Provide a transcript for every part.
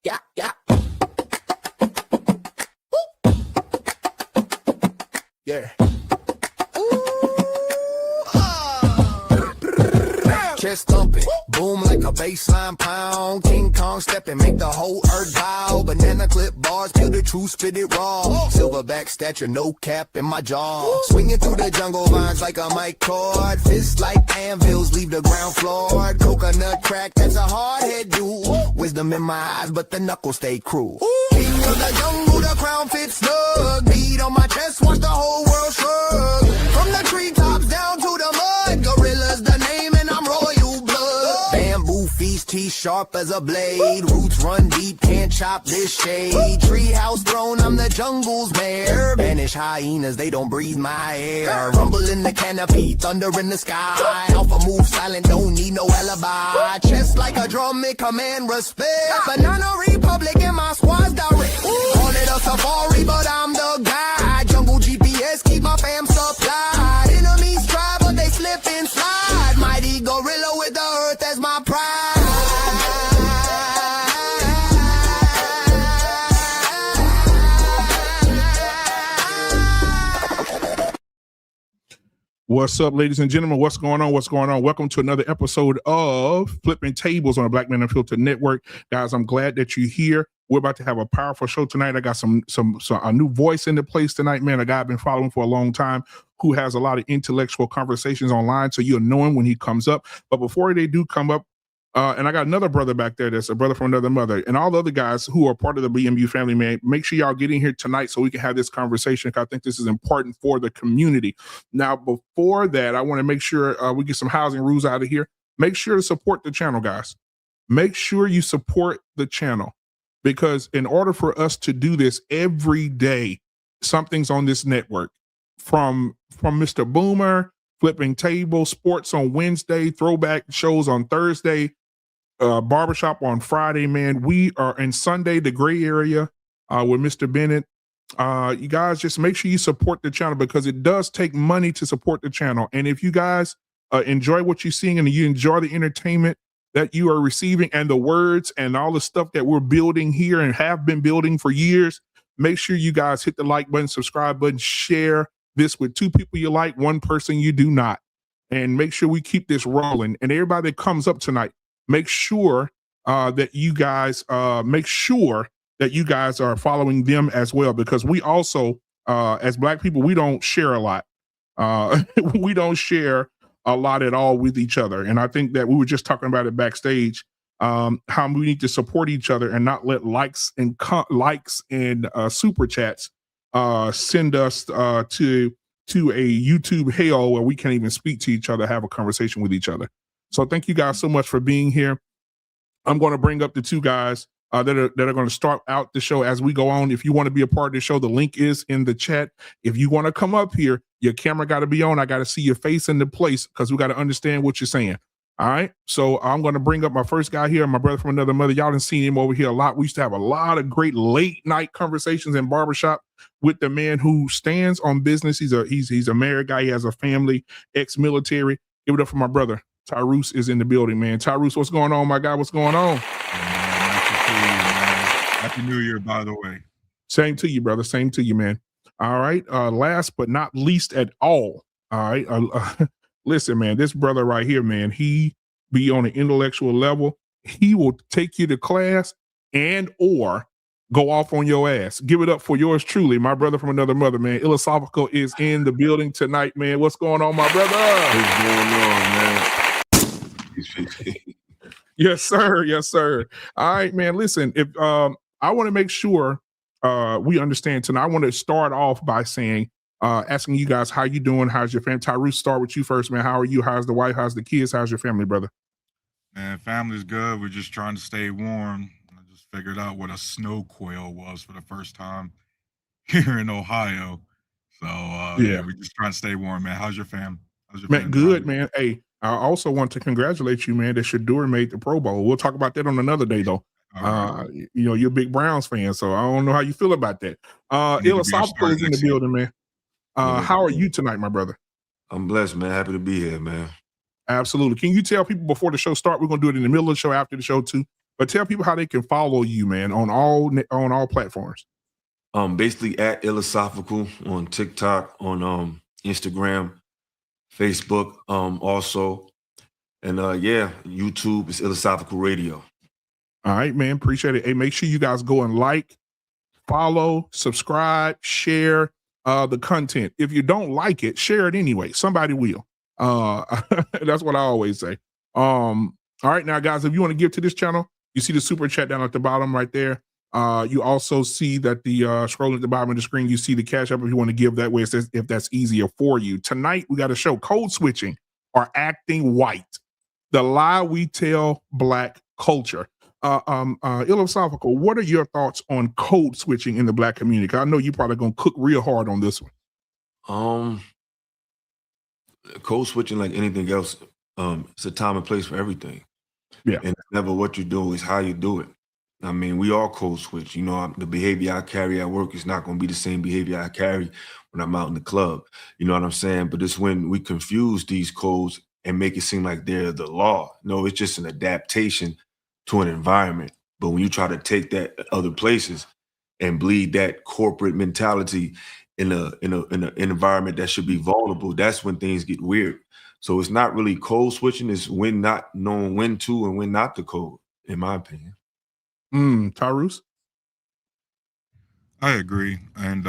Yeah, yeah. Yeah. Chest thumping, boom like a baseline pound. King Kong stepping, make the whole earth bow. Banana clip bars, peel the truth, spit it raw. Silverback stature, no cap in my jaw. Swinging through the jungle vines like a mic cord. Fists like anvils, leave the ground floored. Coconut crack, that's a hard head dude. Wisdom in my eyes, but the knuckles stay cruel. King of the jungle, the crown fits snug. Beat on my chest, watch the whole world shrug. From the treetops down to the mud. Gorilla's the name and I'm royal blood. Bamboo feast, teeth sharp as a blade. Roots run deep, can't chop this shade. Treehouse throne, I'm the jungle's mayor. Banish hyenas, they don't breathe my air. Rumble in the canopy, thunder in the sky. Alpha move silent, don't need no alibi. Chest like a drum, it command respect. Banana Republic and my squad's direct. Call it a safari, but I'm the guy. Jungle GPS, keep my fam supplied. Enemies try, but they slip and slide. Mighty gorilla with the earth as my pride. What's up, ladies and gentlemen? What's going on? What's going on? Welcome to another episode of Flippin Tables on the Black Man Unfiltered Network. Guys, I'm glad that you're here. We're about to have a powerful show tonight. I got a new voice in the place tonight, man. A guy I've been following for a long time who has a lot of intellectual conversations online, so you'll know him when he comes up. But before they do come up, and I got another brother back there that's a brother from another mother, and all the other guys who are part of the BMU family, man, make sure y'all get in here tonight so we can have this conversation, because I think this is important for the community. Now, before that, I want to make sure we get some housing rules out of here. Make sure to support the channel, guys. Make sure you support the channel, because in order for us to do this every day, something's on this network. From Mr. Boomer, Flipping Tables, sports on Wednesday, throwback shows on Thursday, barbershop on Friday, man. We are in Sunday, the gray area with Mr. Bennett. You guys just make sure you support the channel, because it does take money to support the channel. And if you guys enjoy what you're seeing and you enjoy the entertainment that you are receiving and the words and all the stuff that we're building here and have been building for years, make sure you guys hit the like button, subscribe button, share this with 2 people you like, 1 person you do not. And make sure we keep this rolling. And everybody that comes up tonight, make sure that you guys are following them as well, because we also, as Black people, we don't share a lot. We don't share a lot at all with each other. And I think that we were just talking about it backstage, how we need to support each other and not let likes and super chats send us to a YouTube hell where we can't even speak to each other, have a conversation with each other. So thank you guys so much for being here. I'm going to bring up the 2 guys that are going to start out the show as we go on. If you want to be a part of the show, the link is in the chat. If you want to come up here, your camera got to be on. I got to see your face in the place, because we got to understand what you're saying. All right. So I'm going to bring up my first guy here, my brother from another mother. Y'all done seen him over here a lot. We used to have a lot of great late night conversations in barbershop with the man who stands on business. He's a married guy. He has a family, ex-military. Give it up for my brother. Tyrus is in the building, man. Tyrus, what's going on, my guy? What's going on? Happy New Year, by the way. Same to you, brother. Same to you, man. All right. Last but not least at all. All right. Listen, man, this brother right here, man, he be on an intellectual level. He will take you to class and or go off on your ass. Give it up for yours truly, my brother from another mother, man. Philosophical is in the building tonight, man. What's going on, my brother? What's going on, man? Yes, sir. Yes, sir. All right, man. Listen, if I want to make sure we understand tonight, I want to start off by saying, asking you guys how you doing, how's your family. Tyrus, start with you first, man. How are you? How's the wife? How's the kids? How's your family, brother? Man, family's good. We're just trying to stay warm. I just figured out what a snow quail was for the first time here in Ohio. So yeah, we're just trying to stay warm, man. How's your fam? Man, good, man. Hey, I also want to congratulate you, man, that Shador made the Pro Bowl. We'll talk about that on another day, though. Right. You know, you're a big Browns fan, so I don't know how you feel about that. Philosophical is in the building, man. How are you tonight, my brother? I'm blessed, man. Happy to be here, man. Absolutely. Can you tell people before the show starts? We're going to do it in the middle of the show, after the show, too. But tell people how they can follow you, man, on all platforms. Basically at Philosophical on TikTok, on Instagram, Facebook, also. And yeah, YouTube is Philosophical Radio. All right, man. Appreciate it. Hey, make sure you guys go and like, follow, subscribe, share the content. If you don't like it, share it anyway. Somebody will. That's what I always say. All right, now, guys, if you want to give to this channel, you see the super chat down at the bottom right there. You also see that the scrolling at the bottom of the screen, you see the cash up if you want to give that way, if that's easier for you. Tonight, we got a show, Code Switching or Acting White, the lie we tell Black culture. Philosophical, what are your thoughts on code switching in the Black community? I know you're probably going to cook real hard on this one. Code switching, like anything else, it's a time and place for everything. Yeah. And it's never what you do, is how you do it. I mean, we all code switch. You know, the behavior I carry at work is not going to be the same behavior I carry when I'm out in the club. You know what I'm saying? But it's when we confuse these codes and make it seem like they're the law. No, it's just an adaptation to an environment. But when you try to take that other places and bleed that corporate mentality in an environment that should be vulnerable, that's when things get weird. So it's not really code switching, it's when not knowing when to and when not to code, in my opinion. Tyrus? I agree. And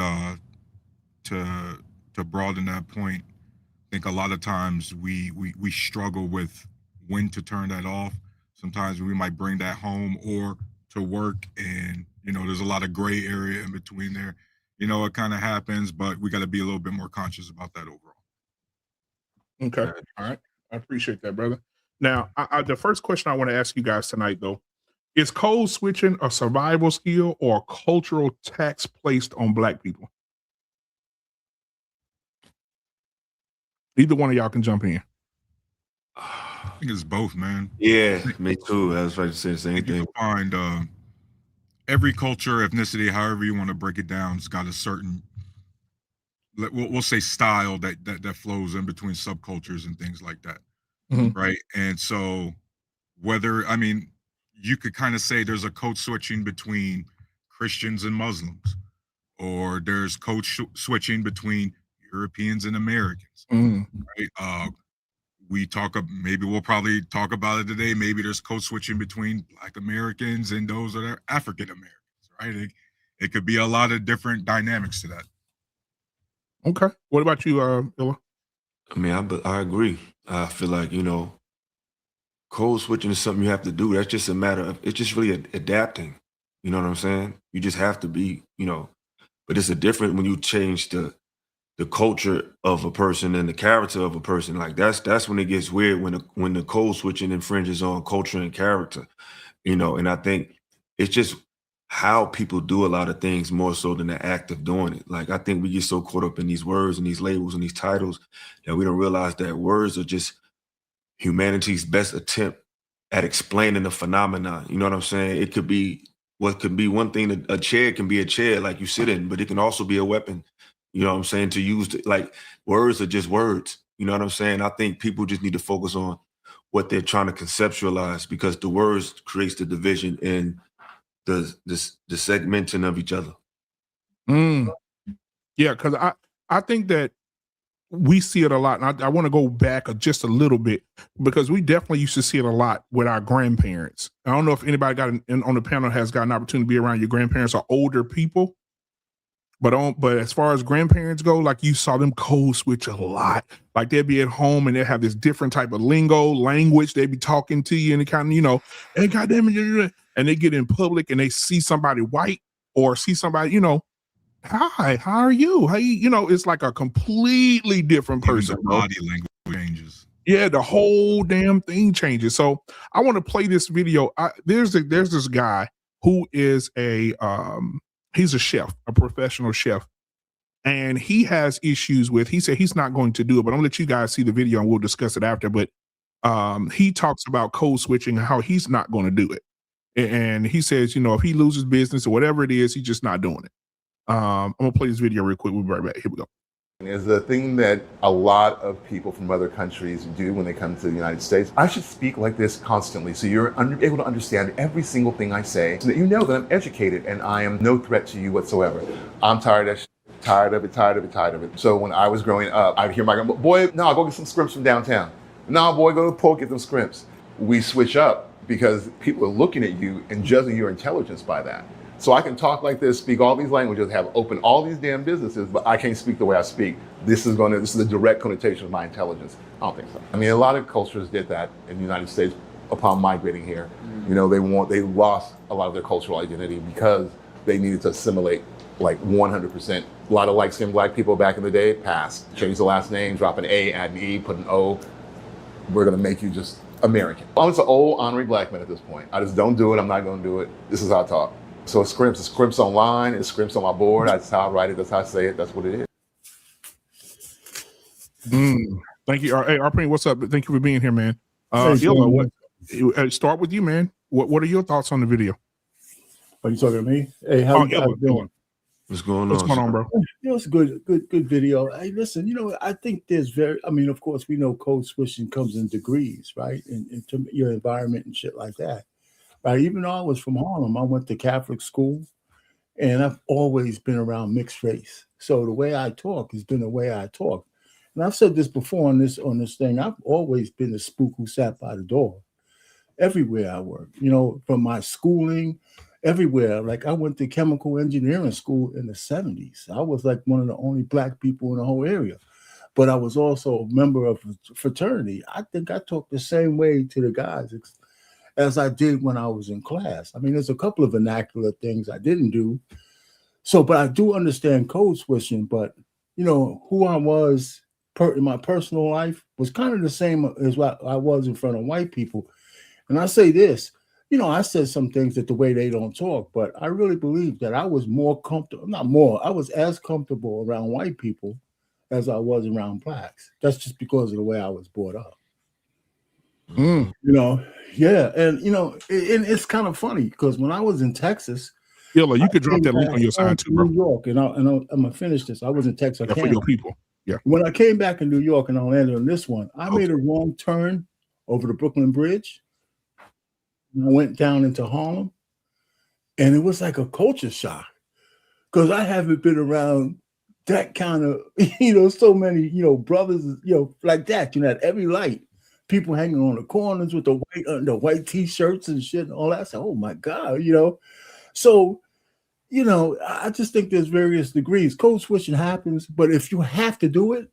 to broaden that point, I think a lot of times we struggle with when to turn that off. Sometimes we might bring that home or to work, and there's a lot of gray area in between there. It kind of happens, but we got to be a little bit more conscious about that overall. Okay. All right. I appreciate that, brother. Now, the first question I want to ask you guys tonight, though, is code switching a survival skill or a cultural tax placed on Black people? Either one of y'all can jump in. I think it's both, man. Yeah, me too. I was trying to say the same thing. You find every culture, ethnicity, however you want to break it down, it's got a certain, we'll say, style that flows in between subcultures and things like that, right? And so you could kind of say there's a code switching between Christians and Muslims, or there's code switching between Europeans and Americans, right? Maybe we'll probably talk about it today. Maybe there's code switching between Black Americans and those that are African Americans, right? It could be a lot of different dynamics to that. Okay. What about you, Illa? I mean, I agree. I feel like, code switching is something you have to do. That's just a matter of, it's just really adapting. You know what I'm saying? You just have to be, but it's a different when you change the culture of a person and the character of a person. Like that's when it gets weird, when the code switching infringes on culture and character, and I think it's just how people do a lot of things more so than the act of doing it. Like, I think we get so caught up in these words and these labels and these titles that we don't realize that words are just humanity's best attempt at explaining the phenomenon. You know what I'm saying? It could be, what could be one thing, a chair can be a chair like you sit in, but it can also be a weapon. You know what I'm saying? To use, like, words are just words. You know what I'm saying? I think people just need to focus on what they're trying to conceptualize, because the words creates the division and the segmenting of each other. Yeah, because I think that we see it a lot. And I want to go back just a little bit, because we definitely used to see it a lot with our grandparents. I don't know if anybody on the panel has got an opportunity to be around your grandparents or older people. But as far as grandparents go, like, you saw them code switch a lot. Like, they'd be at home and they'd have this different type of language. They'd be talking to you and it kind of, hey, goddamn it, and they get in public and they see somebody white or see somebody, hi, how are you? How you, it's like a completely different person. Even the body language changes. Yeah, the whole damn thing changes. So I want to play this video. There's this guy who is he's a chef, a professional chef, and he has issues with, he said he's not going to do it, but I'm gonna let you guys see the video and we'll discuss it after. But he talks about code switching and how he's not going to do it. And he says, if he loses business or whatever it is, he's just not doing it. I'm gonna play this video real quick. We'll be right back. Here we go. is the thing that a lot of people from other countries do when they come to the United States. I should speak like this constantly so you're able to understand every single thing I say, so that you know that I'm educated and I am no threat to you whatsoever. I'm tired of that shit. Tired of it. So when I was growing up, I'd hear my grandma, boy, no, go get some scrimps from downtown. No, boy, go to the port, get them scrimps. We switch up because people are looking at you and judging your intelligence by that. So I can talk like this, speak all these languages, have opened all these damn businesses, but I can't speak the way I speak. This is a direct connotation of my intelligence. I don't think so. I mean, a lot of cultures did that in the United States upon migrating here. You know, they lost a lot of their cultural identity because they needed to assimilate like 100%. A lot of light-skinned black people back in the day passed. Change the last name, drop an A, add an E, put an O. We're gonna make you just American. I'm just an old honorary black man at this point. I just don't do it, I'm not gonna do it. This is how I talk. So it's scrimps online, it's scrimps on my board. That's how I write it, that's how I say it, that's what it is. Thank you. Hey, Arpine, what's up? Thank you for being here, man. Start with you, man. What are your thoughts on the video? Are you talking to me? Hey, how you guys doing? What's going on, bro? You know, it's a good video. Hey, listen, you know, I think of course, we know code switching comes in degrees, right? Into your environment and shit like that. Right. Even though I was from Harlem, I went to Catholic school and I've always been around mixed race. So the way I talk has been the way I talk. And I've said this before on this thing. I've always been the spook who sat by the door everywhere I work, you know, from my schooling, everywhere. Like I went to chemical engineering school in the 70s. I was like one of the only black people in the whole area, but I was also a member of a fraternity. I think I talked the same way to the guys as I did when I was in class. I mean, there's a couple of vernacular things I didn't do. So, but I do understand code switching, but you know, who I was in my personal life was kind of the same as what I was in front of white people. And I say this, you know, I said some things that the way they don't talk, but I really believe that I was more comfortable, I was as comfortable around white people as I was around blacks. That's just because of the way I was brought up. You know, yeah. And, you know, it's kind of funny because when I was in Texas, Yella, you could drop that link on your side too, bro. New York, and I'm going to finish this. I was in Texas. For your people. Yeah. When I came back in New York and I landed on this one, I made a wrong turn over the Brooklyn Bridge. I went down into Harlem, and it was like a culture shock because I haven't been around that kind of, you know, so many, you know, brothers, you know, like that, you know, at every light, people hanging on the corners with the white T-shirts and shit and all that. So, oh my God, you know. So, you know, I just think there's various degrees. Code switching happens, but if you have to do it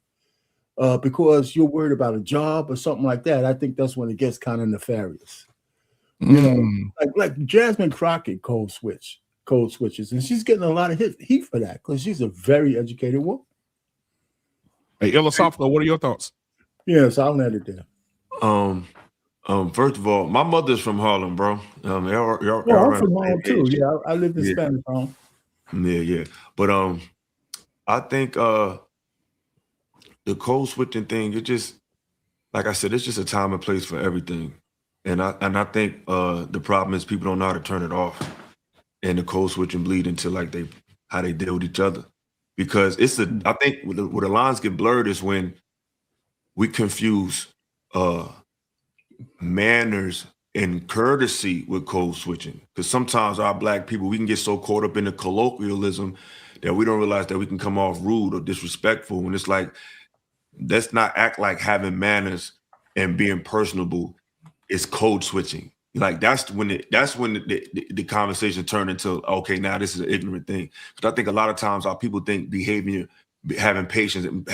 because you're worried about a job or something like that, I think that's when it gets kind of nefarious. You know, like Jasmine Crockett code switches, and she's getting a lot of heat for that because she's a very educated woman. Hey, Ilosophical, what are your thoughts? Yes, I'll let it there. First of all, my mother's from Harlem, bro. I'm from Harlem too. Yeah, I lived in Spanish Harlem. Yeah. But I think the code switching thing, it just, like I said, it's just a time and place for everything. And I think the problem is people don't know how to turn it off, and the code switching bleed into like how they deal with each other, because I think where the lines get blurred is when we confuse manners and courtesy with code switching. Because sometimes our black people, we can get so caught up in the colloquialism that we don't realize that we can come off rude or disrespectful. When it's like, let's not act like having manners and being personable is code switching. Like that's when the conversation turned into, okay, now this is an ignorant thing. Because I think a lot of times our people think behavior, having patience, and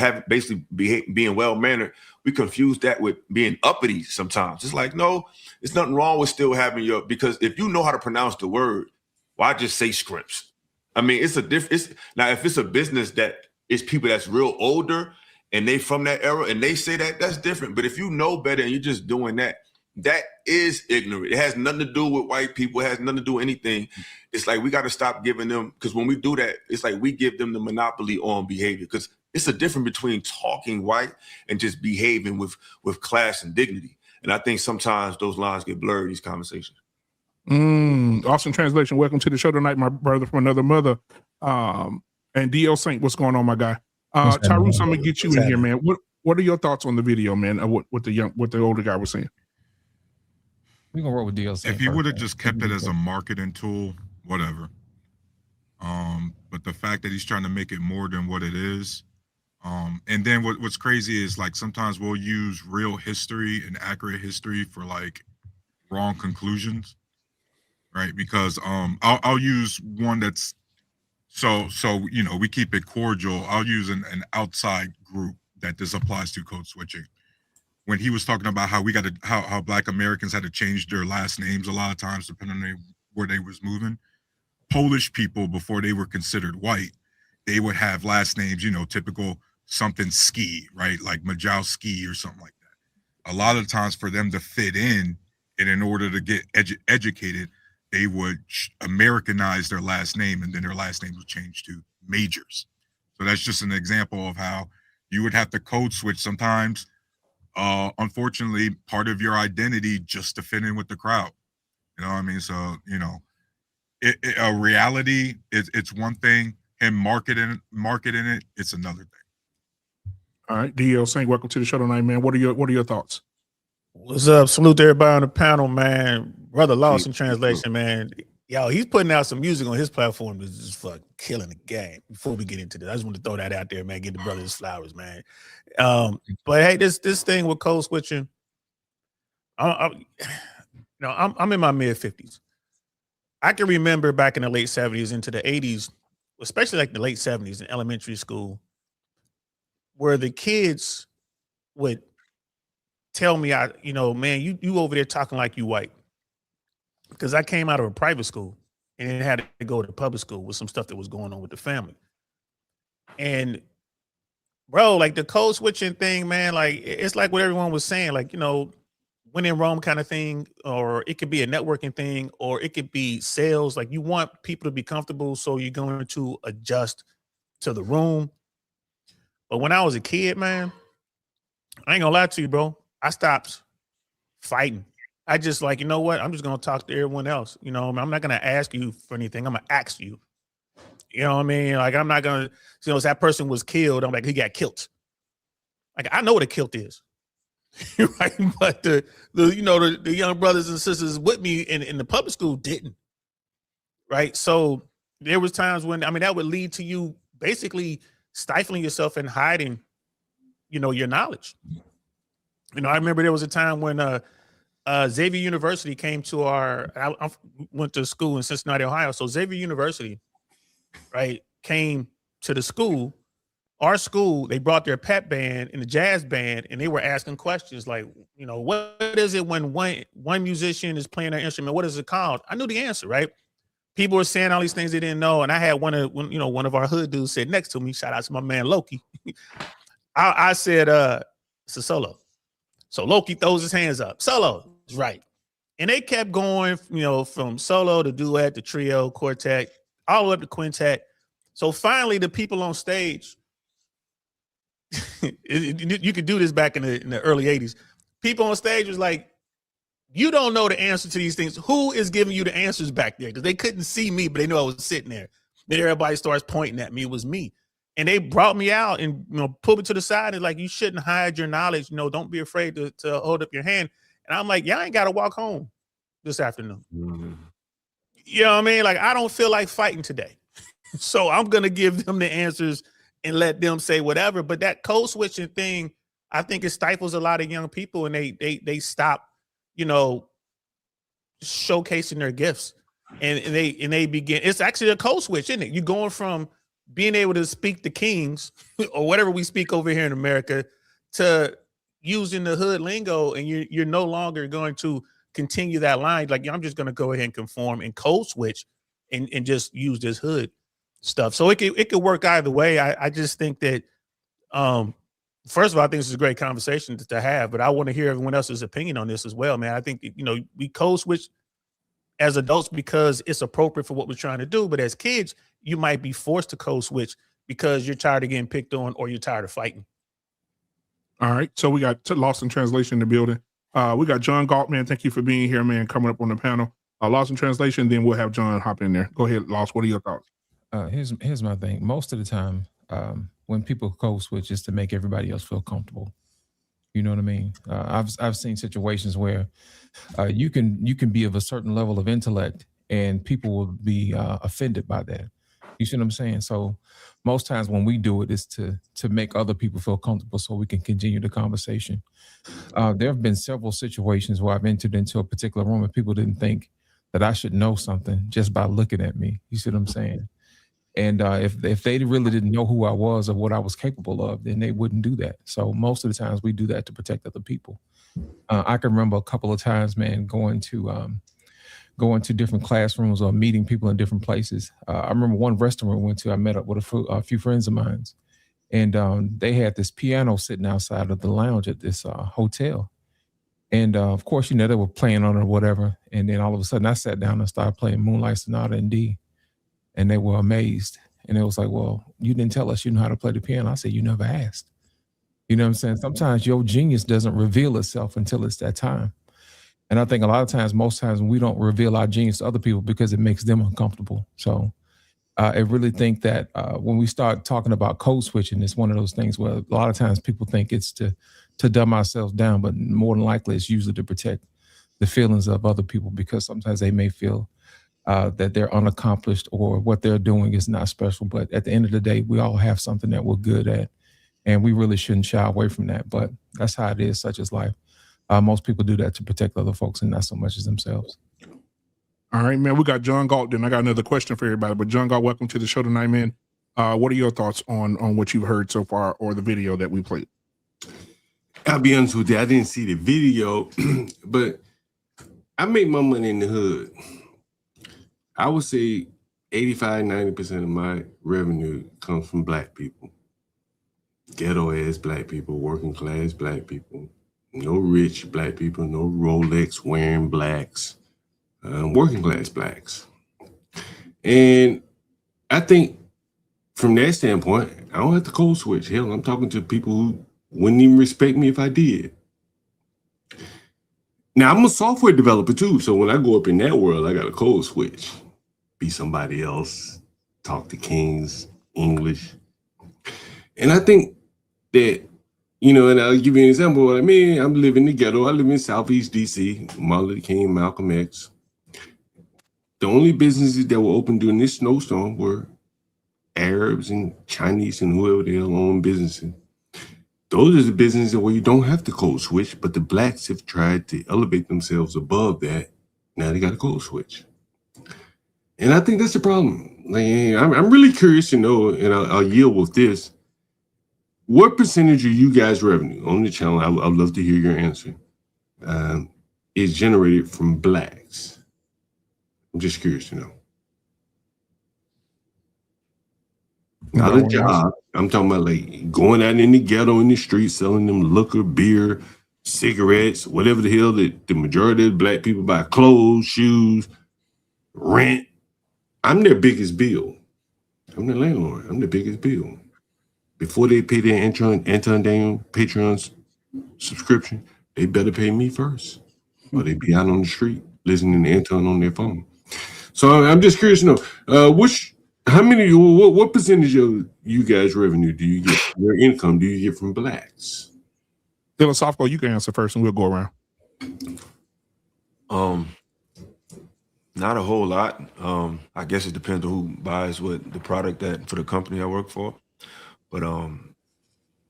being well-mannered, we confuse that with being uppity sometimes. It's like, no, there's nothing wrong with still having because if you know how to pronounce the word, why just say scripts? I mean, now if it's a business that is people that's real older and they from that era and they say that, that's different. But if you know better and you're just doing that, that is ignorant. It has nothing to do with white people. It has nothing to do with anything. It's like we got to stop giving them, because when we do that, it's like we give them the monopoly on behavior, because it's a difference between talking white and just behaving with class and dignity. And I think sometimes those lines get blurred in these conversations. Awesome translation. Welcome to the show tonight, my brother from another mother. And DL Saint, what's going on, my guy? Tyrese, I'm gonna get you in here, man. What are your thoughts on the video, man? What the older guy was saying? We gonna roll with DLC. If he would have just kept it as a marketing tool, whatever. But the fact that he's trying to make it more than what it is, and then what's crazy is like sometimes we'll use real history and accurate history for like wrong conclusions, right? Because I'll use one that's so you know, we keep it cordial. I'll use an outside group that this applies to, code switching. When he was talking about how how Black Americans had to change their last names a lot of times depending on where they was moving. Polish people, before they were considered white, they would have last names, you know, typical something ski, right? Like Majowski or something like that. A lot of times for them to fit in, and in order to get educated, they would Americanize their last name, and then their last name would change to Majors. So that's just an example of how you would have to code switch sometimes. Unfortunately, part of your identity just to fit in with the crowd. You know what I mean? So, you know, a reality it's one thing, and marketing it, it's another thing. All right, DL Saint, welcome to the show tonight, man. What are your thoughts? What's up? Salute to everybody on the panel, man. Brother Lost in Translation, man. Yo, he's putting out some music on his platform that's just fucking killing the game. Before we get into this, I just want to throw that out there, man. Get the brother his flowers, man. But hey, this thing with code switching, I'm in my mid 50s. I can remember back in the late 70s into the 80s, especially like the late 70s in elementary school, where the kids would tell me, man, you over there talking like you white. Because I came out of a private school and then had to go to public school with some stuff that was going on with the family. And bro, like the code switching thing, man, like it's like what everyone was saying, like, you know, when in Rome kind of thing, or it could be a networking thing, or it could be sales. Like you want people to be comfortable, so you're going to adjust to the room. But when I was a kid, man, I ain't gonna lie to you, bro. I stopped fighting. I just like, you know what? I'm just gonna talk to everyone else. You know, I'm not gonna ask you for anything. I'm gonna ask you. You know what I mean? Like I'm not gonna, you know, if that person was killed, I'm like, he got killed. Like I know what a kilt is. Right, but the young brothers and sisters with me in the public school didn't. Right, so there was times when that would lead to you basically stifling yourself and hiding, you know, your knowledge. You know, I remember there was a time when Xavier University came to I went to school in Cincinnati, Ohio. So Xavier University, right, came to the school. Our school, they brought their pep band and the jazz band, and they were asking questions like, you know, what is it when one musician is playing an instrument? What is it called? I knew the answer, right? People were saying all these things they didn't know, and I had one of our hood dudes sit next to me. Shout out to my man Loki. I said, it's a solo. So Loki throws his hands up. Solo is right, and they kept going, you know, from solo to duet to trio, quartet, all the way up to quintet. So finally, the people on stage. You could do this back in the early 80s. People on stage was like, you don't know the answer to these things. Who is giving you the answers back there? Because they couldn't see me, but they knew I was sitting there. Then everybody starts pointing at me. It was me. And they brought me out and, you know, pulled me to the side and like, you shouldn't hide your knowledge. You know, don't be afraid to hold up your hand. And I'm like, y'all ain't got to walk home this afternoon. Mm-hmm. You know what I mean? Like, I don't feel like fighting today. So I'm going to give them the answers and let them say whatever. But that code switching thing, I think it stifles a lot of young people, and they stop, you know, showcasing their gifts, and they begin. It's actually a code switch, isn't it? You're going from being able to speak the Kings or whatever we speak over here in America to using the hood lingo, and you're no longer going to continue that line. Like, I'm just going to go ahead and conform and code switch and just use this hood stuff. So it could work either way. I just think that, first of all, I think this is a great conversation to have, but I want to hear everyone else's opinion on this as well, man. I think, you know, we code switch as adults because it's appropriate for what we're trying to do. But as kids, you might be forced to code switch because you're tired of getting picked on or you're tired of fighting. All right. So we got Lost in Translation in the building. We got John Galt, man. Thank you for being here, man, coming up on the panel. Lost in Translation, then we'll have John hop in there. Go ahead, Lost. What are your thoughts? Here's my thing. Most of the time, when people code switch is to make everybody else feel comfortable. You know what I mean? I've seen situations where you can be of a certain level of intellect and people will be offended by that. You see what I'm saying? So most times when we do it is to make other people feel comfortable so we can continue the conversation. There have been several situations where I've entered into a particular room and people didn't think that I should know something just by looking at me. You see what I'm saying? And if they really didn't know who I was or what I was capable of, then they wouldn't do that. So most of the times we do that to protect other people. I can remember a couple of times, man, going to different classrooms or meeting people in different places. I remember one restaurant we went to. I met up with a few friends of mine, and they had this piano sitting outside of the lounge at this hotel. And of course, they were playing on it or whatever. And then all of a sudden, I sat down and started playing Moonlight Sonata in D. And they were amazed. And it was like, well, you didn't tell us you know how to play the piano. I said, you never asked. You know what I'm saying? Sometimes your genius doesn't reveal itself until it's that time. And I think a lot of times, most times, we don't reveal our genius to other people because it makes them uncomfortable. So I really think that when we start talking about code switching, it's one of those things where a lot of times people think it's to dumb ourselves down, but more than likely it's usually to protect the feelings of other people because sometimes they may feel that they're unaccomplished or what they're doing is not special. But at the end of the day, we all have something that we're good at, and we really shouldn't shy away from that. But that's how it is, such as life. Most people do that to protect other folks and not so much as themselves. All right, man. We got John Galt. Then I got another question for everybody. But John Galt, welcome to the show tonight, man. What are your thoughts on what you've heard so far or the video that we played? I'll be honest with you, I didn't see the video, but I make my money in the hood. I would say 85-90% of my revenue comes from Black people. Ghetto-ass Black people, working class Black people. No rich Black people, no Rolex wearing Blacks, working class Blacks. And I think from that standpoint, I don't have to code switch. Hell, I'm talking to people who wouldn't even respect me if I did. Now, I'm a software developer too, so when I go up in that world, I got a code switch. Be somebody else, talk to kings, English. And I think that, and I'll give you an example of what I mean. I'm living in the ghetto. I live in Southeast DC, Martin Luther King, Malcolm X. The only businesses that were open during this snowstorm were Arabs and Chinese and whoever the hell own businesses. Those are the businesses where you don't have to code switch, but the Blacks have tried to elevate themselves above that. Now they got a code switch. And I think that's the problem. Like, I'm really curious to know, and I'll yield with this. What percentage of you guys' revenue on the channel, I'd love to hear your answer, is generated from Blacks? I'm just curious to know. Not a job. I'm talking about like going out in the ghetto in the street, selling them liquor, beer, cigarettes, whatever the hell that the majority of the Black people buy, clothes, shoes, rent. I'm their biggest bill. I'm the landlord. I'm the biggest bill. Before they pay their Anton Daniel Patreon subscription, they better pay me first, or they be out on the street listening to Anton on their phone. So I'm just curious to know, what percentage of you guys' revenue do you get, your income do you get from Blacks? Philosophical, you can answer first and we'll go around. Not a whole lot. I guess it depends on who buys what the product that for the company I work for. But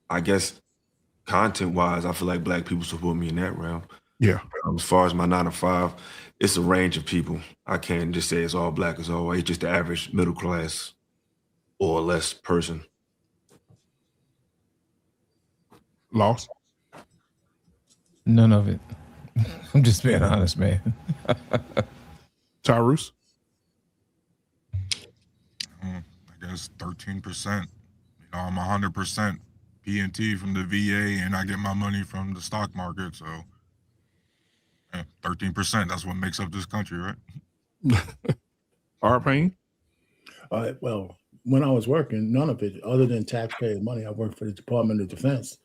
I guess content wise, I feel like Black people support me in that realm. Yeah. As far as my 9 to 5, it's a range of people. I can't just say it's all Black, it's all white. It's just the average middle class or less person. Lost? None of it. I'm just being honest, man. Tyrus? I guess 13%. I'm 100% P&T from the VA, and I get my money from the stock market. So 13%, that's what makes up this country, right? Art Payne? Well, when I was working, none of it, other than taxpayer money, I worked for the Department of Defense.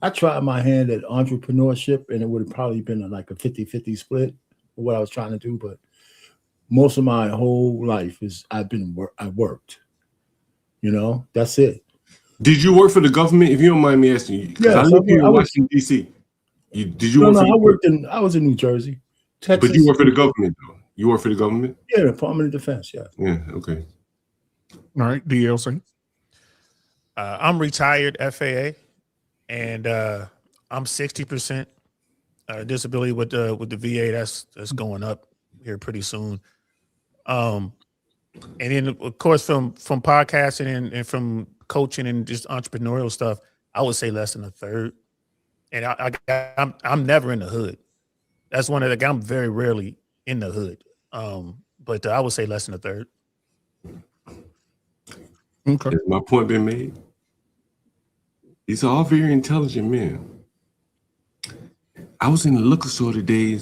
I tried my hand at entrepreneurship, and it would have probably been like a 50-50 split for what I was trying to do. But most of my whole life is I worked. That's it. Did you work for the government? If you don't mind me asking you, because I Yes, live here in I was. Washington D.C. Did you No, work no, for? I worked in. I was in New Jersey, But you Texas. work for the government though. You work for the government. Yeah, Department of Defense. Yeah. Yeah. Okay. All right, DLC. I'm retired FAA, and I'm 60% disability with the VA. That's going up here pretty soon. And then of course from podcasting and from coaching and just entrepreneurial stuff, I would say less than a third. And I'm never in the hood. That's one of the. I'm very rarely in the hood. But I would say less than a third. Okay. Has my point been made? These are all very intelligent men. I was in the liquor store today.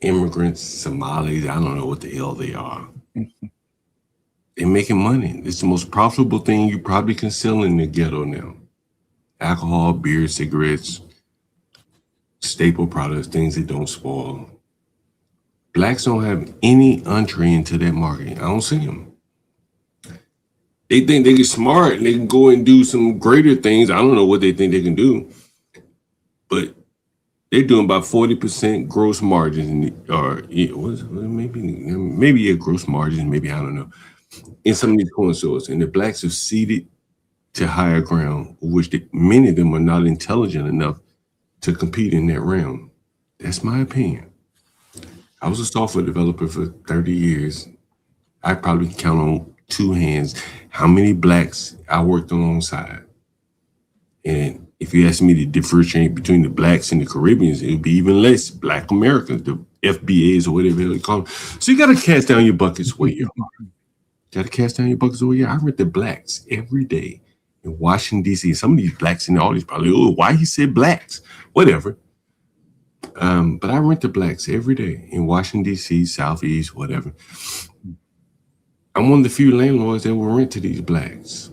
Immigrants, Somalis, I don't know what the hell they are. They're making money. It's the most profitable thing you probably can sell in the ghetto now. Alcohol, beer, cigarettes, staple products, things that don't spoil. Blacks don't have any entree into that market. I don't see them. They think they get smart and they can go and do some greater things. I don't know what they think they can do, but they're doing about 40% gross margins, or maybe a gross margins, maybe, I don't know, in some of these corner stores. And the blacks have ceded to higher ground, which many of them are not intelligent enough to compete in that realm. That's my opinion. I was a software developer for 30 years. I probably count on two hands how many blacks I worked alongside. And if you ask me to differentiate between the blacks and the Caribbeans, it would be even less. Black Americans, the FBAs or whatever they call them. So you got to cast down your buckets where you are. Got to cast down your buckets where you are. I read the blacks every day in Washington, D.C. Some of these blacks in the audience probably, oh, why he said blacks? Whatever. But I rent the blacks every day in Washington, D.C., Southeast, whatever. I'm one of the few landlords that will rent to these blacks.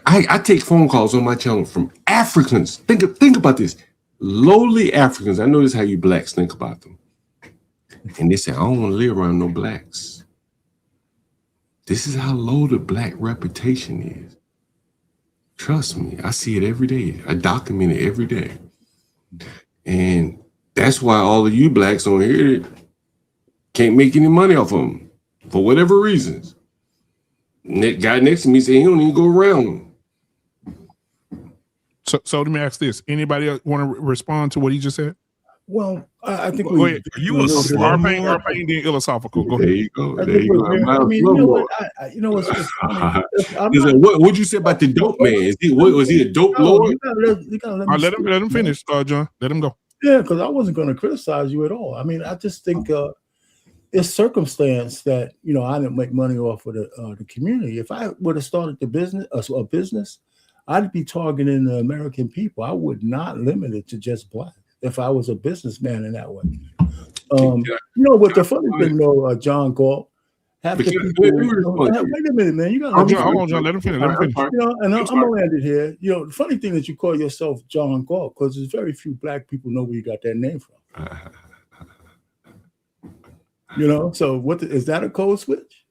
I take phone calls on my channel from Africans. Think about this. Lowly Africans. I know this is how you blacks think about them. And they say, I don't want to live around no blacks. This is how low the black reputation is. Trust me, I see it every day. I document it every day. And that's why all of you blacks on here can't make any money off of them for whatever reasons. Guy next to me said he don't even go around them. So let me ask this: anybody else want to respond to what he just said? Well, I think Go ahead. Are you a Arpain, then philosophical. Go There ahead. you go. I There you think go. I mean, you know what? You know what's just funny? What'd you say about the dope man? Was he a dope lord? You gotta let Let him finish, John. Let him go. Yeah, because I wasn't going to criticize you at all. I mean, I just think it's circumstance that I didn't make money off of the community. If I would have started a business, I'd be targeting the American people. I would not limit it to just black if I was a businessman in that way. What the funny thing though, John Galt, half the people. Wait a minute, man. You got hold on, John. Let him finish. And I'm gonna land it here. The funny thing that you call yourself John Galt, because there's very few black people know where you got that name from. So what is that a code switch?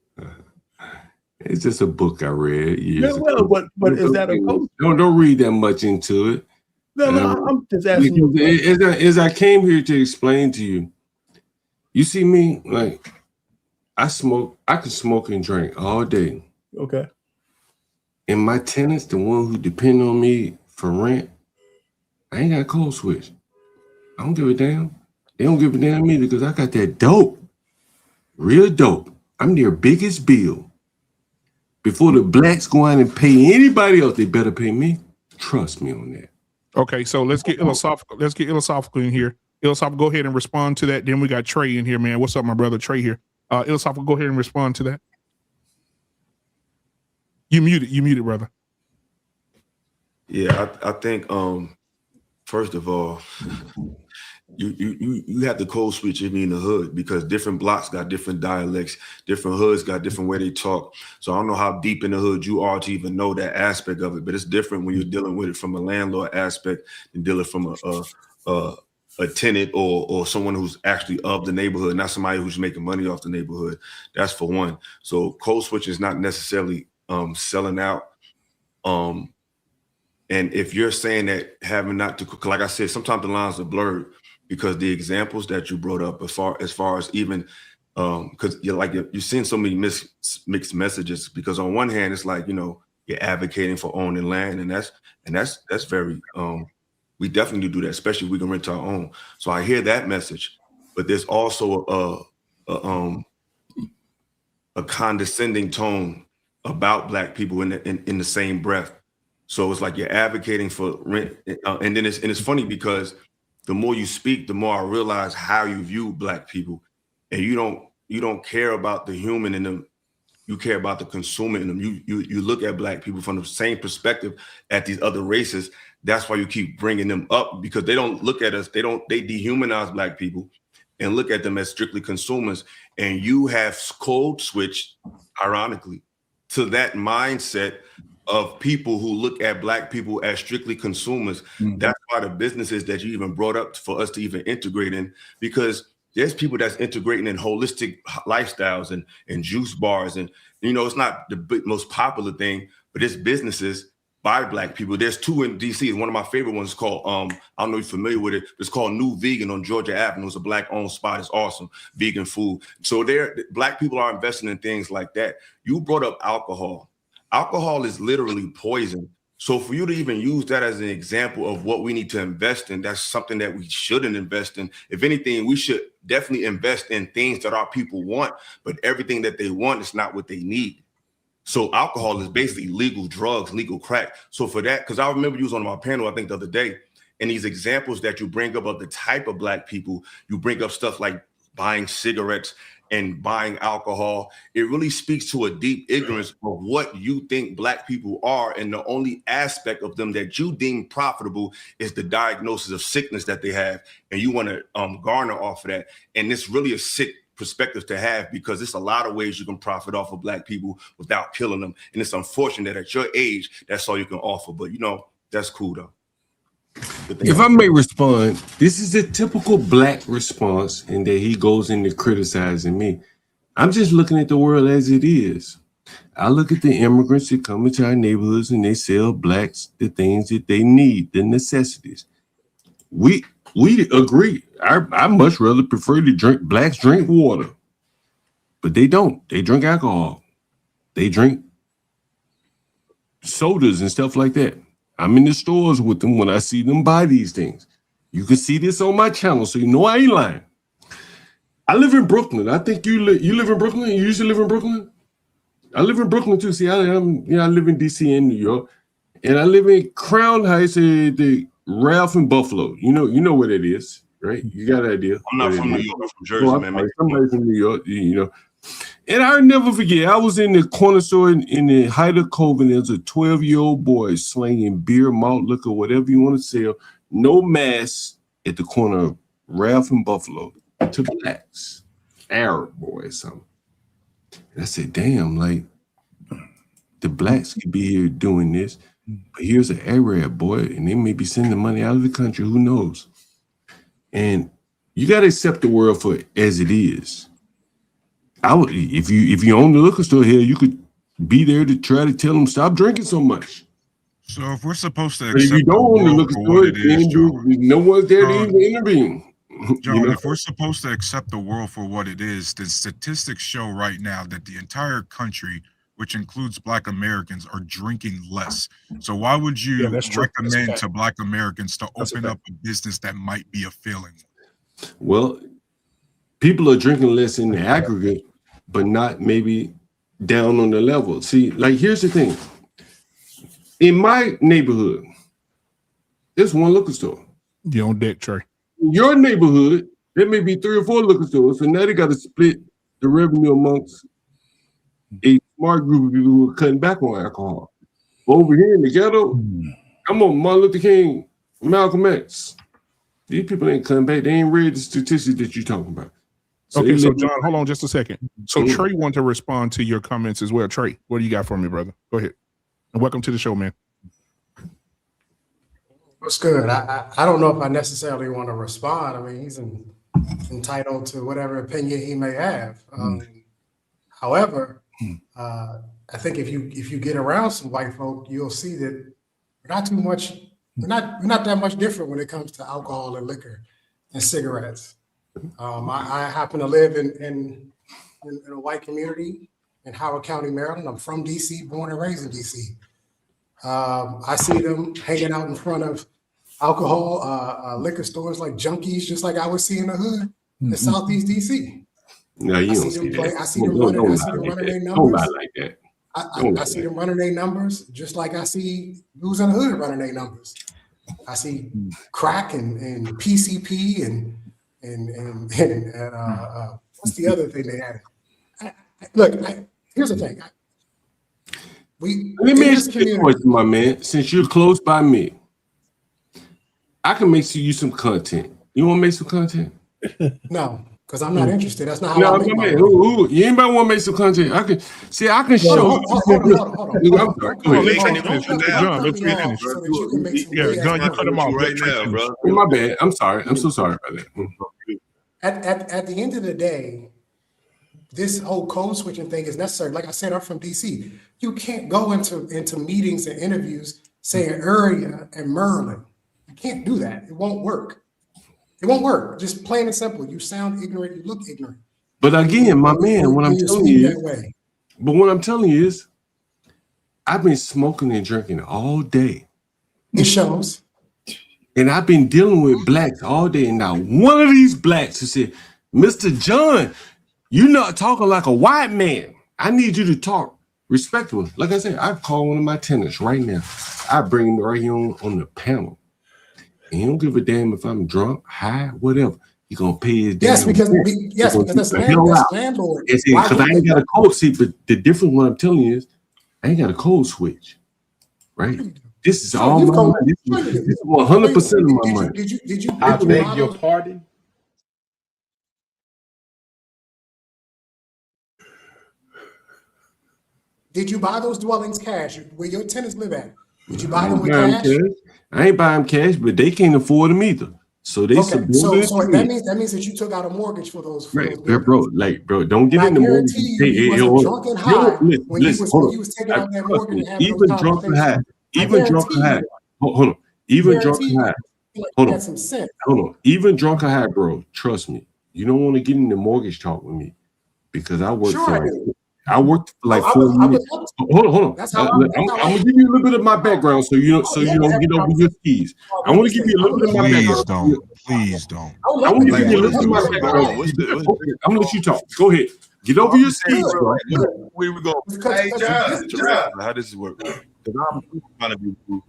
It's just a book I read years ago. Well, but is that a code? Don't read that much into it. No, I'm just asking you. As I came here to explain to you, you see me, like, I can smoke and drink all day. Okay. And my tenants, the one who depend on me for rent, I ain't got a code switch. I don't give a damn. They don't give a damn either because I got that dope. Real dope. I'm their biggest bill. Before the blacks go out and pay anybody else, they better pay me. Trust me on that. Okay, so let's get philosophical. Let's get philosophical in here. Philosophical, go ahead and respond to that. Then we got Trey in here, man. What's up, my brother Trey here? Philosophical, go ahead and respond to that. You muted, brother. Yeah, I think first of all, you have to code switch in the hood because different blocks got different dialects, different hoods got different way they talk. So I don't know how deep in the hood you are to even know that aspect of it, but it's different when you're dealing with it from a landlord aspect and dealing from a tenant or someone who's actually of the neighborhood, not somebody who's making money off the neighborhood. That's for one. So code switch is not necessarily selling out And if you're saying that having not to, like I said, sometimes the lines are blurred because the examples that you brought up as far as even, because you're seeing so many mixed messages. Because on one hand, it's like, you know, you're advocating for owning land, and that's very, we definitely do that, especially if we can rent our own. So I hear that message, but there's also a condescending tone about Black people in the same breath. So it's like you're advocating for rent, and then it's funny because the more you speak, the more I realize how you view Black people, and you don't care about the human in them. You care about the consumer in them. You look at Black people from the same perspective at these other races. That's why you keep bringing them up, because they don't look at us. They dehumanize Black people and look at them as strictly consumers. And you have code switched, ironically, to that mindset of people who look at Black people as strictly consumers. Mm-hmm. That's why the businesses that you even brought up for us to even integrate in, because there's people that's integrating in holistic lifestyles and juice bars. And, you know, it's not the most popular thing, but it's businesses by Black people. There's two in DC. One of my favorite ones is called, I don't know if you're familiar with it. It's called New Vegan on Georgia Avenue. It's a Black owned spot. It's awesome. Vegan food. So Black people are investing in things like that. You brought up alcohol. Alcohol is literally poison. So for you to even use that as an example of what we need to invest in, that's something that we shouldn't invest in. If anything, we should definitely invest in things that our people want, but everything that they want is not what they need. So alcohol is basically legal drugs, legal crack. So for that, because I remember you was on my panel, I think the other day, and these examples that you bring up of the type of Black people, you bring up stuff like buying cigarettes and buying alcohol. It really speaks to a deep ignorance of what you think Black people are. And the only aspect of them that you deem profitable is the diagnosis of sickness that they have. And you want to garner off of that. And it's really a sick perspective to have, because it's a lot of ways you can profit off of Black people without killing them. And it's unfortunate that at your age, that's all you can offer. But, you know, that's cool, though. If I may respond, this is a typical Black response in that he goes into criticizing me. I'm just looking at the world as it is. I look at the immigrants that come into our neighborhoods and they sell Blacks the things that they need, the necessities. We agree. I much rather prefer to Blacks drink water, but they don't. They drink alcohol. They drink sodas and stuff like that. I'm in the stores with them when I see them buy these things. You can see this on my channel, so you know I ain't lying. I live in Brooklyn. I think you live in Brooklyn. You used to live in Brooklyn. I live in Brooklyn too. See, I live in DC and New York, and I live in Crown Heights, the Ralph and Buffalo. You know what it is, right? You got an idea. I'm not from New York. I'm from Jersey, man. Somebody from New York, you know. And I'll never forget, I was in the corner store in the height of COVID. There's a 12-year-old boy slinging beer, malt liquor, whatever you want to sell, no mask, at the corner of Ralph and Buffalo to Blacks, Arab boy or something. And I said, damn, like, the Blacks could be here doing this, but here's an Arab boy, and they may be sending money out of the country, who knows? And you got to accept the world for as it is. I would, if you own the liquor store here, you could be there to try to tell them stop drinking so much. So if we're supposed to But if accept you don't own the liquor store, no one's there to even intervene. John, you know? if we're supposed to accept the world for what it is, the statistics show right now that the entire country, which includes Black Americans, are drinking less. So why would you recommend to Black Americans to open up a business that might be a failing one? Well, people are drinking less in the aggregate, but not maybe down on the level. See, like, here's the thing. In my neighborhood, there's one liquor store. You on deck, Trey. In your neighborhood, there may be 3 or 4 liquor stores. So now they got to split the revenue amongst a smart group of people who are cutting back on alcohol. Over here in the ghetto, come on, Martin Luther King, Malcolm X. These people ain't cutting back. They ain't read the statistics that you're talking about. So okay, so John, hold on just a second. So Trey wanted to respond to your comments as well. Trey, what do you got for me, brother? Go ahead. And welcome to the show, man. What's good? I don't know if I necessarily want to respond. I mean, he's entitled to whatever opinion he may have. However, I think if you get around some white folk, you'll see that we're not too much. We're not that much different when it comes to alcohol and liquor and cigarettes. I happen to live in a white community in Howard County, Maryland. I'm from DC, born and raised in DC. I see them hanging out in front of alcohol, liquor stores like Junkies, just like I would see in the hood in Southeast DC. No, you don't see that. I see them running their numbers. Don't lie like that. I see them running their numbers just like I see dudes in the hood running their numbers. I see crack and PCP and what's the other thing they had? Here's the thing. Let me ask you a question, my man. Since you're close by me, I can make you some content. You want to make some content? No, because I'm not interested. That's not how No, I make my money. you anybody want to make some content? I can show. Hold John, let's finish. Yeah, John, you cut him off right now, bro. My bad. I'm sorry. I'm so sorry about that. At the end of the day, this whole code switching thing is necessary. Like I said, I'm from DC. You can't go into meetings and interviews saying area and Maryland. You can't do that. It won't work. It won't work. Just plain and simple. You sound ignorant. You look ignorant. But again, my man, what I'm telling you, what I'm telling you is, I've been smoking and drinking all day. It shows. And I've been dealing with blacks all day. And now one of these blacks who said, Mr. John, you're not talking like a white man. I need you to talk respectfully. Like I said, I call one of my tenants right now. I bring him right here on the panel. And he don't give a damn if I'm drunk, high, whatever. He gonna pay his damn. Because that's landlord. Because I ain't got a code. See, but the difference what I'm telling you is I ain't got a code switch. Right? This is all my money. This is 100% of my money. Did you I beg your pardon? Did you buy those dwellings cash where your tenants live at? Did you buy them with cash? I ain't buying cash, but they can't afford them either. So they so that means that you took out a mortgage for those. Bro, don't get in the mortgage. You wasn't drunk and high when you was taking out that mortgage and having even drunk and high. Even drunk and high. Hold on. Even drunk and high. Hold on. Even drunk and high, bro. Trust me. You don't want to get in the mortgage talk with me because I work I worked for like 4 years. Hold on. I'm gonna give you a little bit of my background so you don't get over your skis. I want to give you a little bit of my background. Please don't. I want to give you a little bit of my background. I'm gonna let you talk. Go ahead. Get over your skis, bro. Where we go? Hey, John. How does this work? Because I'm trying to be cool.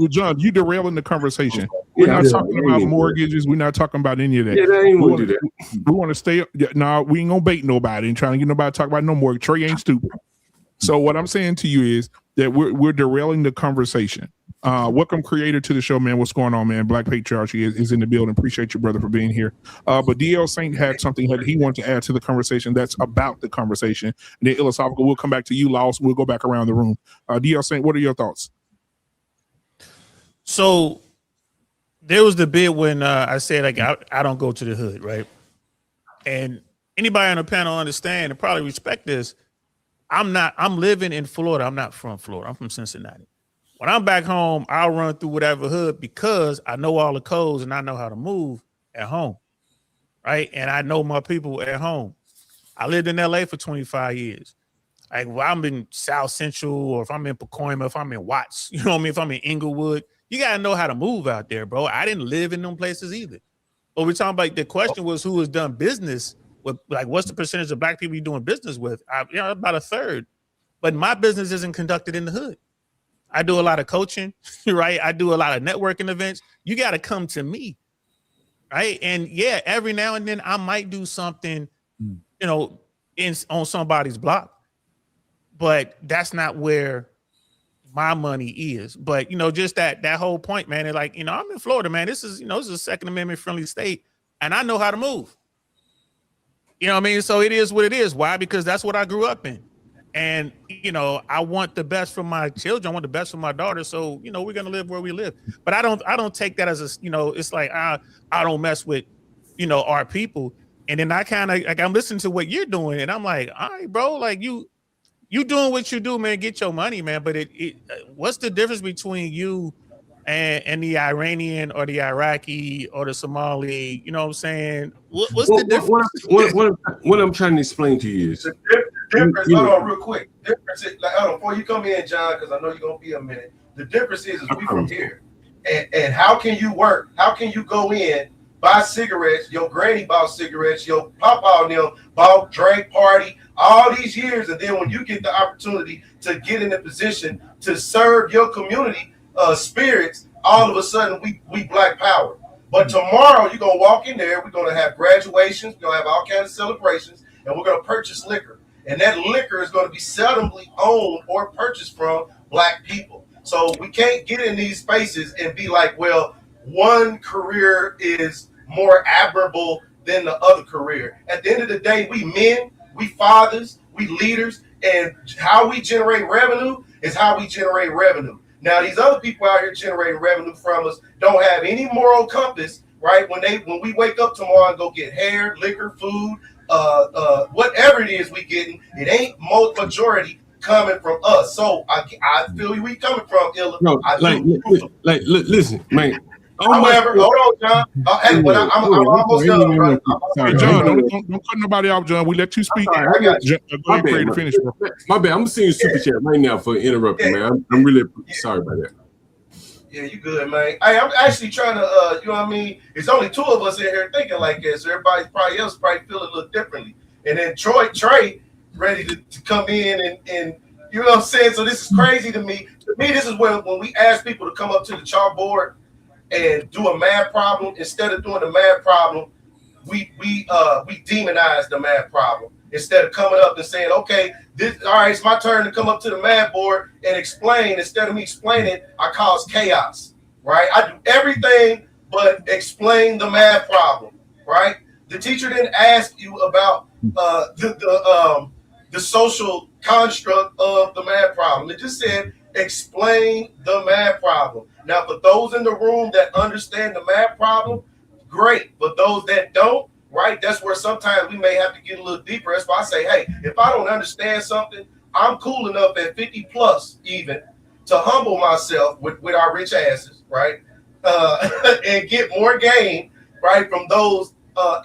John, you derailing the conversation. We're not talking about mortgages. We're not talking about any of that. Yeah, they ain't gonna do that. We want to stay. No, we ain't gonna bait nobody and trying to get nobody to talk about no mortgage. Trey ain't stupid. So what I'm saying to you is that we're derailing the conversation. Welcome, creator, to the show, man. What's going on, man? Black Patriarchy is in the building. Appreciate you, brother, for being here. But DL Saint had something that he wanted to add to the conversation that's about the conversation. And then Philosophical, we'll come back to you, Laos. We'll go back around the room. DL Saint, what are your thoughts? So there was the bit when I said, like, I don't go to the hood, right? And anybody on the panel understand and probably respect this. I'm living in Florida. I'm not from Florida. I'm from Cincinnati. When I'm back home, I'll run through whatever hood because I know all the codes and I know how to move at home, right? And I know my people at home. I lived in LA for 25 years. Like, well, I'm in South Central, or if I'm in Pacoima, if I'm in Watts, you know what I mean? If I'm in Inglewood, you got to know how to move out there, bro. I didn't live in them places either. But we're talking about, the question was who has done business with, like, what's the percentage of black people you're doing business with? About a third. But my business isn't conducted in the hood. I do a lot of coaching, right? I do a lot of networking events. You got to come to me, right? And yeah, every now and then I might do something, on somebody's block, but that's not where my money is. But, just that whole point, man, and like, I'm in Florida, man. This is a Second Amendment friendly state, and I know how to move. You know what I mean? So it is what it is. Why? Because that's what I grew up in. And, I want the best for my children. I want the best for my daughter. So, we're going to live where we live. But I don't take that as it's like, I don't mess with, our people. And then I kind of like I'm listening to what you're doing, and I'm like, all right, bro, like you doing what you do, man. Get your money, man. But what's the difference between you and the Iranian or the Iraqi or the Somali? You know what I'm saying? What's the difference? What I'm trying to explain to you is The difference. Hold on, real quick. Difference is, like, hold on, before you come in, John, because I know you're gonna be a minute. The difference is we from here, and how can you work? How can you go in, buy cigarettes? Your granny bought cigarettes. Your papa and them bought, drank, party all these years, and then when you get the opportunity to get in a position to serve your community spirits, all of a sudden we black power. But tomorrow you're gonna walk in there. We're gonna have graduations. We're gonna have all kinds of celebrations, and we're gonna purchase liquor. And that liquor is going to be seldomly owned or purchased from black people. So we can't get in these spaces and be like, well, one career is more admirable than the other career. At the end of the day, we men, we fathers, we leaders, and how we generate revenue is how we generate revenue. Now, these other people out here generating revenue from us don't have any moral compass, right? When we wake up tomorrow and go get hair, liquor, food, whatever it is we getting, it ain't most majority coming from us. So I feel we coming from, Illa. No, listen, man. However, hold on, John. Hey, but I'm almost done, bro. Sorry, John, don't cut nobody off, John. We let you speak. I got you. Go ahead, Craig, to finish, bro. My bad. I'm gonna send you a super chat right now for interrupting, man. I'm really sorry about that. Yeah, you good, man. I'm actually trying to, you know what I mean? It's only two of us in here thinking like this. Everybody probably else feeling a little differently. And then Trey, ready to come in and you know what I'm saying? So this is crazy to me. To me, this is when we ask people to come up to the chalkboard and do a math problem. Instead of doing the math problem, we demonize the math problem. Instead of coming up and saying, okay, all right, it's my turn to come up to the math board and explain. Instead of me explaining, I cause chaos, right? I do everything but explain the math problem, right? The teacher didn't ask you about the social construct of the math problem. It just said, explain the math problem. Now, for those in the room that understand the math problem, great. But those that don't, right, that's where sometimes we may have to get a little deeper. That's why I say, hey, if I don't understand something, I'm cool enough at 50 plus even to humble myself with our rich asses, right, and get more game, right, from those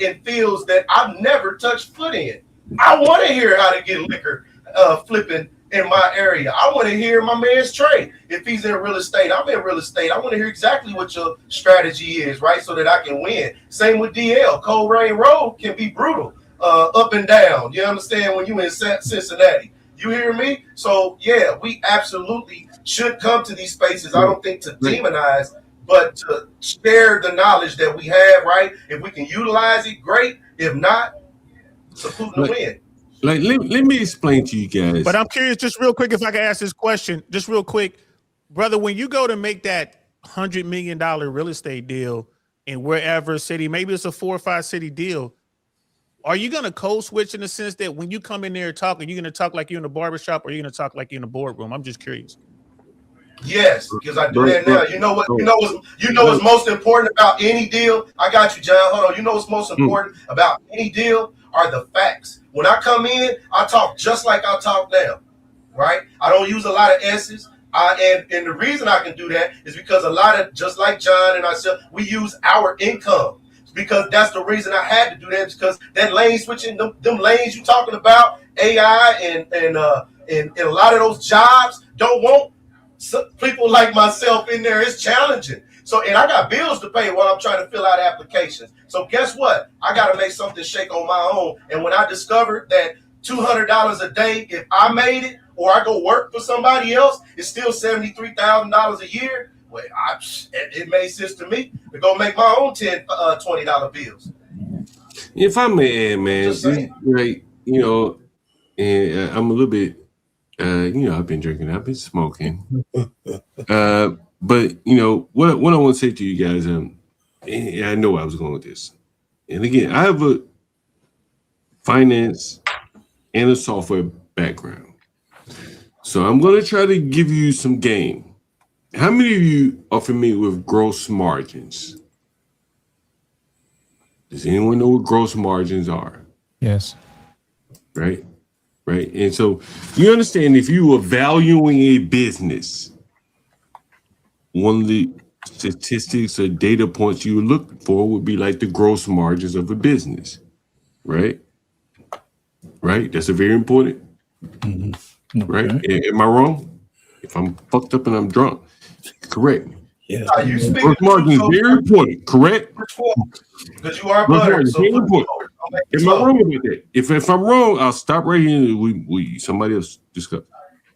in fields that I've never touched foot in. I want to hear how to get liquor flipping in my area. I want to hear my man's Trey. If he's in real estate, I'm in real estate. I want to hear exactly what your strategy is, right? So that I can win. Same with DL. Cold Rain Road can be brutal, up and down. You understand when you in Cincinnati. You hear me? So yeah, we absolutely should come to these spaces. I don't think to demonize, but to share the knowledge that we have, right? If we can utilize it, great. If not, it's a Putin to win. Like, let me explain to you guys. But I'm curious, just real quick, if I can ask this question, just real quick, brother, when you go to make that $100 million real estate deal in wherever city, maybe it's a 4 or 5 city deal, are you going to code switch in the sense that when you come in there talking, you're going to talk like you're in a barbershop or you're going to talk like you're in a boardroom? I'm just curious. Yes, because I do that now. You know what's most important about any deal? I got you, John. Hold on. You know what's most important about any deal are the facts. When I come in, I talk just like I talk now, right? I don't use a lot of S's. And the reason I can do that is because a lot of, just like John and myself, we use our income. Because that's the reason I had to do that, because that lane switching, them lanes you talking about, AI and a lot of those jobs don't want people like myself in there. It's challenging. So, and I got bills to pay while I'm trying to fill out applications. So guess what? I got to make something shake on my own. And when I discovered that $200 a day, if I made it or I go work for somebody else, it's still $73,000 a year. Well, it made sense to me to go make my own $10, $20 bills. If I may add, man, right, you know, and I'm a little bit, you know, I've been drinking, I've been smoking. But, you know, what I want to say to you guys, and I know I was going with this. And again, I have a finance and a software background. So I'm going to try to give you some game. How many of you are familiar with gross margins? Does anyone know what gross margins are? Yes. Right? Right. And so you understand if you are valuing a business, one of the statistics or data points you would look for would be like the gross margins of a business. Right? Right? That's a very important. Right? Am I wrong? If I'm fucked up and I'm drunk, correct. Yeah. You speak Gross margin is very important, correct? Because you are Gross buttered. margin is So very put important. Am I wrong about that? If I'm wrong, I'll stop right here and we somebody else discuss.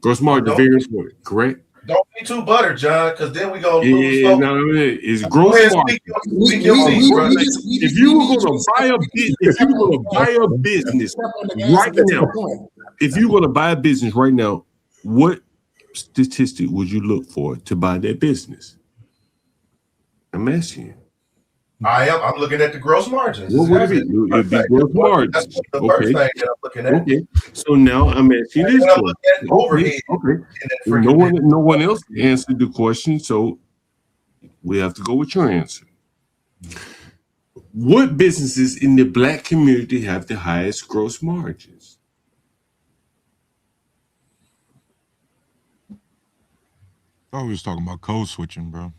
Gross margin is very important, correct? Don't be too buttered, John, because then we gonna lose Yeah, focus. no, it's gross margin. Speak your piece, bro. If you were gonna buy a business right now, if you're gonna buy a business right now, what statistic would you look for to buy that business? I'm asking you. I'm looking at the gross margins. What would it be? It'd be gross margins. That's the first thing that I'm looking at. Okay. So now I'm asking this I'm question. looking at overhead. Okay. And No one else answered the question, so we have to go with your answer. What businesses in the Black community have the highest gross margins? I was talking about code switching, bro.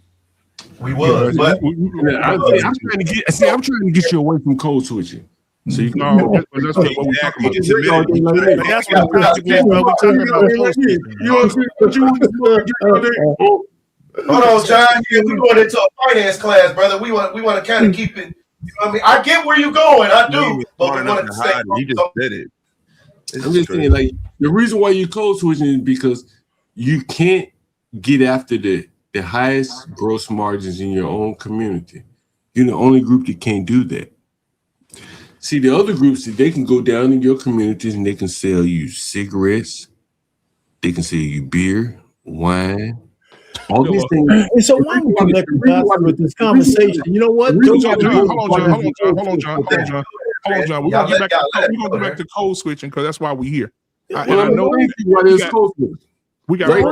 We was, but I'm trying to get you away from code switching. So you can No, that's what we're talking about. That's what we're talking about code switching. hold on, John. Yeah, we going into a finance class, brother. We want to kind of keep it. You know what I mean? I get where you're going. I do, but we want to stay. You just did it. I'm just saying, like, the reason why you code switching is because you can't get after the highest gross margins in your own community. You're the only group that can't do that. See, the other groups, they can go down in your communities and they can sell you cigarettes, they can sell you beer, wine, all these things. And so why we connect the dots with this conversation? You know what? Hold on, John. We're gonna get back to code switching because that's why we're here. I know we got let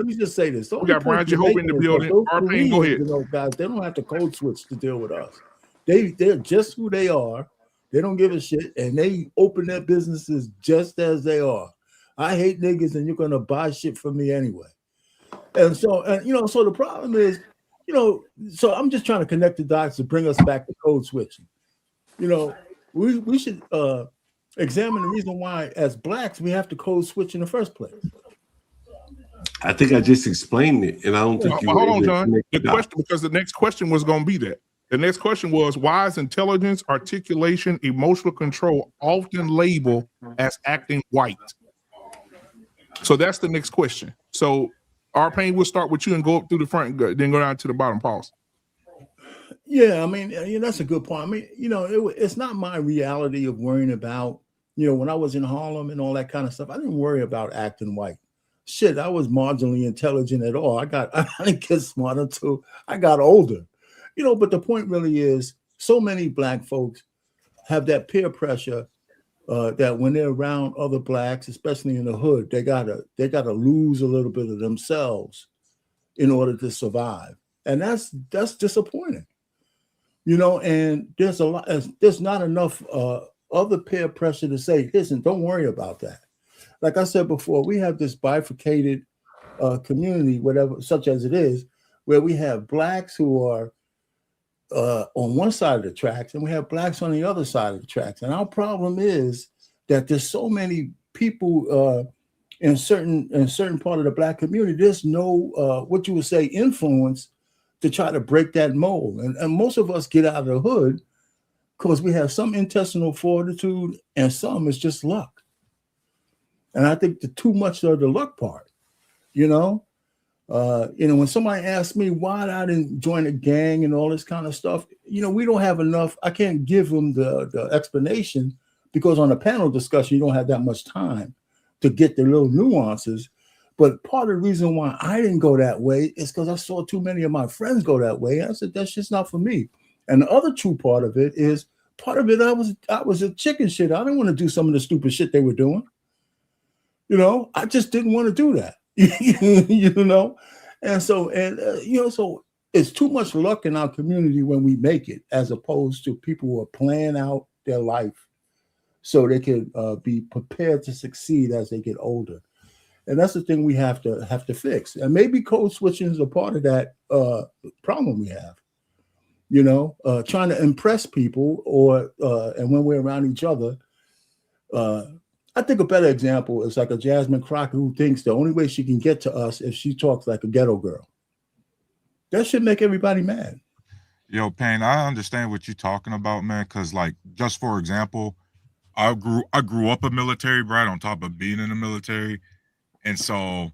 me just say this. We got Brian Jehovah in the building. Arpain, go ahead. Guys, they don't have to code switch to deal with us. They're just who they are. They don't give a shit, and they open their businesses just as they are. I hate niggas, and you're gonna buy shit from me anyway. And so the problem is, so I'm just trying to connect the dots to bring us back to code switching. We should examine the reason why, as Blacks, we have to code switch in the first place. I think I just explained it, and I don't think you. Hold on, John. The question, because the next question was going to be that. The next question was, why is intelligence, articulation, emotional control often labeled as acting white? So that's the next question. So, Arpain, we'll start with you and go up through the front, then go down to the bottom. Pause. Yeah, I mean, that's a good point. I mean, it's not my reality of worrying about, when I was in Harlem and all that kind of stuff, I didn't worry about acting white. Shit, I was marginally intelligent at all. I didn't get smart until I got older. But the point really is, so many Black folks have that peer pressure that when they're around other Blacks, especially in the hood, they gotta lose a little bit of themselves in order to survive, and that's disappointing. And there's not enough other peer pressure to say, listen, don't worry about that. Like I said before, we have this bifurcated community, whatever, such as it is, where we have Blacks who are on one side of the tracks, and we have Blacks on the other side of the tracks. And our problem is that there's so many people in certain part of the Black community. There's no what you would say influence to try to break that mold. And most of us get out of the hood because we have some intestinal fortitude, and some is just luck. And I think the too much of the luck part, when somebody asks me why I didn't join a gang and all this kind of stuff, we don't have enough. I can't give them the explanation because on a panel discussion, you don't have that much time to get the little nuances. But part of the reason why I didn't go that way is because I saw too many of my friends go that way. I said, that's just not for me. And the other true part of it is, I was a chicken shit. I didn't want to do some of the stupid shit they were doing. I just didn't want to do that. And so it's too much luck in our community when we make it, as opposed to people who are planning out their life so they can be prepared to succeed as they get older. And that's the thing we have to fix. And maybe code switching is a part of that problem we have. You know, trying to impress people, or and when we're around each other. I think a better example is like a Jasmine Crockett who thinks the only way she can get to us if she talks like a ghetto girl. That should make everybody mad. Yo, Payne, I understand what you're talking about, man. Because, like, just for example, I grew up a military brat on top of being in the military, and so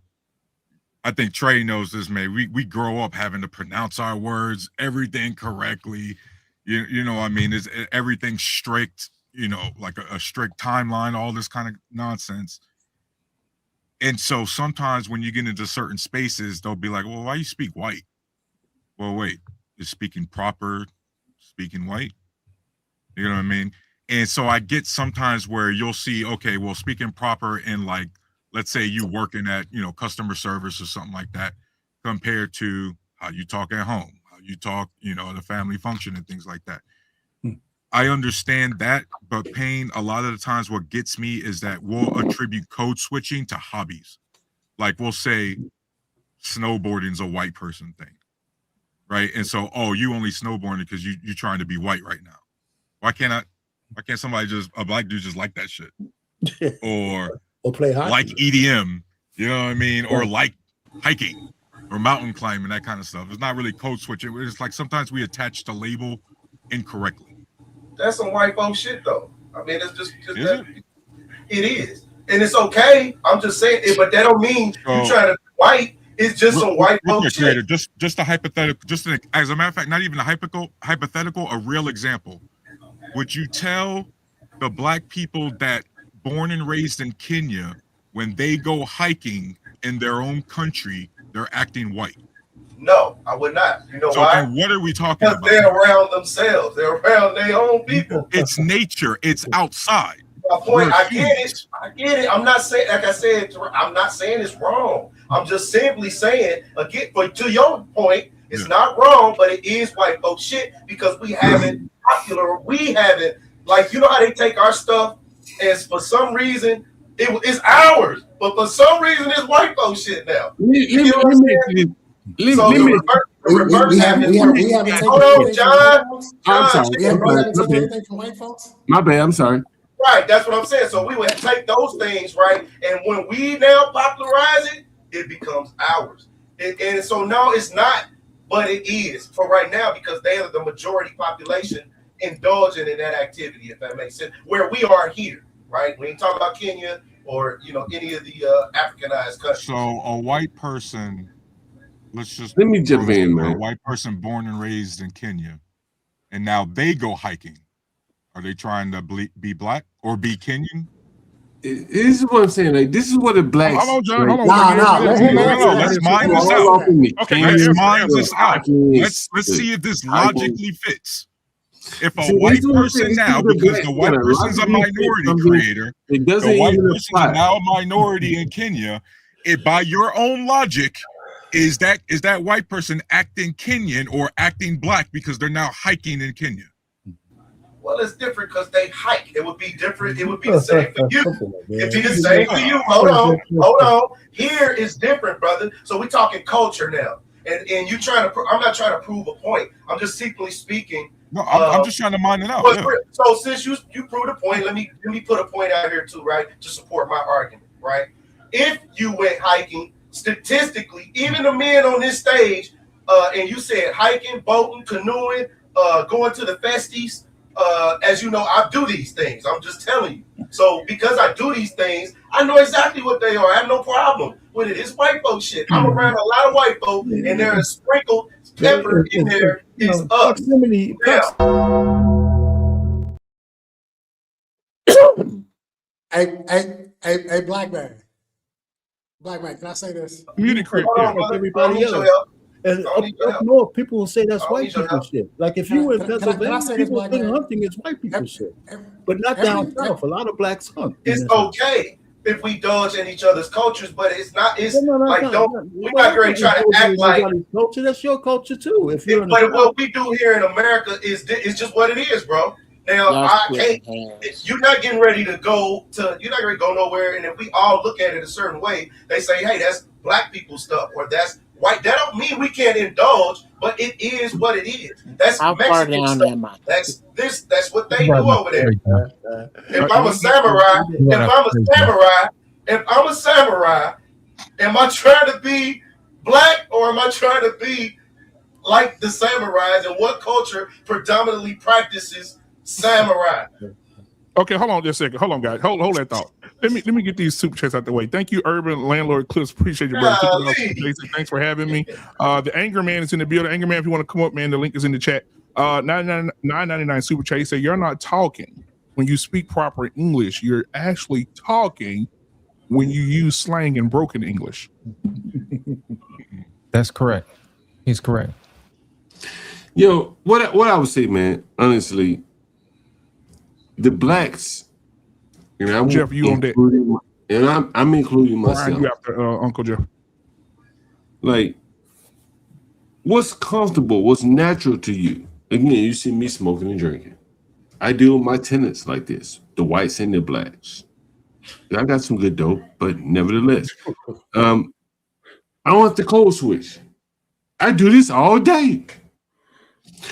I think Trey knows this, man. We grow up having to pronounce our words, everything correctly. You know what I mean? Is everything strict? You know, like a strict timeline, all this kind of nonsense. And so sometimes when you get into certain spaces, they'll be like, well, why you speak white? Well, wait, is speaking proper speaking white? You know what I mean? And so I get sometimes where you'll see, okay, well, speaking proper in, like, let's say you working at, you know, customer service or something like that, compared to how you talk at home, how you talk, you know, at a family function and things like that. I understand that, but Payne, a lot of the times what gets me is that we'll attribute code switching to hobbies. Like, we'll say snowboarding's a white person thing, right? And so, oh, you only snowboarding because you're trying to be white right now. Why can't somebody a black dude just like that shit? Or play hockey, like EDM, you know what I mean? Or like hiking or mountain climbing, that kind of stuff. It's not really code switching. It's like sometimes we attach the label incorrectly. That's some white folk shit, though. I mean, it's just that, it is, and it's okay. I'm just saying it, but that don't mean you trying to be white. It's just some white folk shit. Just a hypothetical. As a matter of fact, not even a hypothetical. A real example. Would you tell the black people that born and raised in Kenya, when they go hiking in their own country, they're acting white? No, I would not. You know why? And what are we talking about? They're around themselves. They're around their own people. It's nature. It's outside. My point. I get it. I'm not saying, like I said, I'm not saying it's wrong. I'm just simply saying, again, but to your point, it's not wrong, but it is white folk shit because we haven't like, you know how they take our stuff and for some reason it's ours, but for some reason it's white folk shit now. You know what I'm saying? So reverse happening. Hold on, John. I'm sorry. Anything from white folks? My bad. I'm sorry. Right, that's what I'm saying. So we would take those things, right, and when we now popularize it, it becomes ours. And so no, it's not, but it is for right now because they are the majority population indulging in that activity, if that makes sense. Where we are here, right? We ain't talking about Kenya or, you know, any of the Africanized countries. So a white person. Let me jump in, man. A white person born and raised in Kenya, and now they go hiking. Are they trying to be black or be Kenyan? This is what I'm saying. Like, this is what the blacks. Hold on, John. Hold on. No. Let's mine this out. Okay, let's mine this out. Let's see if this logically fits. If a white person now, because the white person's a minority creator, the white person is now a minority in Kenya. By your own logic, is that white person acting Kenyan or acting black because they're now hiking in Kenya? Well, it's different because they hike. It would be different. It would be the same for you. It'd be the same for you. Hold on. Here is different, brother. So we're talking culture now. And you trying to, I'm not trying to prove a point. I'm just simply speaking. No, I'm just trying to mine it out. Yeah. So since you proved a point, let me put a point out here too, right? To support my argument, right? If you went hiking, statistically, even the men on this stage, and you said hiking, boating, canoeing, going to the festies, as you know, I do these things. I'm just telling you. So because I do these things, I know exactly what they are. I have no problem with it. It's white folk shit. I'm around a lot of white folk, and there is sprinkled pepper in there. It's up. Proximity. Hey, black man. Black man, can I say this? Everybody else. And up north, people will say that's white people shit. Like if you were in Pennsylvania, people think hunting is white people shit. But not down south. A lot of blacks hunt. It's okay. if we indulge in each other's cultures, but it's not. It's No, like we're not going to try to act like culture. That's your culture too. If you're but what we do here in America is just what it is, bro. Now I can't. You're not getting ready to go to. You're not going to go nowhere. And if we all look at it a certain way, they say, "Hey, that's black people stuff," or "That's white." That don't mean we can't indulge, but it is what it is. That's Mexican stuff. That's what they do over there. If I'm a samurai, am I trying to be black or am I trying to be like the samurais? And what culture predominantly practices samurai? Okay, hold on just a second. Hold on, guys. Hold that thought. Let me get these super chats out the way. Thank you, Urban Landlord Clips. Appreciate you, brother. Thanks for having me. The Anger Man is in the building. Anger Man, if you want to come up, man, the link is in the chat. $9.99 super chat. He said, "You're not talking when you speak proper English. You're actually talking when you use slang and broken English." That's correct. He's correct. Yo, what I would say, man, honestly, the blacks, and Jeff, you on that? And I'm including myself. Brian, you after Uncle Jeff. Like, what's comfortable, what's natural to you? Again, you see me smoking and drinking. I deal with my tenants like this, the whites and the blacks. And I got some good dope, but nevertheless, I don't have to code switch. I do this all day.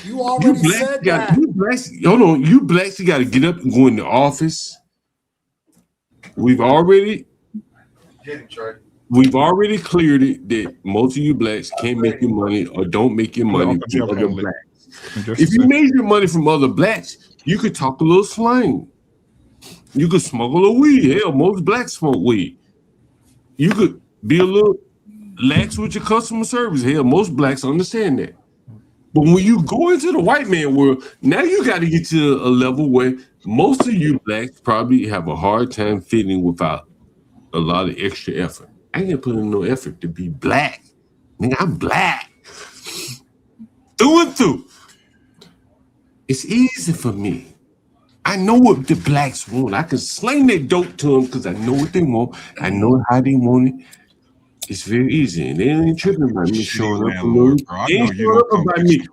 You already said that. You blacks, hold on. You blacks, you got to get up and go in the office. We've already cleared it that most of you blacks can't make your money or don't make your money from other blacks. If you made your money from other blacks, you could talk a little slang. You could smoke a little weed. Hell, most blacks smoke weed. You could be a little lax with your customer service. Hell, most blacks understand that. But when you go into the white man world, now you got to get to a level where most of you blacks probably have a hard time fitting without a lot of extra effort. I ain't put in no effort to be black. Nigga, I'm black. Through and through. It's easy for me. I know what the blacks want. I can sling that dope to them because I know what they want. I know how they want it. It's very easy, and they ain't tripping about me showing up. They ain't showing up about me.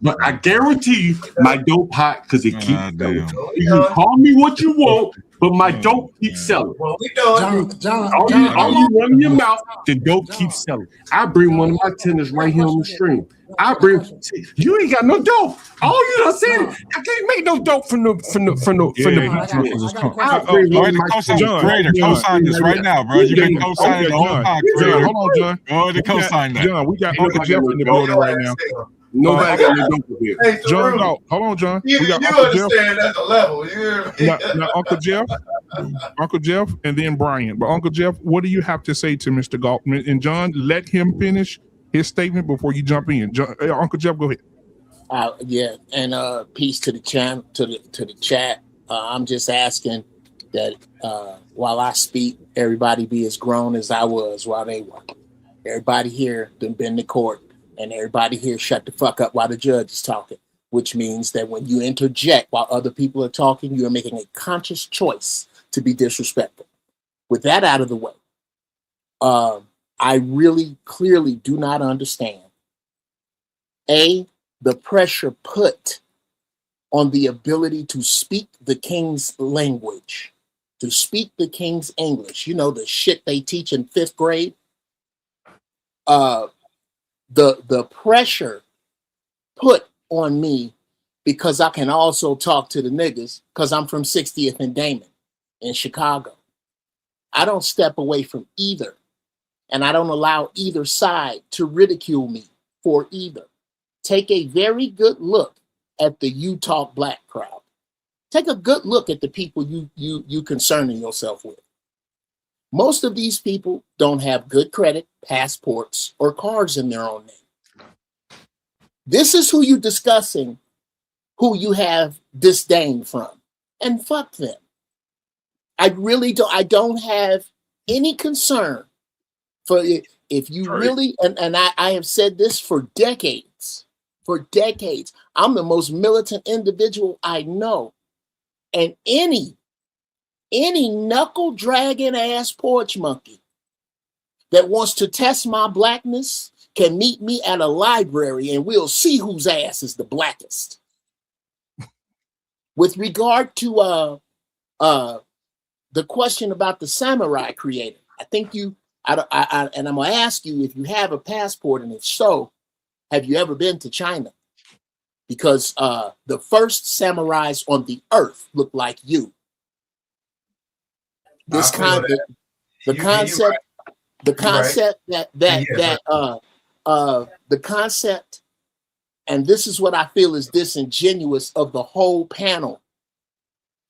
But I guarantee you, my dope hot because it keeps selling. You can call me what you want, but my dope keeps selling. Well, we know All you run your mouth, the dope keeps selling. I bring one of my tenants right here on the stream. You ain't got no dope. All you done said, I can't make no dope from the. Co-sign this right now, bro. You can co-sign the whole time. Hold on, John. Go ahead and co-sign that. John, we got Uncle Jeff in the building right now. Nobody got no dope here. Hey, John, no, hold on, John. You understand that's a level. Now, Uncle Jeff, and then Brian. But Uncle Jeff, what do you have to say to Mr. Galtman? And John, let him finish his statement before you jump in. John, Uncle Jeff, go ahead. Yeah, and peace to the chat. I'm just asking that while I speak, everybody be as grown as I was while they were. Everybody here done been to court, and everybody here shut the fuck up while the judge is talking, which means that when you interject while other people are talking, you're making a conscious choice to be disrespectful. With that out of the way, I really clearly do not understand the pressure put on the ability to speak the king's language, to speak the king's English. You know, the shit they teach in 5th grade. The pressure put on me because I can also talk to the niggas because I'm from 60th and Damon in Chicago. I don't step away from either. And I don't allow either side to ridicule me for either. Take a very good look at the You Talk Black crowd. Take a good look at the people you concerning yourself with. Most of these people don't have good credit, passports, or cars in their own name. This is who you're discussing, who you have disdain from. And fuck them. I don't have any concern for if you really, and I have said this for decades. I'm the most militant individual I know. And any Any knuckle dragging ass porch monkey that wants to test my blackness can meet me at a library and we'll see whose ass is the blackest. With regard to the question about the samurai creator, I think and I'm gonna ask you if you have a passport, and if so, have you ever been to China? Because the first samurais on the earth look like you. This kind of the concept, the concept the concept, and this is what I feel is disingenuous of the whole panel,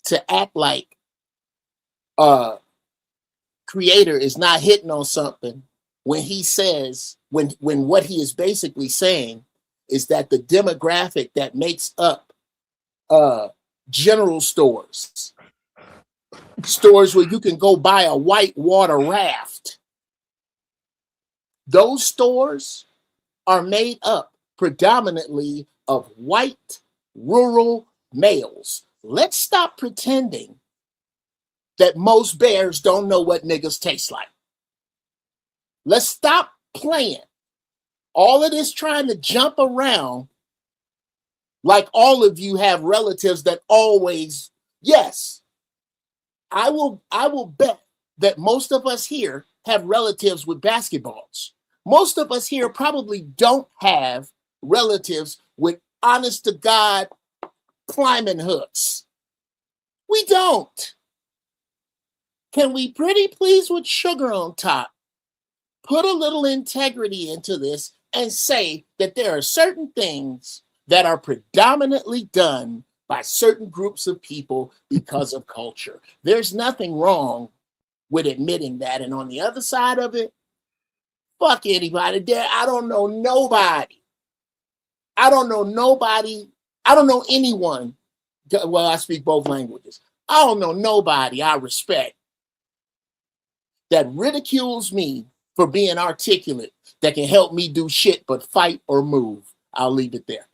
to act like creator is not hitting on something when he says, when what he is basically saying is that the demographic that makes up general stores where you can go buy a white water raft, those stores are made up predominantly of white rural males. Let's stop pretending that most bears don't know what niggas taste like. Let's stop playing all of this trying to jump around like all of you have relatives that always, yes, I will bet that most of us here have relatives with basketballs. Most of us here probably don't have relatives with honest to God climbing hooks. We don't. Can we pretty please with sugar on top put a little integrity into this and say that there are certain things that are predominantly done by certain groups of people because of culture? There's nothing wrong with admitting that. And on the other side of it, fuck anybody there. I don't know nobody. I don't know anyone. Well, I speak both languages. I don't know nobody I respect that ridicules me for being articulate that can help me do shit but fight or move. I'll leave it there.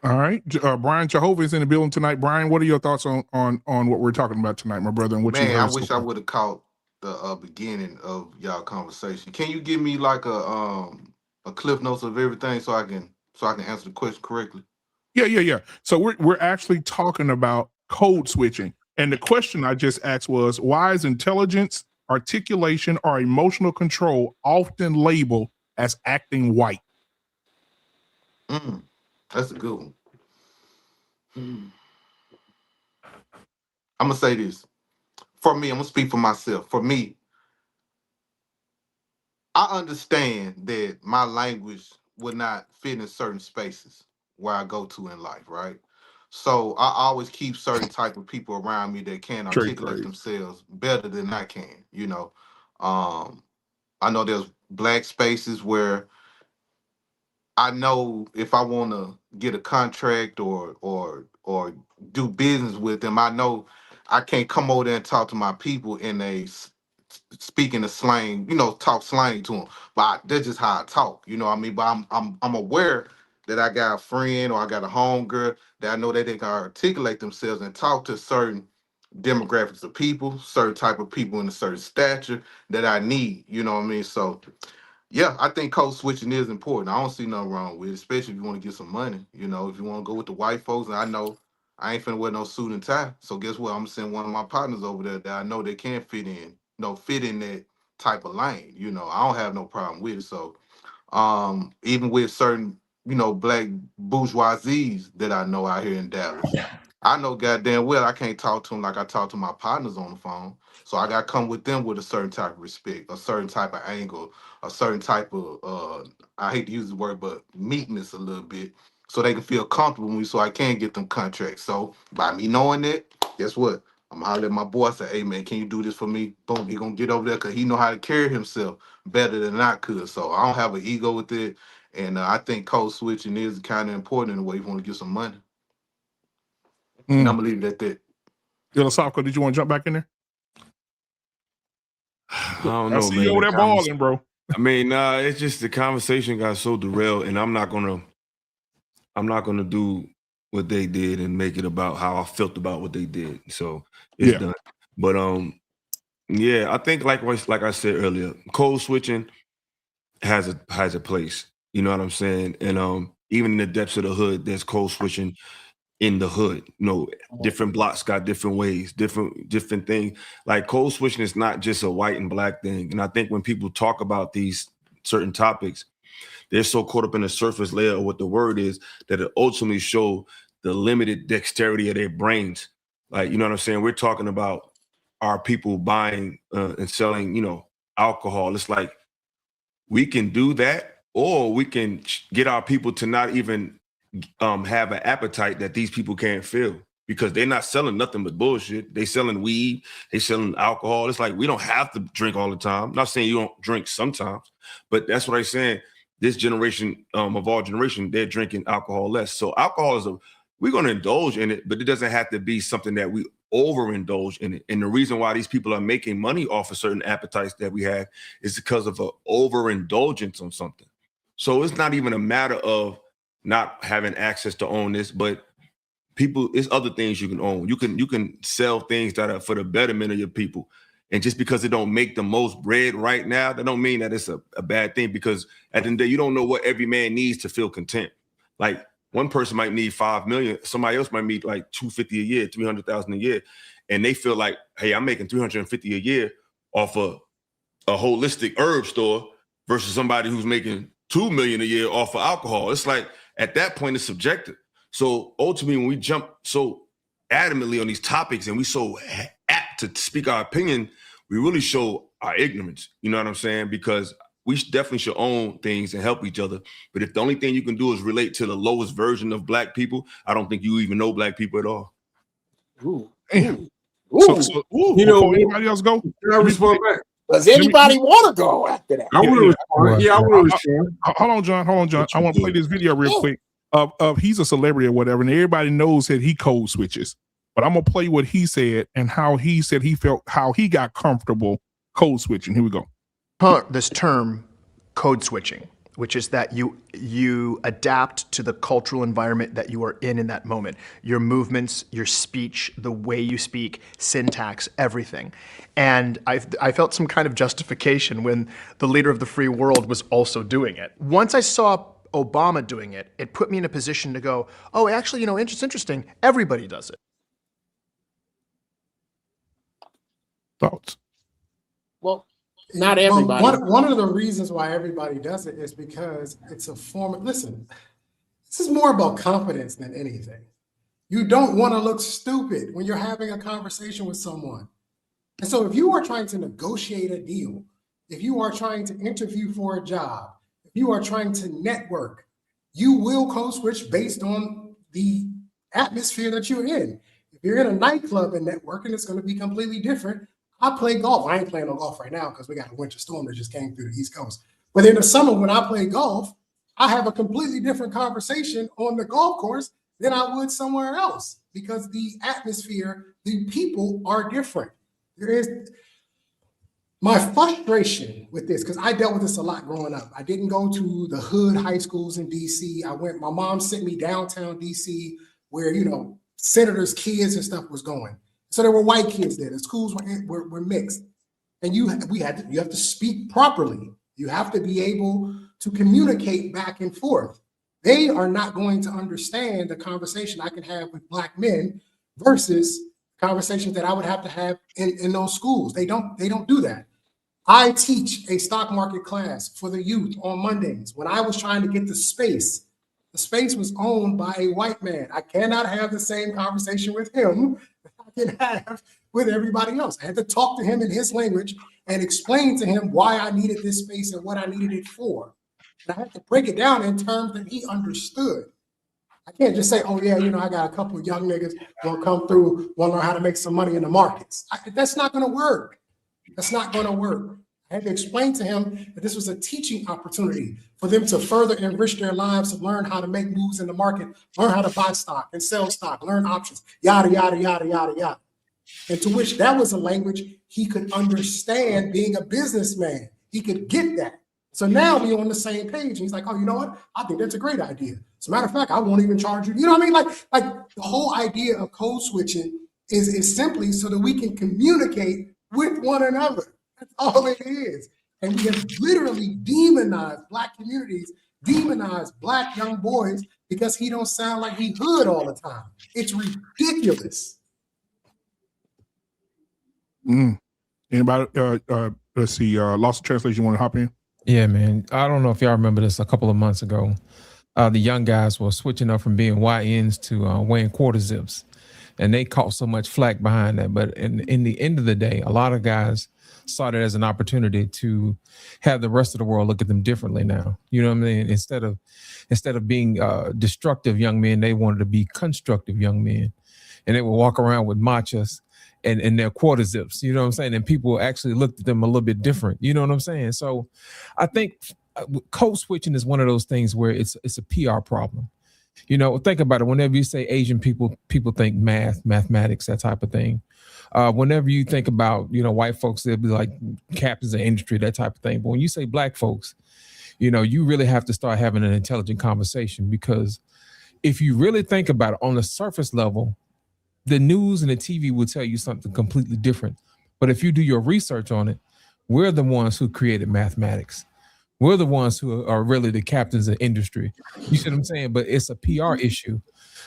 All right. Brian Jehovah is in the building tonight. Brian, what are your thoughts on what we're talking about tonight, my brother? And what you heard I wish I would have caught the beginning of y'all conversation. Can you give me like a cliff notes of everything so I can answer the question correctly? Yeah. So we're actually talking about code switching. And the question I just asked was, why is intelligence, articulation, or emotional control often labeled as acting white? That's a good one. I'm gonna say this. For me, I'm gonna speak for myself. For me, I understand that my language would not fit in certain spaces where I go to in life, right? So I always keep certain type of people around me that can articulate themselves better than I can, you know. I know there's black spaces where I know if I want to get a contract or do business with them, I know I can't come over there and talk to my people in a speaking the slang, you know, talk slang to them. But that's just how I talk, you know what I mean? But I'm aware that I got a friend or I got a homegirl that I know that they can articulate themselves and talk to certain demographics of people, certain type of people in a certain stature that I need, you know what I mean? So yeah, I think code switching is important. I don't see nothing wrong with it, especially if you want to get some money. You know, if you want to go with the white folks, and I know I ain't finna wear no suit and tie. So guess what? I'm gonna send one of my partners over there that I know they can fit in that type of lane. You know, I don't have no problem with it. So even with certain, you know, black bourgeoisies that I know out here in Dallas, I know goddamn well I can't talk to them like I talk to my partners on the phone. So I got to come with them with a certain type of respect, a certain type of angle, a certain type of I hate to use the word, but meekness a little bit, so they can feel comfortable with me, so I can get them contracts. So by me knowing that, guess what? I'm holler at my boy, say, hey man, can you do this for me? Boom, he gonna get over there because he know how to carry himself better than I could. So I don't have an ego with it. And I think code switching is kind of important in the way you want to get some money. And I'm gonna leave it at that. Philosophical, did you want to jump back in there? I don't know, I see man. you over there balling, bro. I mean, it's just the conversation got so derailed, and I'm not gonna do what they did and make it about how I felt about what they did. So it's done. But yeah, I think like I said earlier, code switching has a place. You know what I'm saying? And even in the depths of the hood, there's code switching in the hood. You know, different blocks got different ways, different things. Like code switching is not just a white and black thing. And I think when people talk about these certain topics, they're so caught up in the surface layer of what the word is that it ultimately show the limited dexterity of their brains. Like, you know what I'm saying? We're talking about our people buying and selling, you know, alcohol. It's like we can do that, or we can get our people to not even have an appetite that these people can't feel, because they're not selling nothing but bullshit. They selling weed, they selling alcohol. It's like we don't have to drink all the time. I'm not saying you don't drink sometimes, but that's what I'm saying. This generation of our generation, they're drinking alcohol less. So alcohol we're going to indulge in it, but it doesn't have to be something that we overindulge in it. And the reason why these people are making money off of certain appetites that we have is because of an overindulgence on something. So it's not even a matter of not having access to own this, but people, it's other things you can own. You can sell things that are for the betterment of your people. And just because it don't make the most bread right now, that don't mean that it's a bad thing, because at the end of the day, you don't know what every man needs to feel content. Like one person might need 5 million, somebody else might need like 250 a year, 300,000 a year. And they feel like, hey, I'm making 350 a year off a holistic herb store versus somebody who's making 2 million a year off of alcohol. It's like, at that point, it's subjective. So ultimately, when we jump so adamantly on these topics and we so apt to speak our opinion, we really show our ignorance. You know what I'm saying? Because we definitely should own things and help each other. But if the only thing you can do is relate to the lowest version of black people, I don't think you even know black people at all. Ooh. Damn. Ooh. So you know, before anybody else go, can I respond back? Does anybody want to go after that? I want to respond. Yeah, I want to respond. Hold on, John. I want to play this video real quick. Of he's a celebrity or whatever, and everybody knows that he code switches. But I'm gonna play what he said and how he said he felt, how he got comfortable code switching. Here we go. This term code switching, which is that you adapt to the cultural environment that you are in that moment. Your movements, your speech, the way you speak, syntax, everything. And I felt some kind of justification when the leader of the free world was also doing it. Once I saw Obama doing it, it put me in a position to go, oh, actually, you know, it's interesting. Everybody does it. Thoughts? Well, not everybody. One of the reasons why everybody does it is because it's a form of, listen, this is more about confidence than anything. You don't want to look stupid when you're having a conversation with someone. And so if you are trying to negotiate a deal, if you are trying to interview for a job, if you are trying to network, you will code switch based on the atmosphere that you're in. If you're in a nightclub and networking, it's going to be completely different. I play golf. I ain't playing no golf right now because we got a winter storm that just came through the East Coast. But in the summer, when I play golf, I have a completely different conversation on the golf course than I would somewhere else, because the atmosphere, the people are different. There is my frustration with this, because I dealt with this a lot growing up. I didn't go to the hood high schools in DC. My mom sent me downtown DC where, you know, senators' kids and stuff was going. So there were white kids there. The schools were mixed. And you have to speak properly. You have to be able to communicate back and forth. They are not going to understand the conversation I can have with black men versus conversations that I would have to have in those schools. They don't do that. I teach a stock market class for the youth on Mondays. When I was trying to get the space was owned by a white man. I cannot have the same conversation with him that I can have with everybody else. I had to talk to him in his language and explain to him why I needed this space and what I needed it for. And I had to break it down in terms that he understood. I can't just say, oh yeah, you know, I got a couple of young niggas gonna come through, wanna learn how to make some money in the markets. That's not gonna work. That's not gonna work. I had to explain to him that this was a teaching opportunity for them to further enrich their lives, to learn how to make moves in the market, learn how to buy stock and sell stock, learn options, yada, yada, yada, yada, yada. And to which that was a language he could understand being a businessman. He could get that. So now we're on the same page. And he's like, oh, you know what? I think that's a great idea. As a matter of fact, I won't even charge you. You know what I mean? Like the whole idea of code switching is simply so that we can communicate with one another. That's all it is. And we have literally demonized Black communities, demonized Black young boys because he don't sound like he hood all the time. It's ridiculous. Anybody? Let's see. Lost in translation. You want to hop in? Yeah, man. I don't know if y'all remember this a couple of months ago. The young guys were switching up from being YNs to wearing quarter zips, and they caught so much flack behind that. But in the end of the day, a lot of guys saw it as an opportunity to have the rest of the world look at them differently now. You know what I mean? Instead of being destructive young men, they wanted to be constructive young men, and they would walk around with machas and their quarter zips. You know what I'm saying? And people actually looked at them a little bit different. You know what I'm saying? So I think code switching is one of those things where it's a PR problem. You know, think about it. Whenever you say Asian people think mathematics, that type of thing. Whenever you think about, you know, white folks, they'll be like captains of industry, that type of thing. But when you say Black folks, you know, you really have to start having an intelligent conversation, because if you really think about it on the surface level, the news and the TV will tell you something completely different. But if you do your research on it, we're the ones who created mathematics. We're the ones who are really the captains of industry. You see what I'm saying? But it's a PR issue.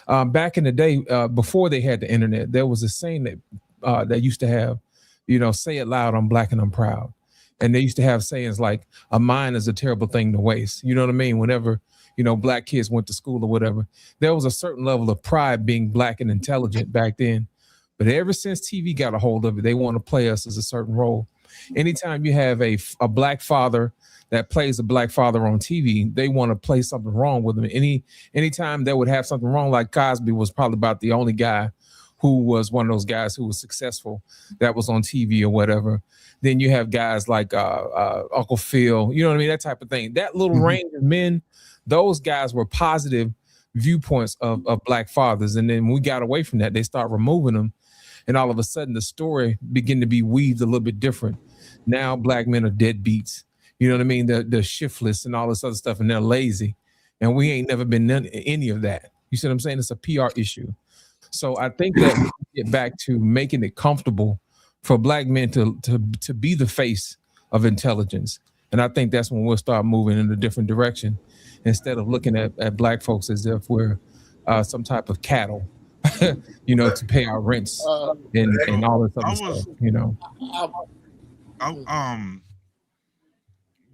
Back in the day, before they had the internet, there was a saying that used to have, you know, say it loud, I'm Black and I'm proud. And they used to have sayings like, a mind is a terrible thing to waste. You know what I mean? Whenever, you know, Black kids went to school or whatever, there was a certain level of pride being Black and intelligent back then. But ever since TV got a hold of it, they want to play us as a certain role. Anytime you have a Black father that plays a Black father on TV, they want to play something wrong with him. Anytime they would have something wrong, like Cosby was probably about the only guy who was one of those guys who was successful that was on TV or whatever. Then you have guys like Uncle Phil, you know what I mean? That type of thing. That little range of men, those guys were positive viewpoints of Black fathers. And then when we got away from that, they start removing them. And all of a sudden the story began to be weaved a little bit different. Now Black men are deadbeats. You know what I mean? They're shiftless and all this other stuff, and they're lazy. And we ain't never been any of that. You see what I'm saying? It's a PR issue. So I think that we get back to making it comfortable for Black men to be the face of intelligence. And I think that's when we'll start moving in a different direction, instead of looking at Black folks as if we're some type of cattle, you know, to pay our rents and all this other stuff, you know.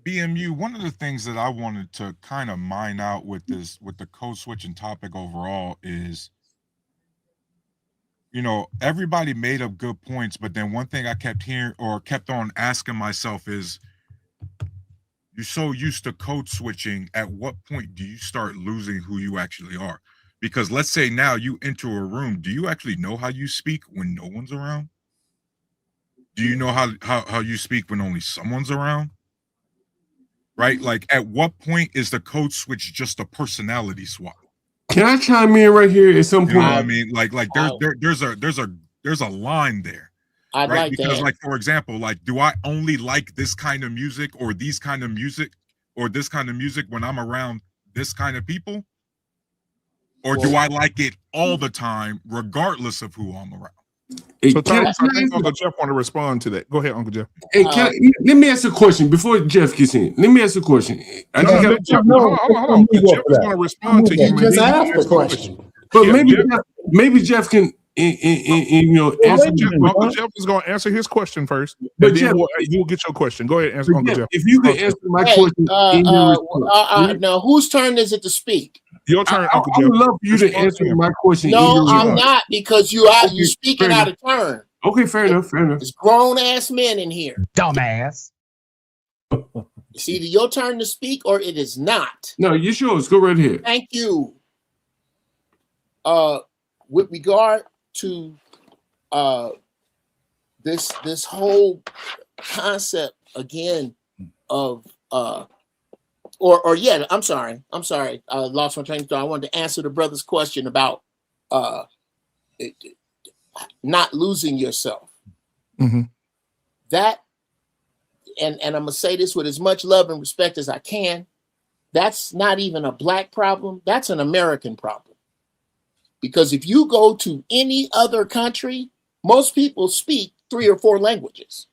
BMU, one of the things that I wanted to kind of mine out with the code switching topic overall is, you know, everybody made up good points, but then one thing I kept hearing or kept on asking myself is, you're so used to code switching, at what point do you start losing who you actually are? Because let's say now you enter a room, do you actually know how you speak when no one's around? Do you know how you speak when only someone's around? Right? Like, at what point is the code switch just a personality swap? Can I chime in right here at some point? You know what I mean? Like there's a line there. I'd right? like Because that. like, for example, like, do I only like this kind of music or these kind of music or this kind of music when I'm around this kind of people? Or do I like it all the time, regardless of who I'm around? So Thomas, I think Uncle Jeff want to respond to that. Go ahead, Uncle Jeff. Hey, let me ask a question before Jeff gets in. Let me ask a question. Hold on. Jeff is going to respond to you. Just ask the question. But maybe Jeff can, you know, answer. Uncle Jeff is going to answer his question first, But and then Jeff, you'll get your question. Go ahead, answer Uncle Jeff. If you could answer my question, now whose turn is it to speak? Your turn, Uncle I Jeff. would love for you to answer my question. No, I'm not, because you speaking out of turn. Okay, fair enough. There's grown ass men in here. Dumbass. It's either your turn to speak or it is not. No, it's yours. Go right ahead. Thank you. With regard to this whole concept again of I'm sorry. I lost my train of thought. I wanted to answer the brother's question about not losing yourself. Mm-hmm. That and I'm gonna say this with as much love and respect as I can, that's not even a black problem. That's an American problem. Because if you go to any other country, most people speak 3 or 4 languages.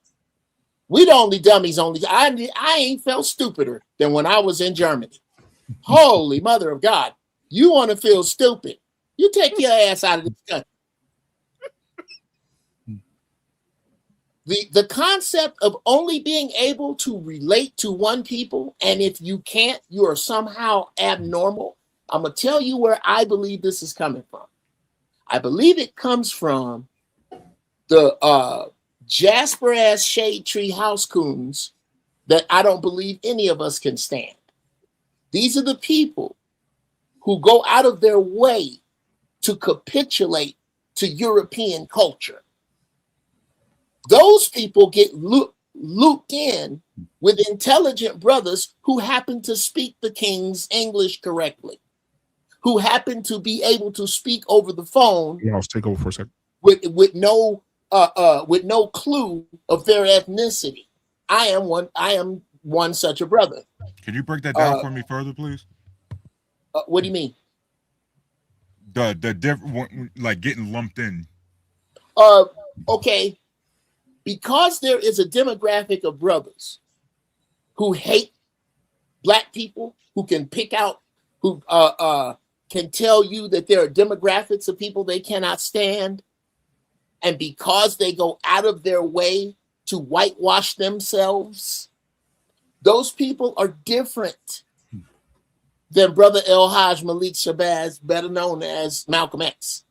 We the only dummies. I ain't felt stupider than when I was in Germany. Holy mother of God! You want to feel stupid? You take your ass out of this country. The concept of only being able to relate to one people, and if you can't, you are somehow abnormal. I'm gonna tell you where I believe this is coming from. I believe it comes from the Jasper ass shade tree house coons that I don't believe any of us can stand. These are the people who go out of their way to capitulate to European culture. Those people get looped in with intelligent brothers who happen to speak the king's English correctly, who happen to be able to speak over the phone. Yeah, let's take over for a second. With no clue of their ethnicity. I am one such a brother. Can you break that down for me further, please? What do you mean? The different, like getting lumped in. Okay. Because there is a demographic of brothers who hate black people, who can pick out, who can tell you that there are demographics of people they cannot stand. And because they go out of their way to whitewash themselves, those people are different than Brother El Haj Malik Shabazz, better known as Malcolm X,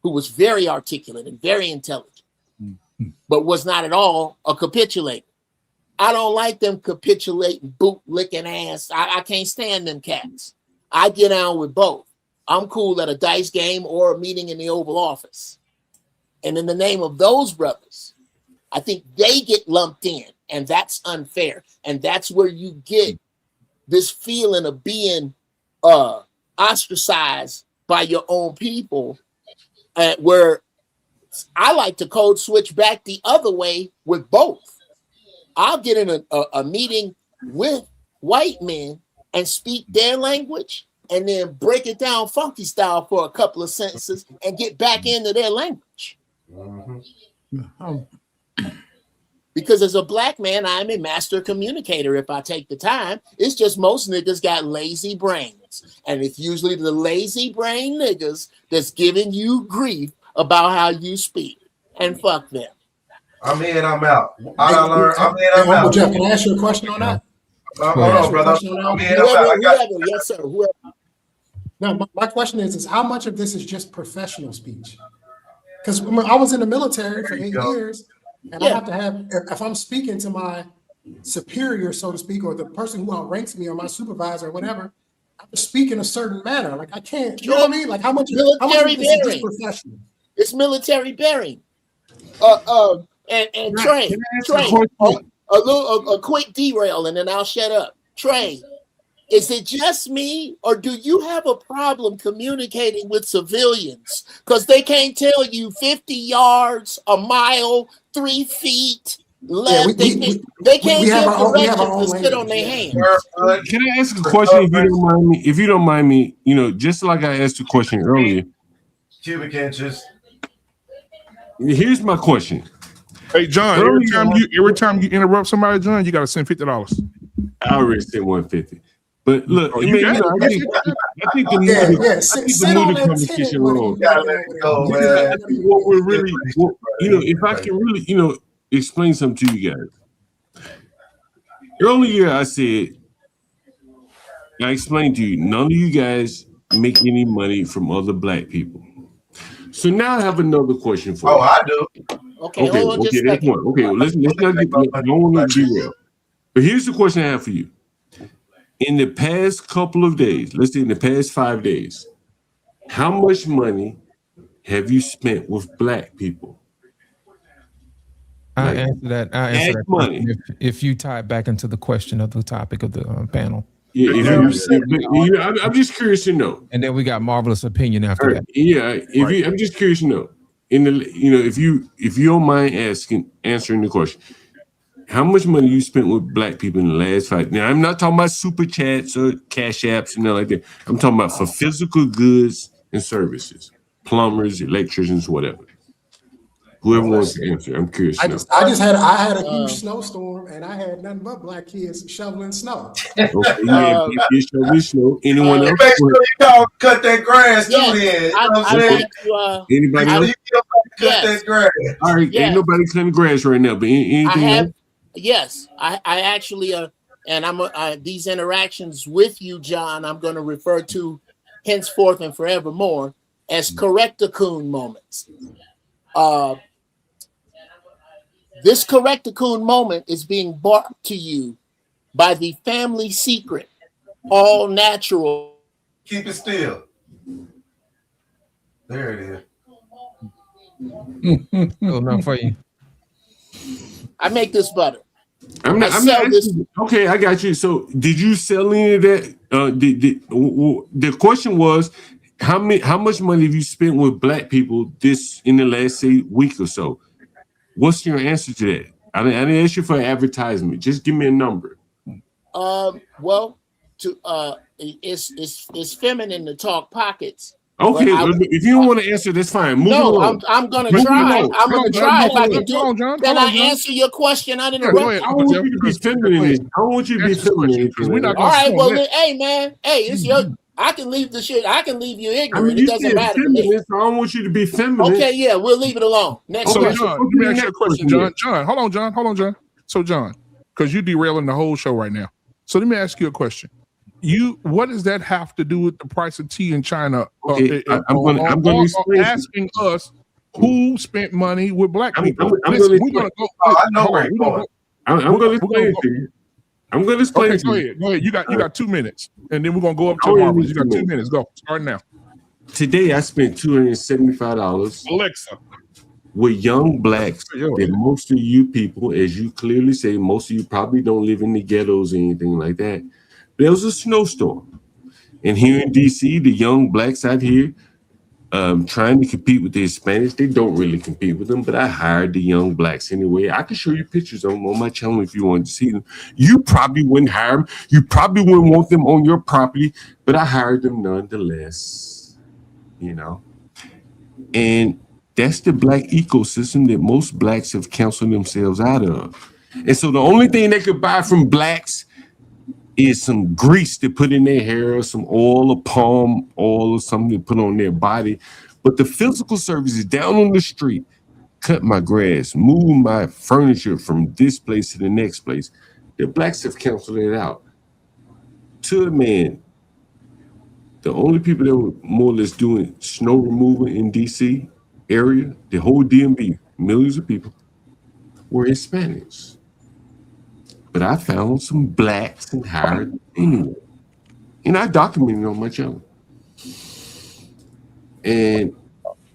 who was very articulate and very intelligent, but was not at all a capitulator. I don't like them capitulating, boot licking ass. I can't stand them cats. I get on with both. I'm cool at a dice game or a meeting in the Oval Office. And in the name of those brothers, I think they get lumped in, and that's unfair. And that's where you get this feeling of being ostracized by your own people, where I like to code switch back the other way with both. I'll get in a meeting with white men and speak their language and then break it down funky style for a couple of sentences and get back into their language. Because as a black man, I'm a master communicator if I take the time. It's just most niggas got lazy brains. And it's usually the lazy brain niggas that's giving you grief about how you speak. And fuck them. I'm in, I'm out. I learned. I'm in, I'm out. Jeff, can I ask you a question on that? Hold on, brother. I'm in, I'm out. Whoever, yes, sir. Whoever. No, my question is how much of this is just professional speech? Because I was in the military for 8 years, and I have to have, if I'm speaking to my superior, so to speak, or the person who outranks me or my supervisor or whatever, I have to speak in a certain manner. Like I can't, you know what I mean? Like how much of this is just professional? It's military bearing. And Trey, a quick derail, and then I'll shut up. Trey, is it just me, or do you have a problem communicating with civilians because they can't tell you 50 yards, a mile, 3 feet left? They can't give directions to sit on their hands. Can I ask a question if you don't mind me? If you don't mind me, just like I asked a question earlier. Cubic inches. Here's my question. Hey John, every time you interrupt somebody, John, you gotta send $50. I already sent $150. But look, I think the mood of conversation wrong. I think what we're really, if I can really, explain something to you guys. Earlier, I explained to you, none of you guys make any money from other black people. So now I have another question for you. Oh, I do. Okay, hold on just a second. Okay, let's not get derailed. But here's the question I have for you. In the past couple of days, let's say in the past 5 days, how much money have you spent with black people? I answer that money. If you tie it back into the question of the topic of the panel. Yeah, I'm just curious to know. And then we got Marvelous Opinion after that. Yeah, I'm just curious to know. If you don't mind answering the question, how much money you spent with black people in the last 5? Now, I'm not talking about super chats or cash apps and nothing like that. I'm talking about for physical goods and services, plumbers, electricians, whatever. Whoever wants to answer, I'm curious I now. had a huge snowstorm and I had nothing but black kids shoveling snow. Okay, yeah, kids shoveling snow. Anyone else? Make sure you cut that grass too. Then you know what I'm saying? Anybody else? Cut that grass. All right, ain't nobody cutting grass right now, but anything else? Yes, I actually and these interactions with you, John, I'm going to refer to henceforth and forevermore as correctacoon moments. This correctacoon moment is being brought to you by the family secret, all natural. Keep it still. There it is. Cool enough for you. I make this butter. I'm not asking, okay, I got you. So, did you sell any of that? The question was, how much money have you spent with black people in the last, say, week or so? What's your answer to that? I didn't ask you for an advertisement. Just give me a number. Well, it's feminine to talk pockets. Okay, if you don't want to answer, that's fine. Move along. I'm gonna try. I'm gonna try if I can do it. Can I answer your question uninterrupted? I don't want you to be feminine. I don't want you to be feminine. All right, well, hey man, it's your. I can leave the shit. I can leave you ignorant. It doesn't matter to me. So I don't want you to be feminine. Okay, yeah, we'll leave it alone. Next question. John, let me ask you a question, John. Hold on, John. So, John, because you're derailing the whole show right now. So let me ask you a question. What does that have to do with the price of tea in China? Okay, I'm going to explain. Asking us who spent money with black people. I'm going to explain to you. I'm going to explain to you. Go ahead. You got 2 minutes, and then we're going to go up to Marvelous. You got 2 minutes. Go. Start now. Today, I spent $275. Alexa. With young blacks that most of you people, as you clearly say, most of you probably don't live in the ghettos or anything like that. There was a snowstorm. And here in DC, the young blacks out here trying to compete with the Hispanics, they don't really compete with them, but I hired the young blacks anyway. I can show you pictures of them on my channel if you want to see them. You probably wouldn't hire them. You probably wouldn't want them on your property, but I hired them nonetheless, you know. And that's the black ecosystem that most blacks have counseled themselves out of. And so the only thing they could buy from blacks is some grease to put in their hair, or some oil, or palm oil, or something to put on their body. But the physical services down on the street, cut my grass, move my furniture from this place to the next place, the blacks have canceled it out. To a man, the only people that were more or less doing snow removal in DC area, the whole DMV, millions of people, were Hispanics. But I found some blacks and hired them anyway. And I documented it on my channel. And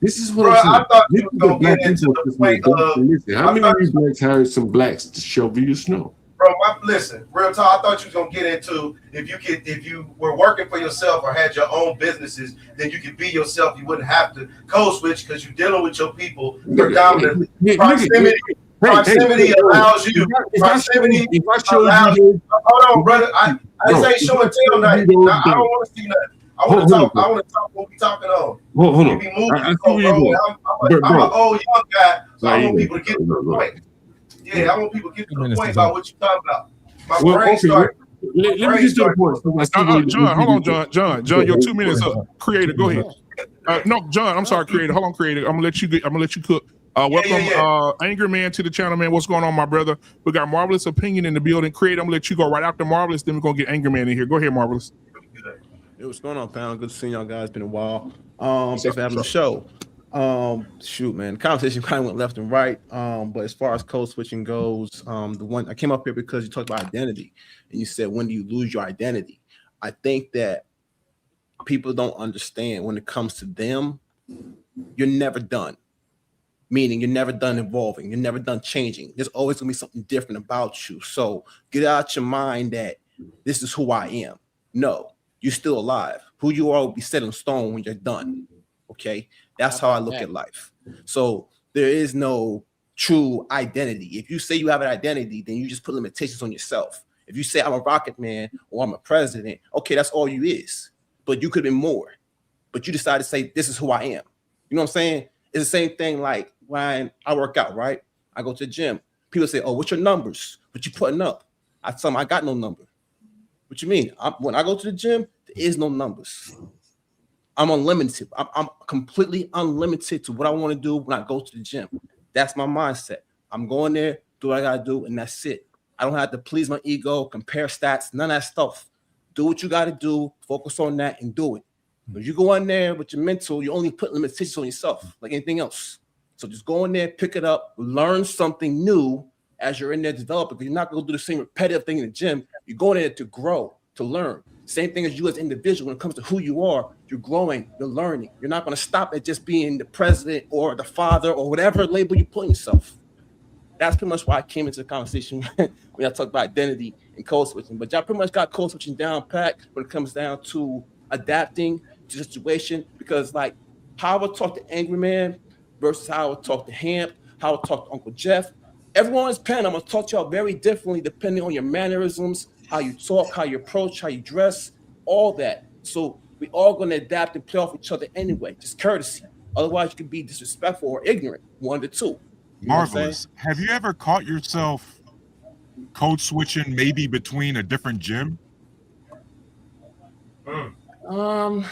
this is what I'm saying. I thought you were going to get into the point of... How many of you blacks hired some blacks to shovel your snow? Bro, listen, real talk, I thought you was going to get into if you were working for yourself or had your own businesses, then you could be yourself. You wouldn't have to code switch because you're dealing with your people predominantly. Proximity allows you. Proximity allows you. Hold on, brother. I ain't show and tell nothing. I don't want to see nothing. I want to talk. I want to talk what we talking on. Hold on. I'm an old young guy, so I want people to get to the point. Yeah, I want people to get to the point about what you're talking about. My brain started. Let me get to the point. John, hold on, John, your 2 minutes up. Creator, go ahead. No, John, I'm sorry, Creator. Hold on, Creator. I'm gonna let you cook. Welcome, Angry Man, to the channel, man. What's going on, my brother? We got Marvelous Opinion in the building. Creator, I'm gonna let you go right after Marvelous. Then we're gonna get Angry Man in here. Go ahead, Marvelous. Hey, what's going on, panel? Good to see y'all guys. Been a while. Thanks for having the show. Shoot, man, the conversation kind of went left and right. But as far as code switching goes, the one I came up here because you talked about identity, and you said, when do you lose your identity? I think that people don't understand when it comes to them, you're never done. Meaning you're never done evolving, you're never done changing. There's always gonna be something different about you. So get out your mind that this is who I am. No, you're still alive. Who you are will be set in stone when you're done. Okay, that's how I look at life. So there is no true identity. If you say you have an identity, then you just put limitations on yourself. If you say I'm a rocket man or I'm a president, okay, that's all you is. But you could have been more. But you decided to say, this is who I am. You know what I'm saying? It's the same thing like when I work out, right? I go to the gym. People say, oh, what's your numbers? What you putting up? I tell them, I got no number. What you mean? When I go to the gym, there is no numbers. I'm unlimited. I'm completely unlimited to what I want to do when I go to the gym. That's my mindset. I'm going there, do what I got to do, and that's it. I don't have to please my ego, compare stats, none of that stuff. Do what you got to do, focus on that, and do it. But you go in there with your mental, you only put limitations on yourself, like anything else. So just go in there, pick it up, learn something new as you're in there developing. Because you're not going to do the same repetitive thing in the gym. You're going there to grow, to learn. Same thing as you as an individual when it comes to who you are. You're growing, you're learning. You're not going to stop at just being the president or the father or whatever label you put yourself. That's pretty much why I came into the conversation when I talk about identity and code switching. But y'all pretty much got code switching down pat when it comes down to adapting to the situation. Because like how I would talk to Angry Man versus how I would talk to Hamp, how I would talk to Uncle Jeff. Everyone is pen. I'm going to talk to y'all very differently depending on your mannerisms, how you talk, how you approach, how you dress, all that. So we all going to adapt and play off each other anyway, just courtesy. Otherwise, you could be disrespectful or ignorant, one of the two. You Marvelous. Have you ever caught yourself code switching maybe between a different gym? I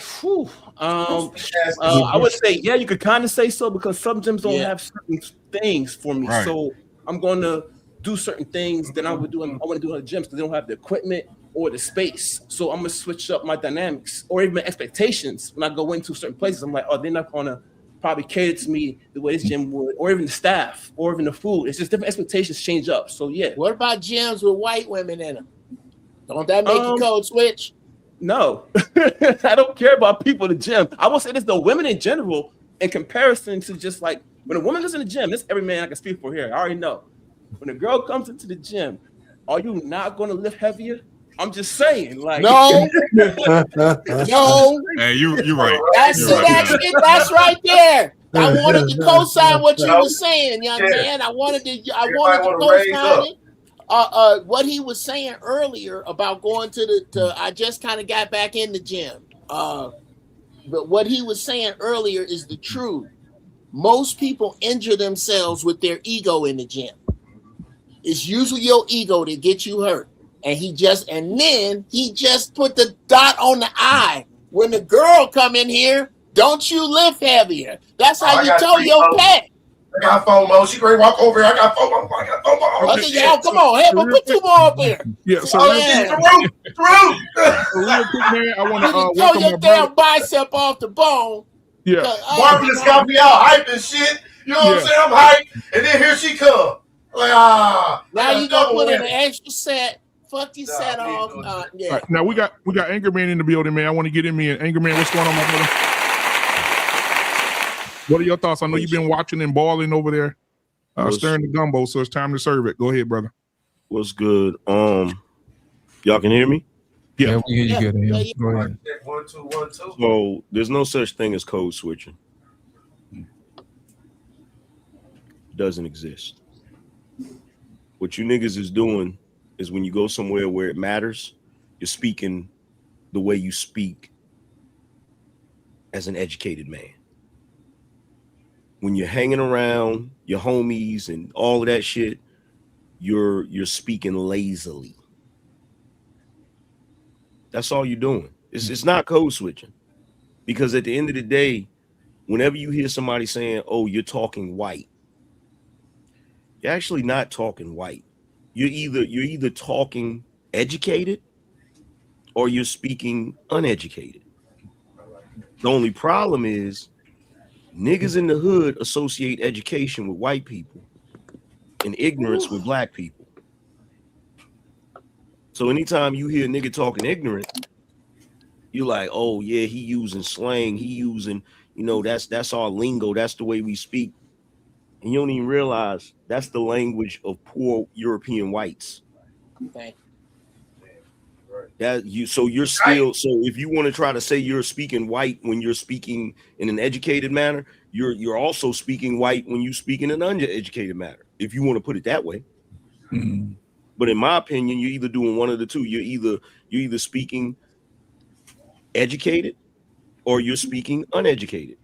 would say, yeah, you could kind of say so because some gyms don't have certain things for me. Right. So I'm going to do certain things that I want to do in the gyms because they don't have the equipment or the space. So I'm going to switch up my dynamics or even my expectations when I go into certain places. I'm like, oh, they're not going to probably cater to me the way this gym would, or even the staff, or even the food. It's just different expectations change up. So yeah. What about gyms with white women in them? Don't that make you code switch? No, I don't care about people in the gym. I will say this though, women in general, in comparison to just like when a woman goes in the gym, this every man I can speak for here. I already know. When a girl comes into the gym, are you not going to lift heavier? I'm just saying, like no, no. Hey, you're right. That's right there. I wanted to co-sign what you were saying, young man. I wanted to co-sign it. What he was saying earlier about going to I just kind of got back in the gym. But what he was saying earlier is the truth. Most people injure themselves with their ego in the gym. It's usually your ego that gets you hurt. And then he just put the dot on the I. When the girl come in here, don't you lift heavier. That's how you told your pet. I got FOMO. She ready to walk over here. I got FOMO. Okay, y'all, come on. Hey, but put two more up there. Yeah, so Real quick, man, I want to throw your damn bicep off the bone. Yeah. Marvelous got me out hype and shit. You know what I'm saying? I'm hyped. And then here she come. Like, now you gonna put in an extra set. Fuck your set off. Yeah. Right, now we got Anger Man in the building, man. I want to get him in. Anger Man, what's going on, my brother? What are your thoughts? I know you've been watching and balling over there, stirring the gumbo, so it's time to serve it. Go ahead, brother. What's good? Y'all can hear me? Yeah, we hear you good. Yeah. Go ahead. 1 2 1 2. So there's no such thing as code switching. Doesn't exist. What you niggas is doing is when you go somewhere where it matters, you're speaking the way you speak as an educated man. When you're hanging around your homies and all of that shit, you're speaking lazily. That's all you're doing. It's not code switching. Because at the end of the day, whenever you hear somebody saying, oh, you're talking white, you're actually not talking white. You're either talking educated or you're speaking uneducated. The only problem is niggas in the hood associate education with white people and ignorance with black people. So anytime you hear a nigga talking ignorant, you're like, oh yeah, he using slang, he using, that's our lingo, that's the way we speak. And you don't even realize that's the language of poor European whites. Thank you. So you're still, so if you want to try to say you're speaking white when you're speaking in an educated manner, you're also speaking white when you speak in an uneducated manner, if you want to put it that way. Mm-hmm. But in my opinion, you're either doing one of the two. You're either speaking educated or you're speaking uneducated.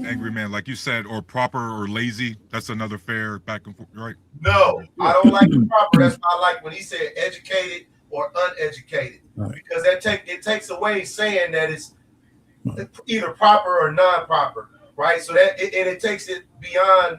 Angry man, like you said, or proper or lazy. That's another fair back and forth, right? No, I don't like the proper. That's why I like when he said educated or uneducated, because it takes away saying that it's either proper or non-proper, right? So that it takes it beyond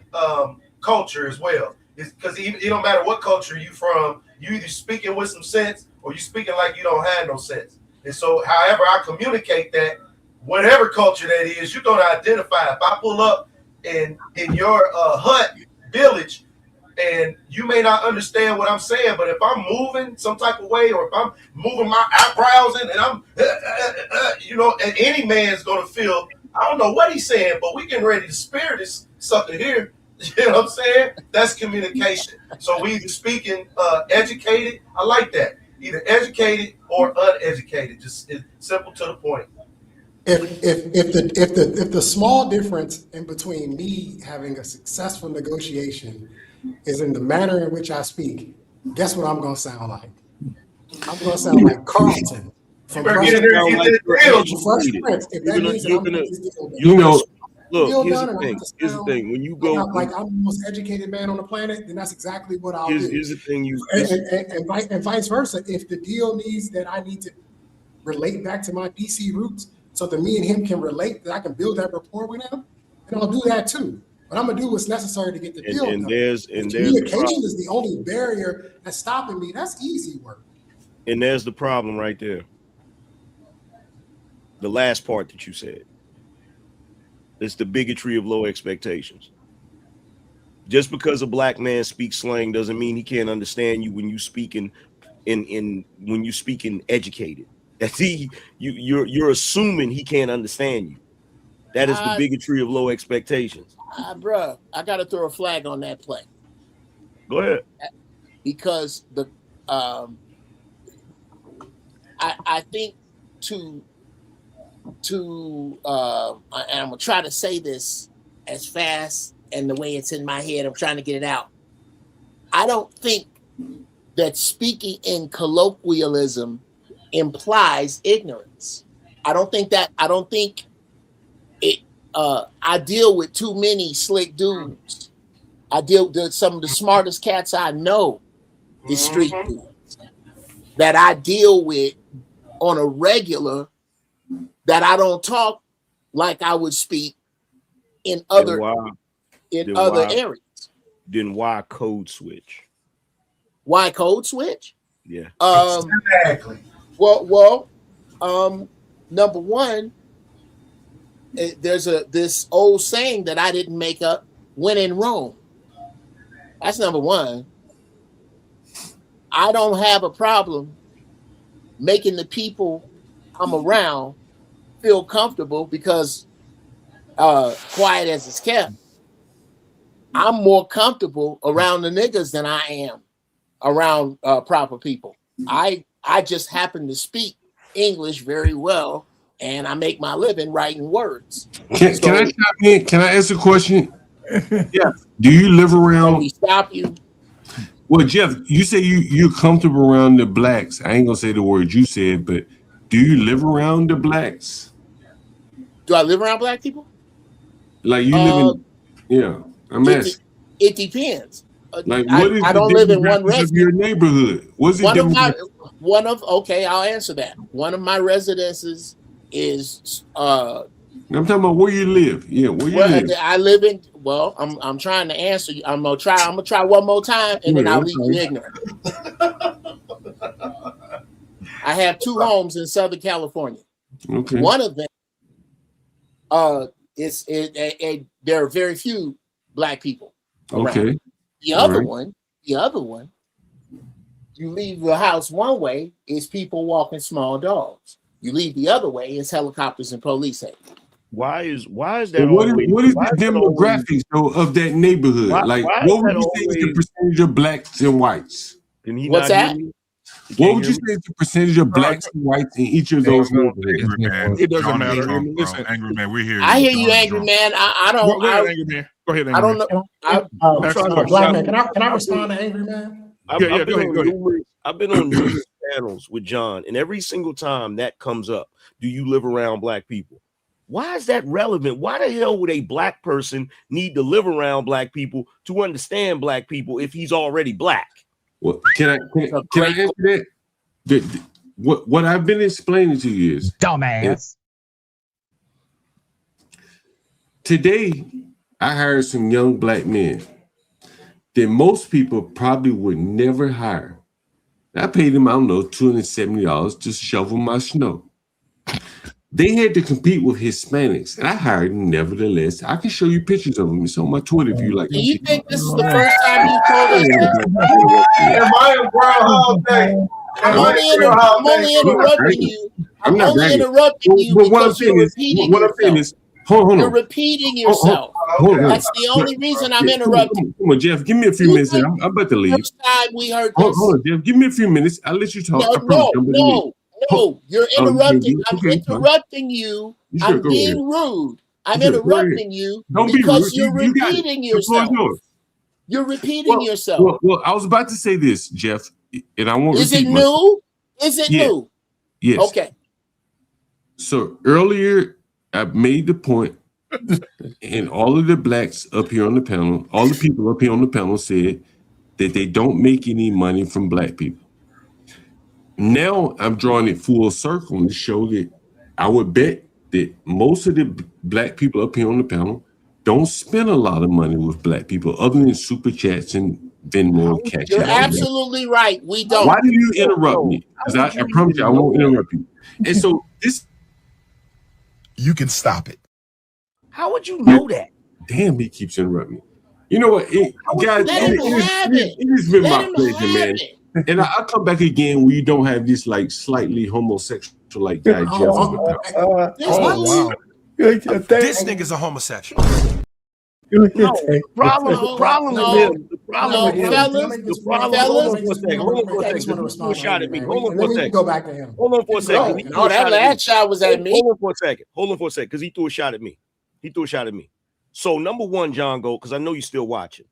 culture as well. It's because it don't matter what culture you from, you either speaking with some sense or you speaking like you don't have no sense. And so, however I communicate that, whatever culture that is, you're gonna identify. If I pull up in your hut village, and you may not understand what I'm saying, but if I'm moving some type of way, or if I'm moving my eyebrows and I'm, and any man's gonna feel, I don't know what he's saying, but we getting ready to spear this sucker here. You know what I'm saying? That's communication. So we either speaking educated, I like that, either educated or uneducated. Just simple to the point. If the small difference in between me having a successful negotiation is in the manner in which I speak, guess what I'm gonna sound like? I'm gonna sound like Carlton from Fresh Prince. If that means that I'm gonna get this deal done. Look, here's the thing. Here's the thing. When you go like I'm the most educated man on the planet, then that's exactly what I'll do. Here's the thing. And vice versa. If the deal needs that I need to relate back to my DC roots, so that me and him can relate, that I can build that rapport with him, and I'll do that too. But I'm gonna do what's necessary to get the deal done. Communication is the only barrier that's stopping me. That's easy work. And there's the problem right there. The last part that you said. It's the bigotry of low expectations. Just because a black man speaks slang doesn't mean he can't understand you when you speak in educated. That's you're assuming he can't understand you. That is the bigotry of low expectations. Bruh, I gotta throw a flag on that play. Go ahead. Because I think and I'm gonna try to say this as fast and the way it's in my head, I'm trying to get it out. I don't think that speaking in colloquialism implies ignorance. I don't think it I deal with too many slick dudes. I deal with some of the smartest cats I know, the street dudes that I deal with on a regular, that I don't talk like I would speak in other areas. Then why code switch? Why code switch? Yeah. Exactly. Well, number one, there's this old saying that I didn't make up: "When in Rome." That's number one. I don't have a problem making the people I'm around feel comfortable, because quiet as it's kept, I'm more comfortable around the niggas than I am around proper people. I just happen to speak English very well, and I make my living writing words. Can I chime in? Can I ask a question? Yeah. Do you live around? We stop you. Well, Jeff, you say you're comfortable around the blacks. I ain't gonna say the word you said, but do you live around the blacks? Do I live around black people? Like you live in? Yeah, I'm asking. It depends. Like, what is I don't live in one residence. Of your neighborhood? What's it? Okay, I'll answer that. One of my residences is I'm talking about where you live. Yeah, where you live. I live in. Well, I'm trying to answer you. I'm gonna try one more time, and then I'll leave you ignorant. I have two homes in Southern California. Okay. One of them, there are very few black people around. Okay. The other one, you leave your house one way, it's people walking small dogs. You leave the other way, it's helicopters and police. Why is that? What is the demographics though of that neighborhood? What would you say is the percentage of blacks and whites? What's that? What would you say is the percentage of blacks and whites in each of those neighborhoods? Angry man. It doesn't John is matter. drunk, bro. Listen. Angry man, we hear you. I hear you, John is angry drunk. man. I don't. Go ahead, angry man. Go ahead, angry I don't man. know. Ask the question. Black man, can I respond to angry man? I've Go been ahead. I've been on numerous panels with John, and every single time that comes up, do you live around black people? Why is that relevant? Why the hell would a black person need to live around black people to understand black people if he's already black? Well, can I answer that? What I've been explaining to you is dumbass. Today, I hired some young black men that most people probably would never hire. I paid them, I don't know, $270 to shovel my snow. They had to compete with Hispanics, and I hired them nevertheless. I can show you pictures of them. It's on my Twitter if you like. Do you think this is the first time you told us this? Am I in Groundhog Day? I'm only interrupting you. I'm only interrupting you because you're repeating yourself. Hold on. You're repeating yourself. That's the only reason I'm interrupting. Come on, Jeff, give me a few minutes. I'm about to leave. First time we heard this. Hold on, Jeff, give me a few minutes. I'll let you talk. No, you're interrupting. I'm interrupting you. I'm being rude. I'm interrupting you because you're repeating yourself. You're repeating yourself. Well, I was about to say this, Jeff, and I won't. Is it new? Is it new? Yes. Okay. So earlier, I made the point, and all of the blacks up here on the panel, all the people up here on the panel said that they don't make any money from black people. Now I'm drawing it full circle to show that I would bet that most of the black people up here on the panel don't spend a lot of money with black people other than super chats and Venmo and Cash. You're absolutely right. We don't. Why do you interrupt me? Because I promise you I won't interrupt you. And so this, you can stop it. How would you know that? Damn, he keeps interrupting me. You know what, guys? It has been my pleasure, man. And I'll come back again where you don't have this like slightly homosexual like guy. Wow. This nigga's a homosexual. The problem for a second. Hold on for a second. Go back to him. Hold on for a second. No, that last shot was at me. Hold on for a second, because he threw a shot at me. So number one, John Gold, because I know you're still watching.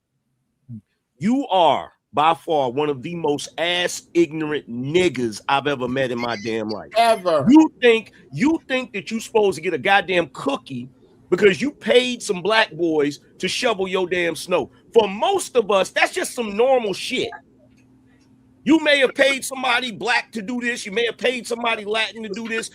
You are by far one of the most ass ignorant niggas I've ever met in my damn life. Ever. You think that you're supposed to get a goddamn cookie because you paid some black boys to shovel your damn snow. For most of us, that's just some normal shit. You may have paid somebody black to do this. You may have paid somebody Latin to do this.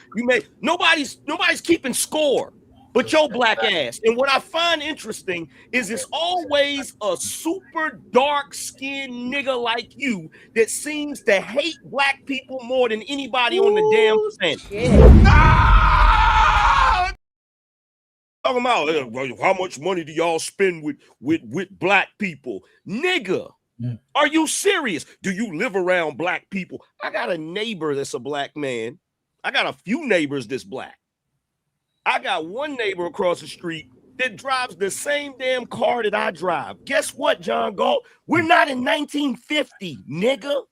Nobody's keeping score but your black ass. And what I find interesting is it's always a super dark-skinned nigga like you that seems to hate black people more than anybody on the damn planet. Talking about how much money do y'all spend with black people? Nigga, are you serious? Do you live around black people? I got a neighbor that's a black man. I got a few neighbors that's black. I got one neighbor across the street that drives the same damn car that I drive. Guess what, John Galt? We're not in 1950, nigga.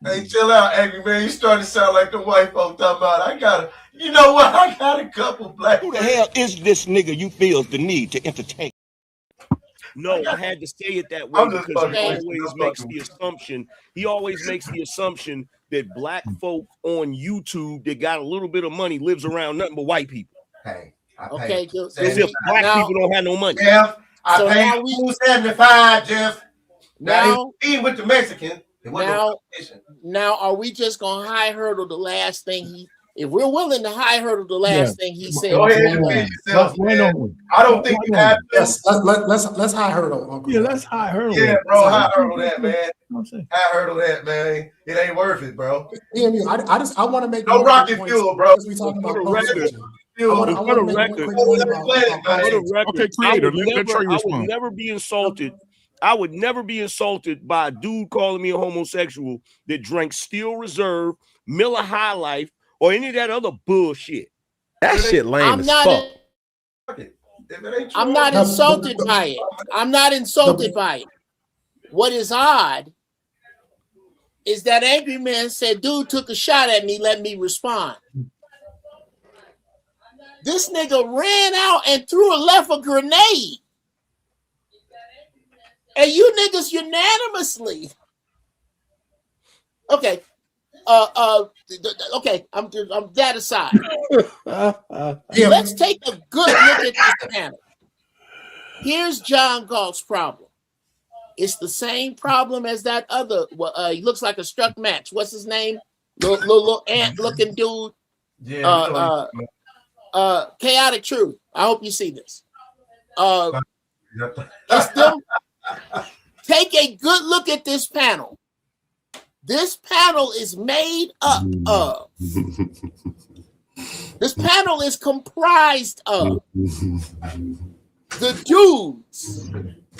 Hey, chill out, angry man. You starting to sound like the white folk talking about. I got a couple black. Who the hell is this nigga you feel the need to entertain? No, I had to say it that way because he always makes the assumption that black folk on YouTube that got a little bit of money lives around nothing but white people. Hey, okay, as if black people don't have no money. Jeff, I paid $275, Jeff. Now he with the Mexican. Now, are we just gonna high hurdle the last thing if we're willing to high hurdle the last thing he said? Go ahead and defend yourself, man. I don't think you have to. Yes, let's high hurdle. Uncle. Yeah, let's high hurdle. Yeah, bro, high hurdle that, man. High hurdle that, man. It ain't worth it, bro. I want to make no rocket fuel, bro. We talking about Okay, creator. I would never be insulted. I would never be insulted by a dude calling me a homosexual that drank Steel Reserve, Miller High Life, or any of that other bullshit. That shit lame as fuck. I'm not insulted by it. I'm not insulted by it. What is odd is that angry man said, dude took a shot at me, let me respond. This nigga ran out and left a grenade. And you niggas unanimously. Okay. Okay, I'm that aside. Let's take a good look at this panel. Here's John Galt's problem. It's the same problem as that other. He looks like a struck match. What's his name? Little ant-looking dude. Yeah. Chaotic Truth. I hope you see this. It's them. Take a good look at this panel. This panel is made up of. This panel is comprised of the dudes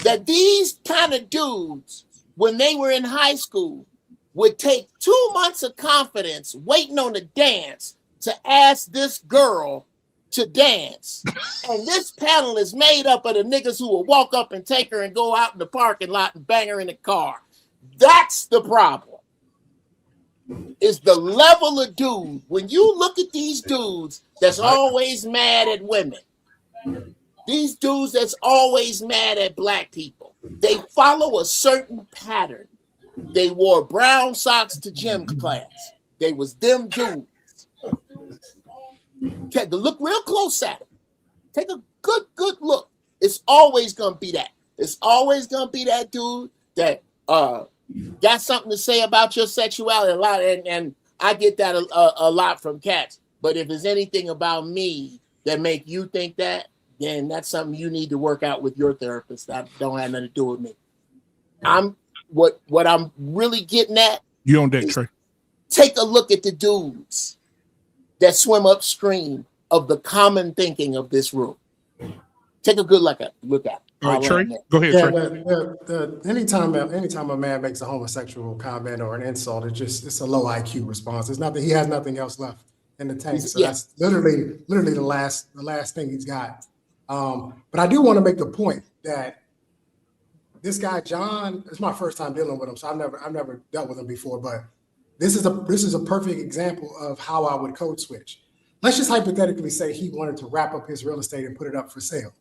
that these kind of dudes, when they were in high school, would take 2 months of confidence waiting on the dance to ask this girl to dance. And this panel is made up of the niggas who will walk up and take her and go out in the parking lot and bang her in the car. That's the problem. Is the level of dude. When you look at these dudes that's always mad at women, these dudes that's always mad at black people, they follow a certain pattern. They wore brown socks to gym class. They was them dudes. Look real close at it. Take a good look. It's always gonna be that. It's always gonna be that dude that got something to say about your sexuality a lot, and I get that a lot from cats. But if there's anything about me that make you think that, then that's something you need to work out with your therapist. That don't have nothing to do with me. What I'm really getting at. You on that, Trey? Take a look at the dudes that swim upstream of the common thinking of this room. Take a good look at it. All right, Trey, go ahead, Trey. Anytime a man makes a homosexual comment or an insult, it's a low IQ response. It's nothing. He has nothing else left in the tank. So that's literally the last thing he's got. But I do want to make the point that this guy John, it's my first time dealing with him, so I've never dealt with him before. But this is a perfect example of how I would code switch. Let's just hypothetically say he wanted to wrap up his real estate and put it up for sale.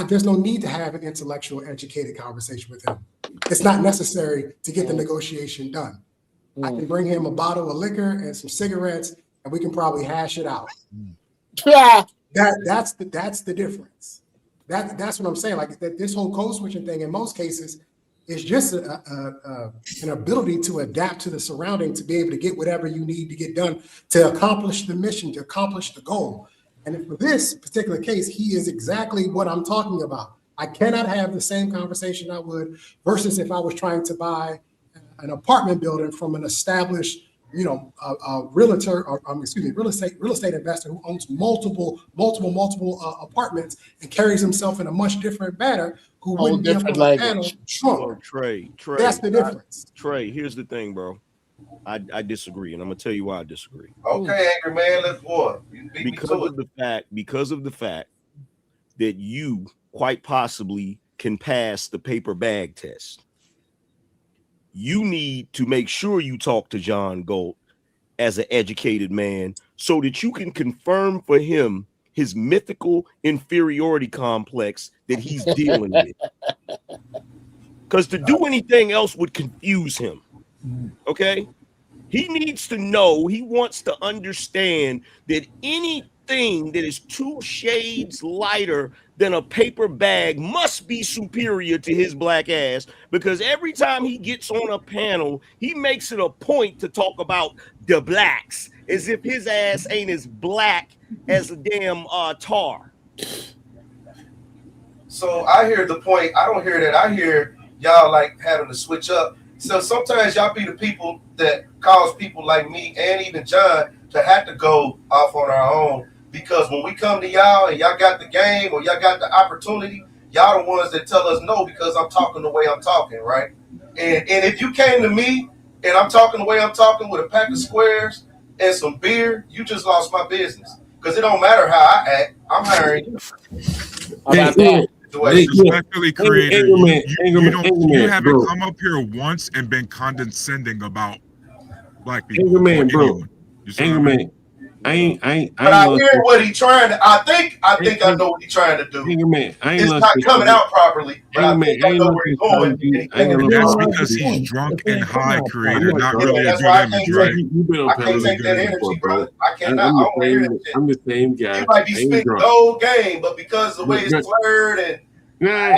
There's no need to have an intellectual, educated conversation with him. It's not necessary to get the negotiation done. I can bring him a bottle of liquor and some cigarettes, and we can probably hash it out. That's the difference. That's what I'm saying. Like this whole code switching thing, in most cases, is just an ability to adapt to the surrounding, to be able to get whatever you need to get done to accomplish the mission, to accomplish the goal. And for this particular case, he is exactly what I'm talking about. I cannot have the same conversation I would versus if I was trying to buy an apartment building from an established, realtor or real estate investor who owns multiple apartments and carries himself in a much different manner. Who wouldn't be able to handle Trump. Trey, that's the difference. Trey, here's the thing, bro. I disagree, and I'm gonna tell you why I disagree. Okay, angry man, let's go. Because of the fact that you quite possibly can pass the paper bag test. You need to make sure you talk to John Galt as an educated man so that you can confirm for him his mythical inferiority complex that he's dealing with. Because to do anything else would confuse him. Okay? He needs to know, he wants to understand that anything that is 2 shades lighter than a paper bag must be superior to his black ass, because every time he gets on a panel, he makes it a point to talk about the blacks as if his ass ain't as black as a damn tar. So I hear the point. I don't hear that. I hear y'all like having to switch up. So sometimes y'all be the people that cause people like me and even John to have to go off on our own, because when we come to y'all and y'all got the game or y'all got the opportunity, y'all the ones that tell us no because I'm talking the way I'm talking, right? And if you came to me and I'm talking the way I'm talking with a pack of squares and some beer, you just lost my business, because it don't matter how I act. I'm hiring you. Respectfully creator, you haven't bro. come up here once and been condescending about black people. Anger man, or bro. anyone. You see Anger what I man. mean? But I hear what he's trying to. I think I know what he's trying to do. Anger man, I ain't It's not coming out properly, but I Anger think man, I know where he's going. And that's because he's drunk and high, creator, not really a That's good why I image, can't right? I can't take that energy, brother. I cannot. I don't want to hear that shit. I'm the same guy. You might be spitting the whole game, but because of the way it's slurred and no,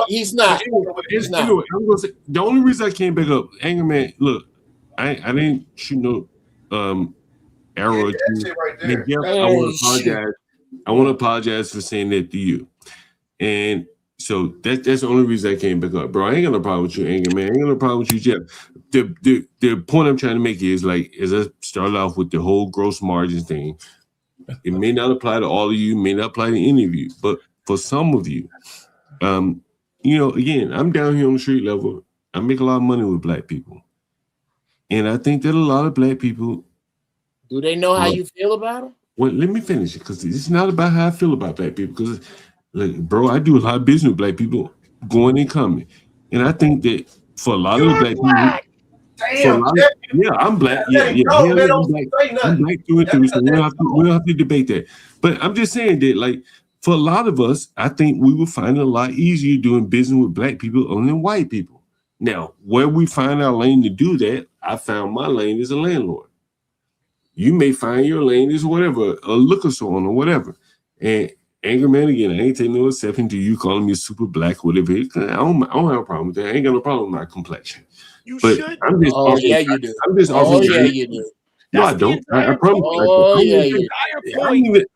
he's not. He's not. Anyway, I'm gonna say the only reason I came back up, Anger man. Look, I didn't shoot no arrow at you. Right And Jeff, I want to apologize. I want to apologize for saying that to you. And so that's the only reason I came back up, bro. I ain't got no problem with you, Anger man. I ain't got no problem with you, Jeff. The point I'm trying to make is like, as I started off with the whole gross margin thing, it may not apply to all of you, may not apply to any of you, but for some of you, again, I'm down here on the street level. I make a lot of money with black people. And I think that a lot of black people. Do they know how you feel about them? Well, let me finish it, because it's not about how I feel about black people. Because, like, bro, I do a lot of business with black people going and coming. And I think that for a lot of the black people, I'm black. I'm black through and through, so we don't have to debate that. But I'm just saying that, like, for a lot of us, I think we will find it a lot easier doing business with black people than white people. Now, where we find our lane to do that, I found my lane as a landlord. You may find your lane as whatever, a liquor store or whatever. And Anger man, again, I ain't taking no exception to you calling me super black, whatever. I don't have a problem with that. I ain't got no problem with my complexion. You but should. I'm just you do. I'm just you do. No, I don't. I promise. You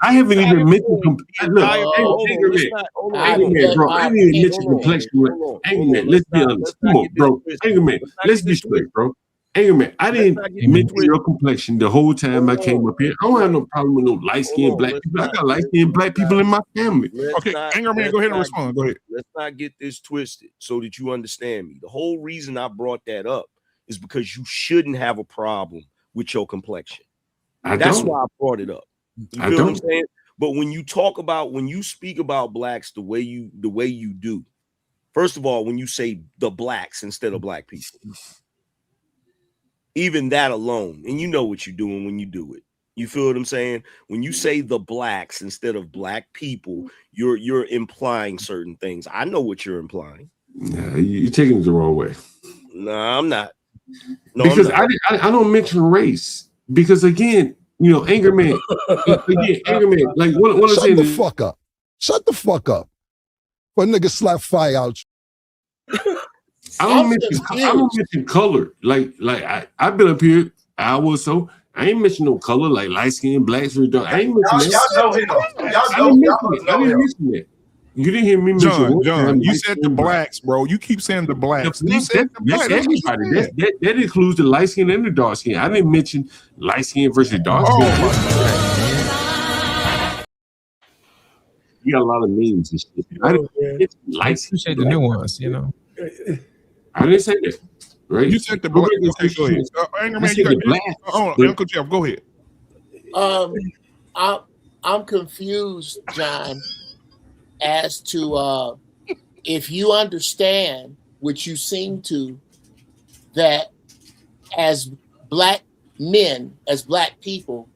I haven't even mentioned. Look, Anger man, I didn't even mention complexion. Anger man, let's be honest. Come on, bro. Anger man, let's be straight, bro. Anger man, I didn't mention your complexion the whole time I came up here. I don't have no problem with no light-skinned black people. I got light-skinned black people in my family. Okay, Anger man, go ahead and respond. Go ahead. Let's not get this twisted so that you understand me. The whole reason I brought that up is because you shouldn't have a problem with your complexion. That's why I brought it up. You feel what I'm saying? But when you speak about blacks the way you do, first of all, when you say the blacks instead of black people, even that alone, and you know what you're doing when you do it. You feel what I'm saying? When you say the blacks instead of black people, you're implying certain things. I know what you're implying. Nah, you're taking it the wrong way. No, I'm not. No, because I don't mention race. Because again, Anger man, like what I'm saying Shut the fuck up. Shut the fuck up. But nigga slap fire out. I don't mention color. Like I've been up here an hour or so. I ain't mention no color like light skin, blacks, or dark. I ain't mention that. I didn't mention that. You didn't hear me mention John, you said the blacks, bro. You keep saying the blacks. You said the blacks. That's everybody. That includes the light skin and the dark skin. I didn't mention light skin versus dark skin. You got a lot of memes and shit. I didn't light skin. Appreciate the nuance, I didn't say that. Right? You said the blacks. Okay, go ahead. Anger man, you got Uncle Jeff, go ahead. I'm confused, John, as to if you understand, which you seem to, that as black men, as black people,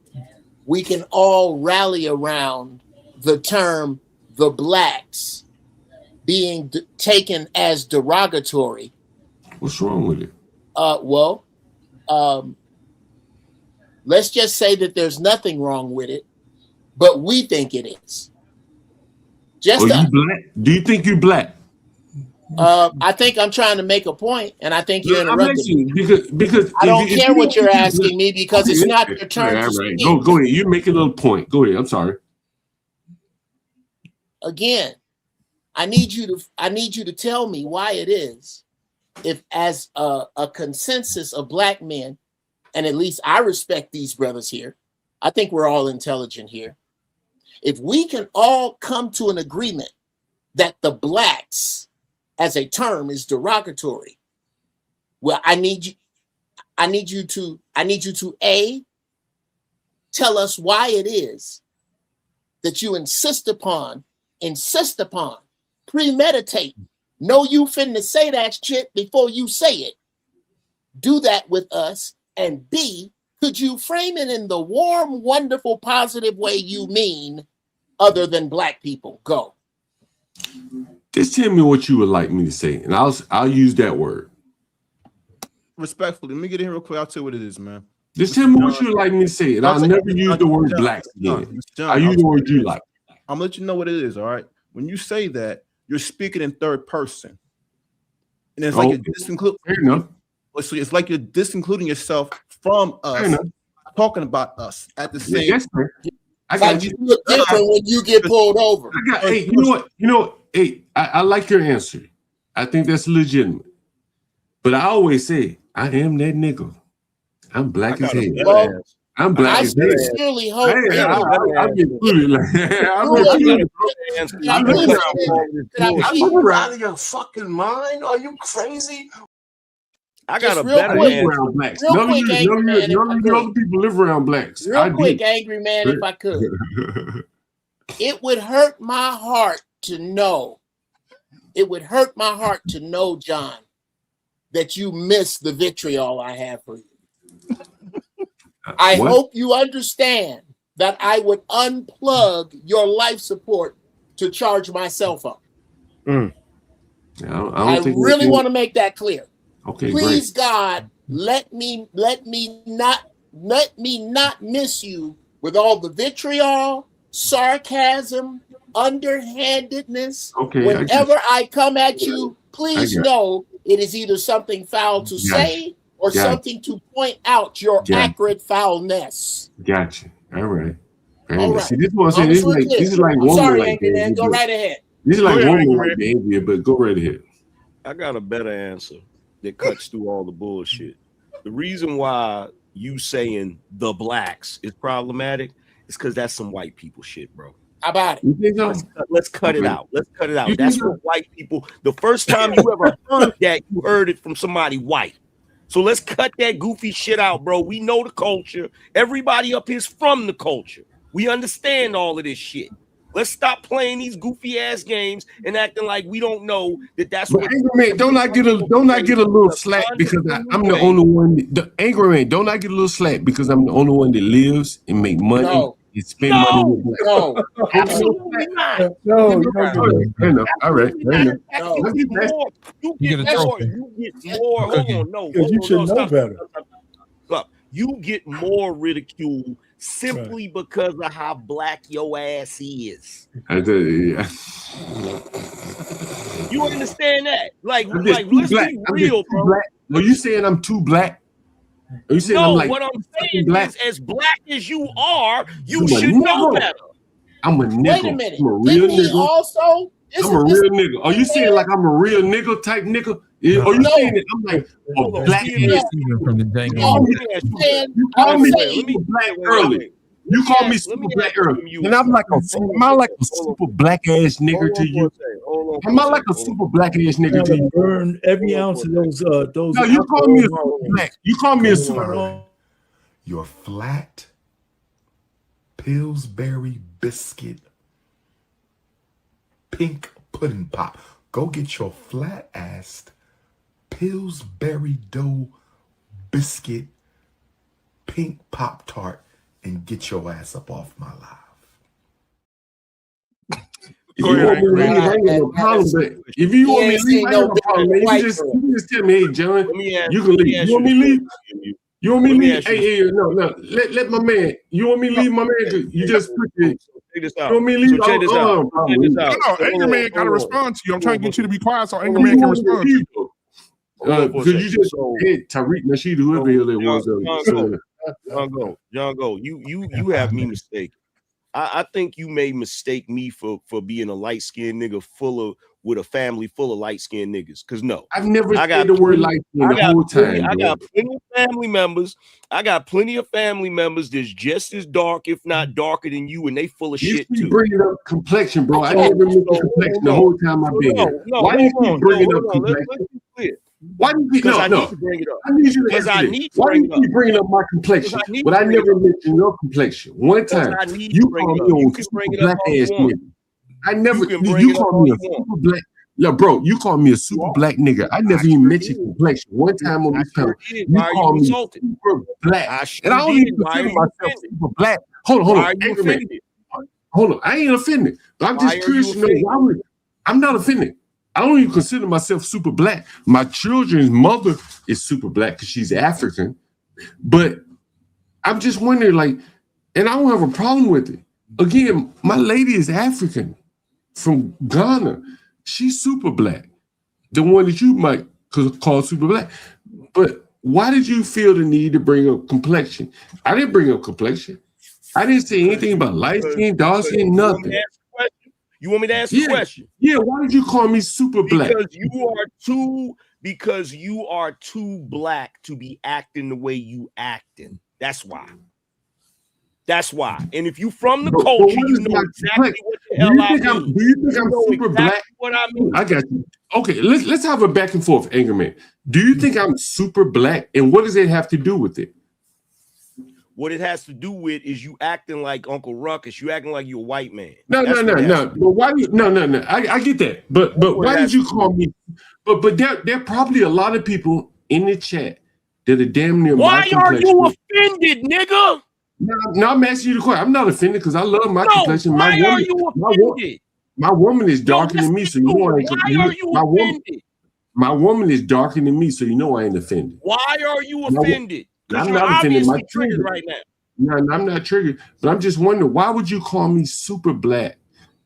we can all rally around the term the blacks being taken as derogatory. What's wrong with it? Let's just say that there's nothing wrong with it, but we think it is. You black? Do you think you're black? I think I'm trying to make a point, and I think you're interrupting me. Because I don't care what you're asking me because it's not your turn to speak. Go ahead. You make a little point. Go ahead. I'm sorry. Again, I need you to tell me why it is, if as a consensus of black men, and at least I respect these brothers here. I think we're all intelligent here. If we can all come to an agreement that the blacks as a term is derogatory, well, I need you to A, tell us why it is that you insist upon insist upon, premeditate, know you finna say that shit before you say it. Do that with us. And B, could you frame it in the warm, wonderful, positive way you mean other than black people? Go. Just tell me what you would like me to say, and I'll use that word. Respectfully, let me get in here real quick. I'll tell you what it is, man. Just tell me what you would like me to say, and I'll never use the word blacks again. I use the word you like. I'm gonna let you know what it is, all right? When you say that, you're speaking in third person. And it's like you're disincluding. Fair enough. It's like you're disincluding yourself from us, talking about us at the same time. I got you. Look different when you get pulled over. Hey, you know what? Hey, I like your answer. I think that's legitimate. But I always say, I am that nigga. I'm black as hell. Well, I'm black as hell. I sincerely hope. I get included. Are you out of your fucking mind? Are you crazy? I got a better answer. Around blacks. None of you other people live around blacks. Real quick, angry man, if I could. It would hurt my heart to know. It would hurt my heart to know, John, that you miss the vitriol I have for you. I hope you understand that I would unplug your life support to charge my cell phone. I really want to make that clear. Okay, please, great. God, let me not miss you with all the vitriol, sarcasm, underhandedness. Okay, whenever I come at you, please know it is either something foul to say or something to point out your acrid foulness. Gotcha. All right. All right. See, this is what I'm saying. This is like woman sorry, like man. Go right ahead. This is like woman like behavior, but go right ahead. I got a better answer that cuts through all the bullshit. The reason why you saying the blacks is problematic is because that's some white people shit, bro. How about it? Let's cut it out. Let's cut it out. That's what white people, the first time you ever heard that, you heard it from somebody white. So let's cut that goofy shit out, bro. We know the culture. Everybody up here's from the culture. We understand all of this shit. Let's stop playing these goofy ass games and acting like we don't know that that's what. Angry man, don't I get a little slack because I'm the only one? Angry man, don't I get a little slack because I'm the only one that lives and make money and spend money? No, absolutely not. No. Fair enough. All right. You get more. Hold on, no. You should know better. Look, you get more ridicule simply because of how black your ass is. You understand that? Like let's be real, bro. Are you saying I'm too black? Are you saying I'm like what I'm saying is, as black as you are, you I'm should know better. I'm a nigga. Wait a minute. I'm a real nigga. I'm a real nigga. Are you saying like I'm a real nigga type nigga? Are you saying that I'm like a black You call me black early. You call me super black early. And I'm like am I like a super black ass nigga to you? Am I like a super black ass nigga to you? Burn every ounce of those. No, you call me a super black. You call me a super. Your flat Pillsbury biscuit pink pudding pop. Go get your flat assed Pillsbury dough biscuit pink Pop Tart and get your ass up off my live. If you want me to leave, I ain't no problem. But if you want me to leave, I ain't no problem. Man. You just tell me, hey, John, you can leave. You want me to leave? You want me to leave? Hey, no. Let my man. You want me to leave, my man? You just put it. Check this out. You want me to leave? Check this out. No, Angry Man got to respond to you. I'm trying to get you to be quiet so Angry Man can respond to you. Because you just hit Tariq Nasheed, whoever the hell it was. John Go. You have me mistaken. I think you may mistake me for being a light-skinned nigga with a family full of light-skinned niggas. Because no, I've never said the word light-skinned the whole time. I got plenty of family members. I got plenty of family members that's just as dark, if not darker than you, and they full of shit too. You bringing up complexion, bro. I never mentioned complexion the whole time I've been here. Why do you keep bringing up complexion? Why do you keep I need to bring it up. I need you to answer this. Why do you keep bringing up my complexion? But I never mentioned your complexion. One time, you called me on super black ass nigga. I never. You can bring it up call all me a you want. super black. No, bro, you call me a super black nigga. I never even mentioned complexion. One time on this panel, you Why are call you me insulted? super black, I and I sure don't did. even Why consider are you myself offended? super black. Hold Why on, are you Angry Man. offended? Hold on, I ain't offended, but I'm Why just are curious you to know offended? why would I'm not offended. I don't even consider myself super black. My children's mother is super black because she's African, but I'm just wondering, like, and I don't have a problem with it. Again, my lady is African from Ghana. She's super black, the one that you might call super black. But why did you feel the need to bring up complexion? I didn't bring up complexion. I didn't say anything about light skin, dark skin, nothing. You want me to answer Yeah, the question? yeah. Why did you call me super black? Because you are too black to be acting the way you acting. That's why. That's why. And if you from the culture, you know exactly what the hell I mean. Do you think I'm know super exactly black? What I mean. I got you. Okay, let's have a back and forth, Anger Man. Do you think I'm super black? And what does it have to do with it? What it has to do with is you acting like Uncle Ruckus. You acting like you're a white man. No. But why? No. I get that. But why did you call me? But there are probably a lot of people in the chat that are damn near my complexion. Why are you offended, nigga? No, I'm asking you the question. I'm not offended because I love my complexion. Why are you offended? My woman is darker than me, so you know I ain't. Why are you offended? My woman is darker than me, so you know I ain't offended. Why are you offended? Because I'm you're not offended. obviously triggered right now. No, I'm not triggered, but I'm just wondering, why would you call me super black?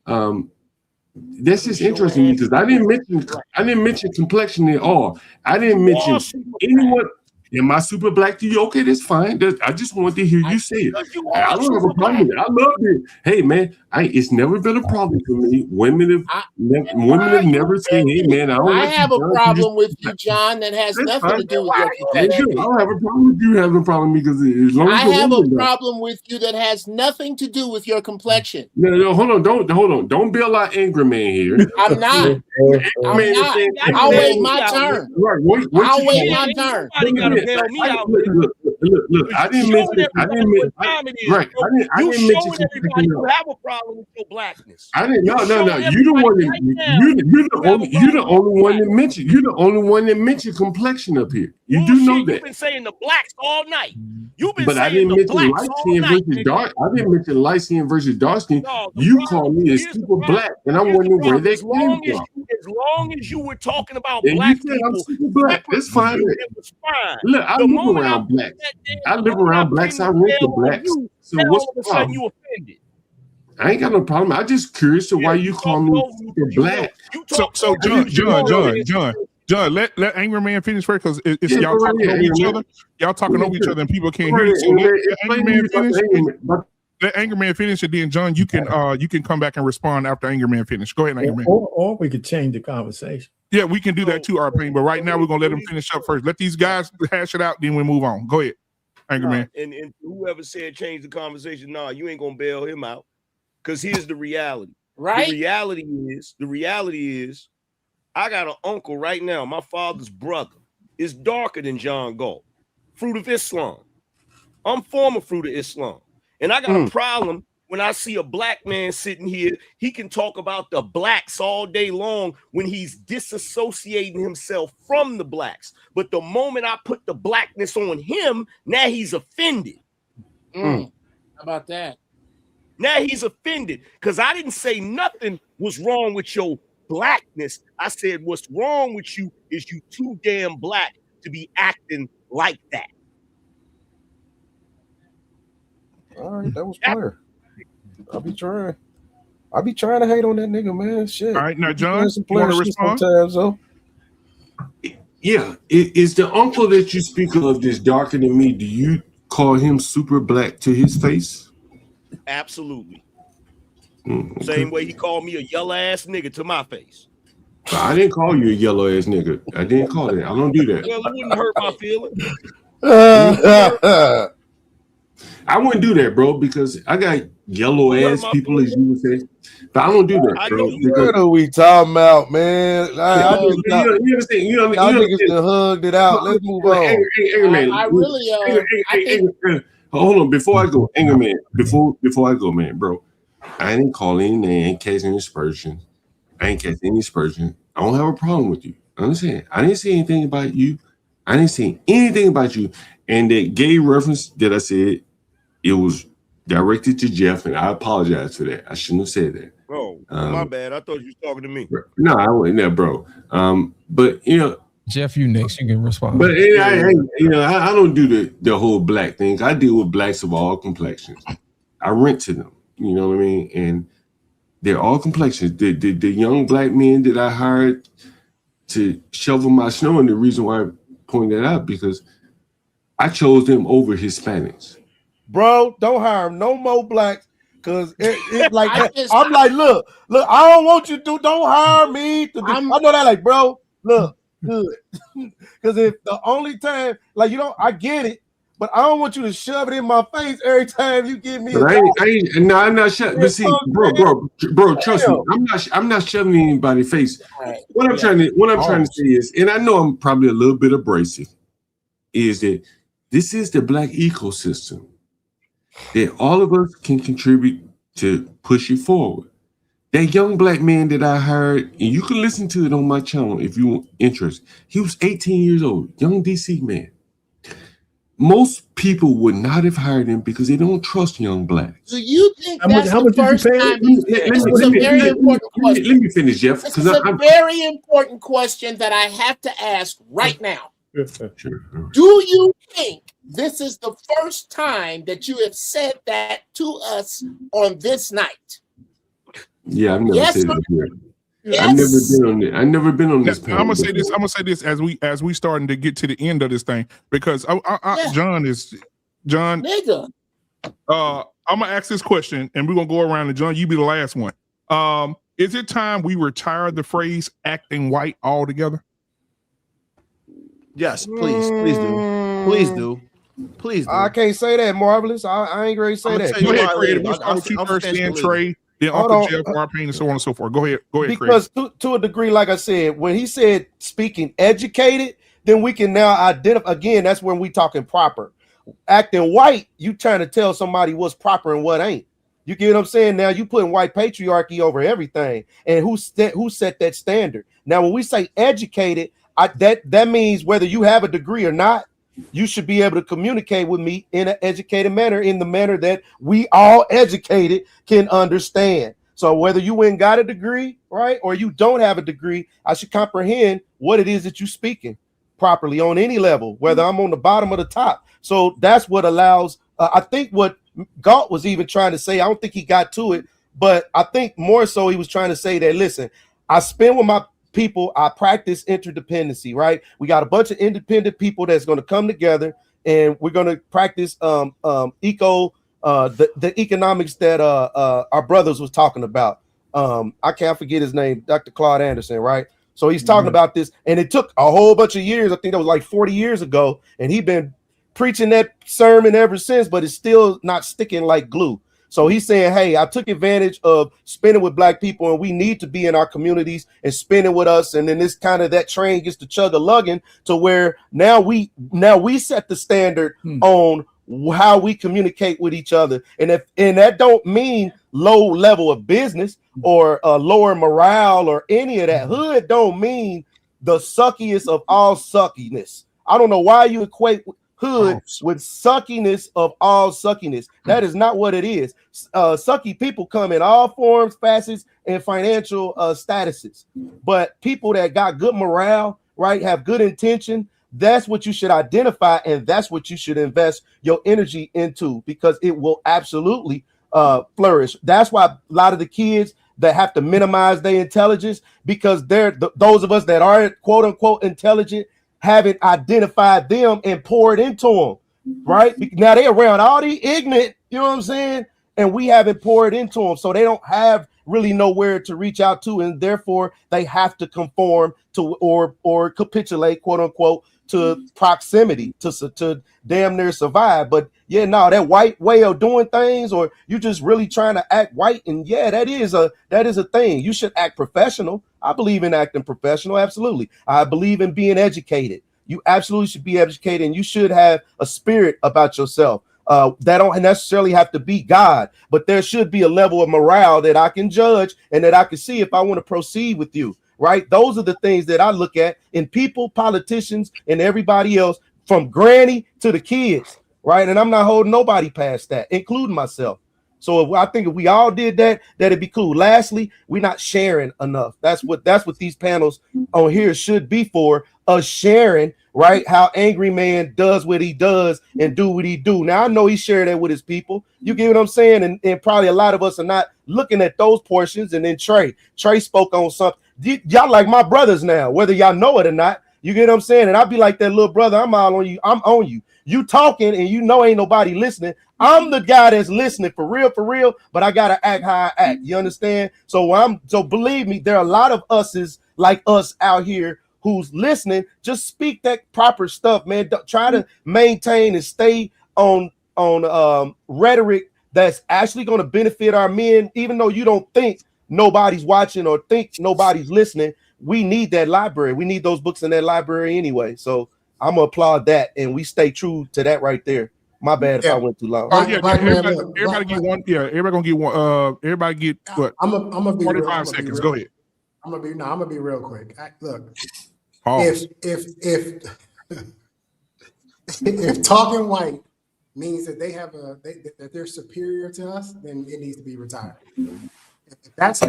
That's just interesting to me because I didn't mention complexion at all. I didn't mention anyone. Am I super black to you? Okay, that's fine. I just wanted to hear you say it. I don't have a problem with it. I love it. Hey man, it's never been a problem for me. Women have never said, "Hey man, I have a problem with you, John, that has nothing to do with your complexion. I don't have a problem with you having a problem with me because as long as I have a problem with you that has nothing to do with your complexion. No, hold on. Don't be a lot angry man here. I'm not. I'll wait my turn. I'll wait my turn. Look, I didn't mention. Right. I didn't mention everybody you have a problem with your blackness. I didn't. No. You the one that you're the only one that mentioned. You're the only one that mentioned complexion up here. You do know that. You've been saying the blacks all night. You've been but saying I didn't the mention blacks light all skin night. versus dark. I didn't mention light skin versus dark skin. You call me a super black, and I'm wondering where that came from. As long as you were talking about and black you said people, I'm super black. That's fine. It was fine. Look, I live around blacks. I live around blacks. I rent with blacks. So what's all of the a sudden problem? you offended? I ain't got no problem. I'm just curious to why you call me super black. So John, let Angry Man finish first because it's y'all talking over each other. Y'all talking over each other and people can't hear you. So let Angry Man finish. Let Angry Man finish, and then John, you can come back and respond after Angry Man finish. Go ahead, Angry Man. Or we could change the conversation. Yeah, we can do that too, Arpane. But right now we're gonna let them finish up first. Let these guys hash it out, then we move on. Go ahead, Angry Man. And whoever said change the conversation, you ain't gonna bail him out. Because here's the reality. Right. The reality is, I got an uncle right now. My father's brother is darker than John Galt, Fruit of Islam. I'm former Fruit of Islam. And I got a problem when I see a black man sitting here. He can talk about the blacks all day long when he's disassociating himself from the blacks. But the moment I put the blackness on him, now he's offended. How about that? Now he's offended because I didn't say nothing was wrong with your blackness. I said what's wrong with you is you too damn black to be acting like that. All right, that was clear. I'll be trying to hate on that nigga, man. Shit. All right, now John, you want to respond? Sometimes, though. Yeah, is the uncle that you speak of that's darker than me? Do you call him super black to his face? Absolutely. Okay. Same way he called me a yellow ass nigga to my face. I didn't call you a yellow ass nigga. I didn't call that. I don't do that. Well, it wouldn't hurt my feelings. I wouldn't do that, bro, because I got yellow ass people, as you would say. But I don't do that, bro. What are we talking about, man? You understand? Y'all niggas done hugged it out. Let's move on. Hold on, before I go, Anger Man, before I go, man, bro. I didn't call any name, I ain't catch any aspersion. I ain't catch any aspersion. I don't have a problem with you. Understand? I didn't say anything about you. I didn't say anything about you. And that gay reference that I said, it was directed to Jeff, and I apologize for that. I shouldn't have said that. Oh, my bad. I thought you were talking to me. No, I wasn't there, bro. But you know, Jeff, you next. You can respond. but I don't do the whole black thing. I deal with blacks of all complexions. I rent to them. You know what I mean? And they're all complexions. The young black men that I hired to shovel my snow, and the reason why I point that out because I chose them over Hispanics. Bro, don't hire no more blacks. Cause it like I'm like, look, I don't want you to don't hire me to be. I know that, like, bro, look, good. Because if the only time, like, you know, I get it, but I don't want you to shove it in my face every time you give me. But I'm not shoving. But see, bro, trust me, I'm not shoving in anybody's face. Right. What I'm trying to say is, and I know I'm probably a little bit abrasive, is that this is the black ecosystem that all of us can contribute to push it forward. That young black man that I heard, and you can listen to it on my channel if you're interested. He was 18 years old, young DC man. Most people would not have hired him because they don't trust young blacks. Do you think that's the first time? Let me finish, Jeff. This is a very important question that I have to ask right now. Sure. Do you think this is the first time that you have said that to us on this night? Yeah, I've never said it here. Yes. I've never been on this panel. I'm gonna say this as we starting to get to the end of this thing because John. Nigga. I'm gonna ask this question and we're gonna go around and John, you be the last one. Is it time we retire the phrase acting white altogether? Yes, please do. I can't say that, Marvelous. I ain't ready to say that. Go ahead, Creative. We'll start with you first, then Trey, then Uncle Jeff, Warpaint, and so on and so forth. Go ahead, because to a degree, like I said, when he said speaking educated, then we can now identify. Again, that's when we talking proper. Acting white, you trying to tell somebody what's proper and what ain't. You get what I'm saying? Now you putting white patriarchy over everything, and who set that standard? Now, when we say educated, that means whether you have a degree or not, you should be able to communicate with me in an educated manner, in the manner that we all educated can understand. So whether you went and got a degree, right, or you don't have a degree, I should comprehend what it is that you're speaking properly on any level, whether I'm on the bottom or the top. So that's what allows, I think what Galt was even trying to say, I don't think he got to it, but I think more so he was trying to say that, listen, I spend with my people, I practice interdependency, right? We got a bunch of independent people that's going to come together and we're going to practice the economics that our brothers was talking about. I can't forget his name, Dr. Claude Anderson, right? So he's talking about this, and it took a whole bunch of years. I think that was like 40 years ago, and he's been preaching that sermon ever since, but it's still not sticking like glue. So he's saying, hey, I took advantage of spending with black people, and we need to be in our communities and spending with us. And then this kind of that train gets to chug a lugging to where now we set the standard on how we communicate with each other. And that don't mean low level of business or lower morale or any of that. Hood don't mean the suckiest of all suckiness. I don't know why you equate hood with suckiness of all suckiness. That is not what it is. Sucky people come in all forms, facets, and financial statuses. But people that got good morale, right, have good intention, that's what you should identify, and that's what you should invest your energy into, because it will absolutely flourish. That's why a lot of the kids that have to minimize their intelligence, because those of us that are quote unquote intelligent haven't identified them and poured into them, right? Now they're around all the ignorant, you know what I'm saying? And we haven't poured into them. So they don't have really nowhere to reach out to. And therefore they have to conform to or capitulate, quote unquote, to proximity to damn near survive. But yeah, no, that white way of doing things, or you just really trying to act white. And yeah, that is a thing. You should act professional. I believe in acting professional. Absolutely. I believe in being educated. You absolutely should be educated, and you should have a spirit about yourself. That don't necessarily have to be God, but there should be a level of morale that I can judge and that I can see if I want to proceed with you, right? Those are the things that I look at in people, politicians, and everybody else, from granny to the kids, right? And I'm not holding nobody past that, including myself. So I think if we all did that, that'd be cool. Lastly, we're not sharing enough. That's what these panels on here should be for, us sharing, right? How Angry Man does what he does and do what he do. Now I know he shared that with his people. You get what I'm saying? And probably a lot of us are not looking at those portions. And then Trey spoke on something. Y'all like my brothers now, whether y'all know it or not. You get what I'm saying? And I'll be like that little brother. I'm all on you. I'm on you. You talking and you know ain't nobody listening. I'm the guy that's listening for real, but I gotta act how I act. You understand? So believe me, there are a lot of us's like us out here who's listening. Just speak that proper stuff, man. Don't try to maintain and stay on rhetoric that's actually going to benefit our men, even though you don't think nobody's watching or think nobody's listening. We need that library. We need those books in that library anyway. So I'm gonna applaud that, and we stay true to that right there. My bad if I went too long. Everybody get one. Yeah, everybody gonna get one. Everybody get what? I'm gonna be 45 seconds. Go ahead. I'm gonna be real quick. Look, Pause. if talking white means that that they're superior to us, then it needs to be retired. If that's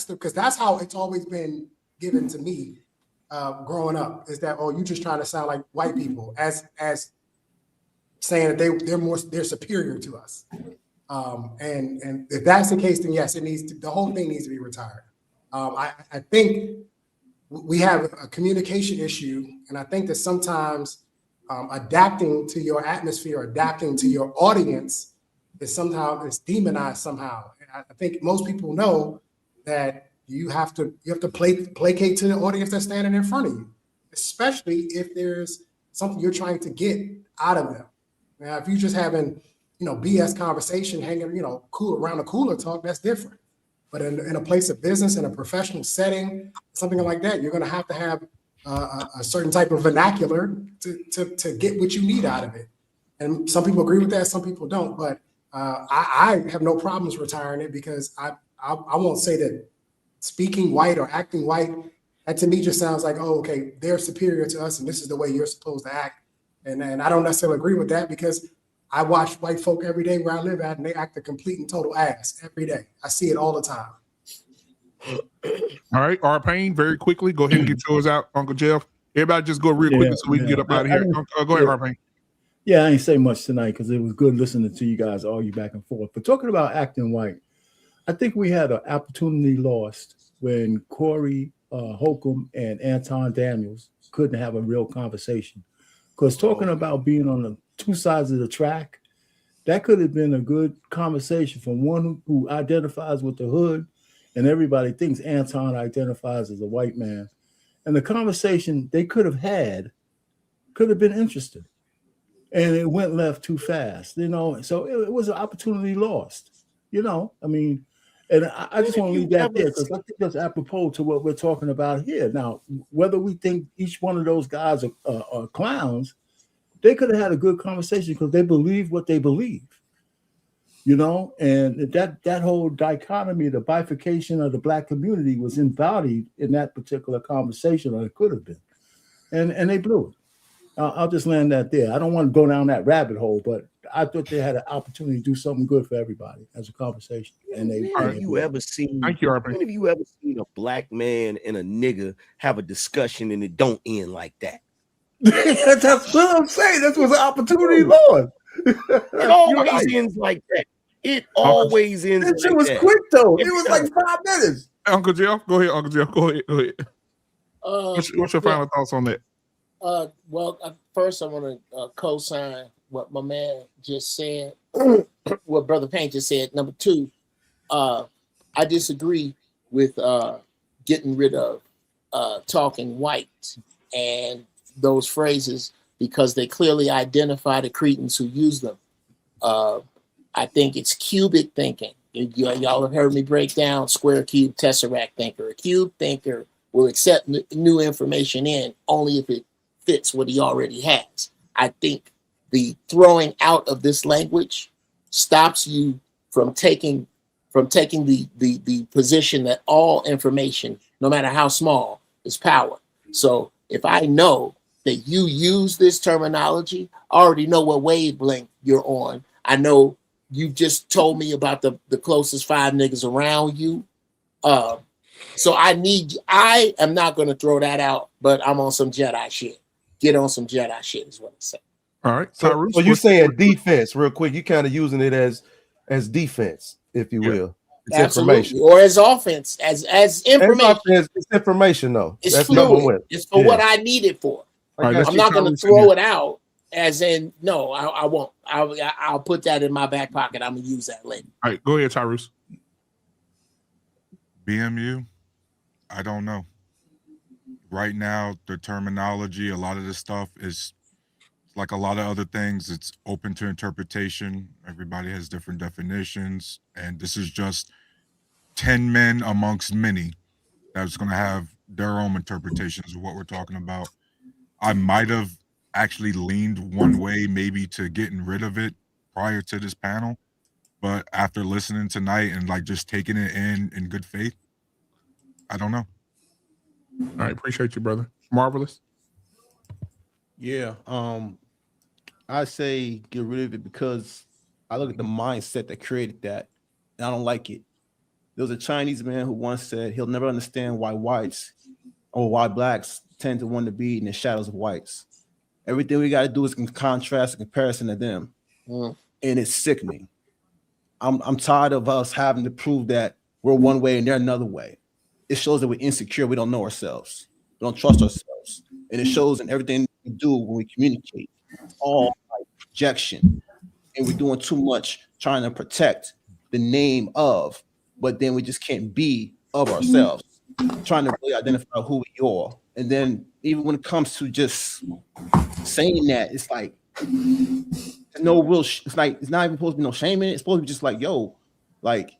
because that's how it's always been given to me growing up, is that, oh, you just trying to sound like white people as saying that they're superior to us. And if that's the case, then yes, the whole thing needs to be retired. I think we have a communication issue, and I think that sometimes adapting to your atmosphere, adapting to your audience is demonized somehow. And I think most people know that you have to placate to the audience that's standing in front of you, especially if there's something you're trying to get out of them. Now, if you're just having, BS conversation, hanging, cool around a cooler talk, that's different. But in a place of business, in a professional setting, something like that, you're going to have a certain type of vernacular to get what you need out of it. And some people agree with that, some people don't. But I have no problems retiring it, because I won't say that speaking white or acting white, that to me just sounds like, oh, okay, they're superior to us and this is the way you're supposed to act. And I don't necessarily agree with that, because I watch white folk every day where I live at, and they act a complete and total ass every day. I see it all the time. All right, R-Pain, very quickly, go ahead and get yours out, Uncle Jeff. Everybody just go real quickly so we can get up out of here. Go ahead, R-Pain. Yeah, I ain't say much tonight because it was good listening to you guys argue back and forth. But talking about acting white, I think we had an opportunity lost when Corey Holcomb and Anton Daniels couldn't have a real conversation. Because talking about being on the two sides of the track, that could have been a good conversation from one who identifies with the hood, and everybody thinks Anton identifies as a white man. And the conversation they could have had could have been interesting. And it went left too fast, so it was an opportunity lost, and I just want to leave that there, because I think that's apropos to what we're talking about here. Now, whether we think each one of those guys are clowns, they could have had a good conversation because they believe what they believe, and that whole dichotomy, the bifurcation of the Black community was embodied in that particular conversation, or it could have been, and they blew it. I'll just land that there. I don't want to go down that rabbit hole, but I thought they had an opportunity to do something good for everybody as a conversation. And When have you ever seen a black man and a nigga have a discussion and it don't end like that? That's what I'm saying. That's what's an opportunity lost. It always ends like that. It always ends like that. It was quick though. It was like 5 minutes. Uncle Jeff, go ahead. Uncle Jeff, go ahead. What's your final thoughts on that? Well, first I want to co-sign what my man just said, what Brother Payne just said. Number two, I disagree with getting rid of talking white and those phrases, because they clearly identify the cretins who use them. I think it's cubic thinking. Y'all have heard me break down square, cube, tesseract thinker. A cube thinker will accept new information in only if it fits what he already has. I think the throwing out of this language stops you from taking the position that all information, no matter how small, is power. So if I know that you use this terminology, I already know what wavelength you're on. I know you just told me about the closest 5 niggas around you. So I am not going to throw that out, but I'm on some Jedi shit. Get on some Jedi shit is what I'm saying. All right. So you're saying defense real quick. You kind of using it as defense, if you will. It's Absolutely. information. Or as offense, as information. It's information, though. It's That's fluid. number one. It's for what I need it for. Right, I'm not going to throw it out as in, no, I won't. I'll put that in my back pocket. I'm going to use that later. All right, go ahead, Tyrus. BMU, I don't know. Right now, the terminology, a lot of this stuff is like a lot of other things. It's open to interpretation. Everybody has different definitions. And this is just 10 men amongst many that's going to have their own interpretations of what we're talking about. I might have actually leaned one way, maybe to getting rid of it prior to this panel. But after listening tonight and like just taking it in good faith, I don't know. All right, appreciate you, brother. Marvelous. Yeah, I say get rid of it because I look at the mindset that created that, and I don't like it. There was a Chinese man who once said he'll never understand why whites or why blacks tend to want to be in the shadows of whites. Everything we got to do is in contrast and comparison to them, and it's sickening. I'm tired of us having to prove that we're one way and they're another way. It shows that we're insecure. We don't know ourselves. We don't trust ourselves. And it shows in everything we do when we communicate. It's all like projection. And we're doing too much trying to protect the name of, but then we just can't be of ourselves. Trying to really identify who we are. And then even when it comes to just saying that, it's like no real, it's like, it's not even supposed to be no shame in it. It's supposed to be just like, yo, like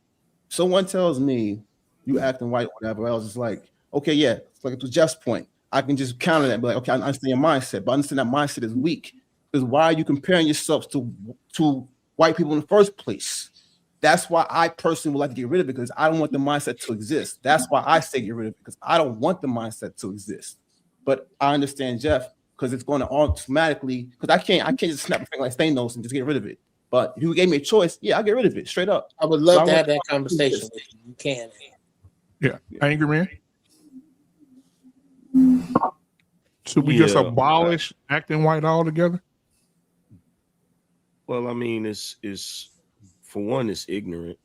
someone tells me you acting white or whatever else, it's like, okay, yeah, it's like to Jeff's point, I can just counter that and be like, okay, I understand your mindset, but I understand that mindset is weak. Because why are you comparing yourself to white people in the first place? That's why I personally would like to get rid of it, because I don't want the mindset to exist. That's why I say get rid of it, because I don't want the mindset to exist. But I understand Jeff, because it's going to automatically, because I can't just snap my finger like Thanos and just get rid of it. But if you gave me a choice, yeah, I'll get rid of it straight up. I would love to have that conversation with you. You can. Yeah. Angry man. Should we just abolish acting white altogether? Well, I mean, it's for one, it's ignorant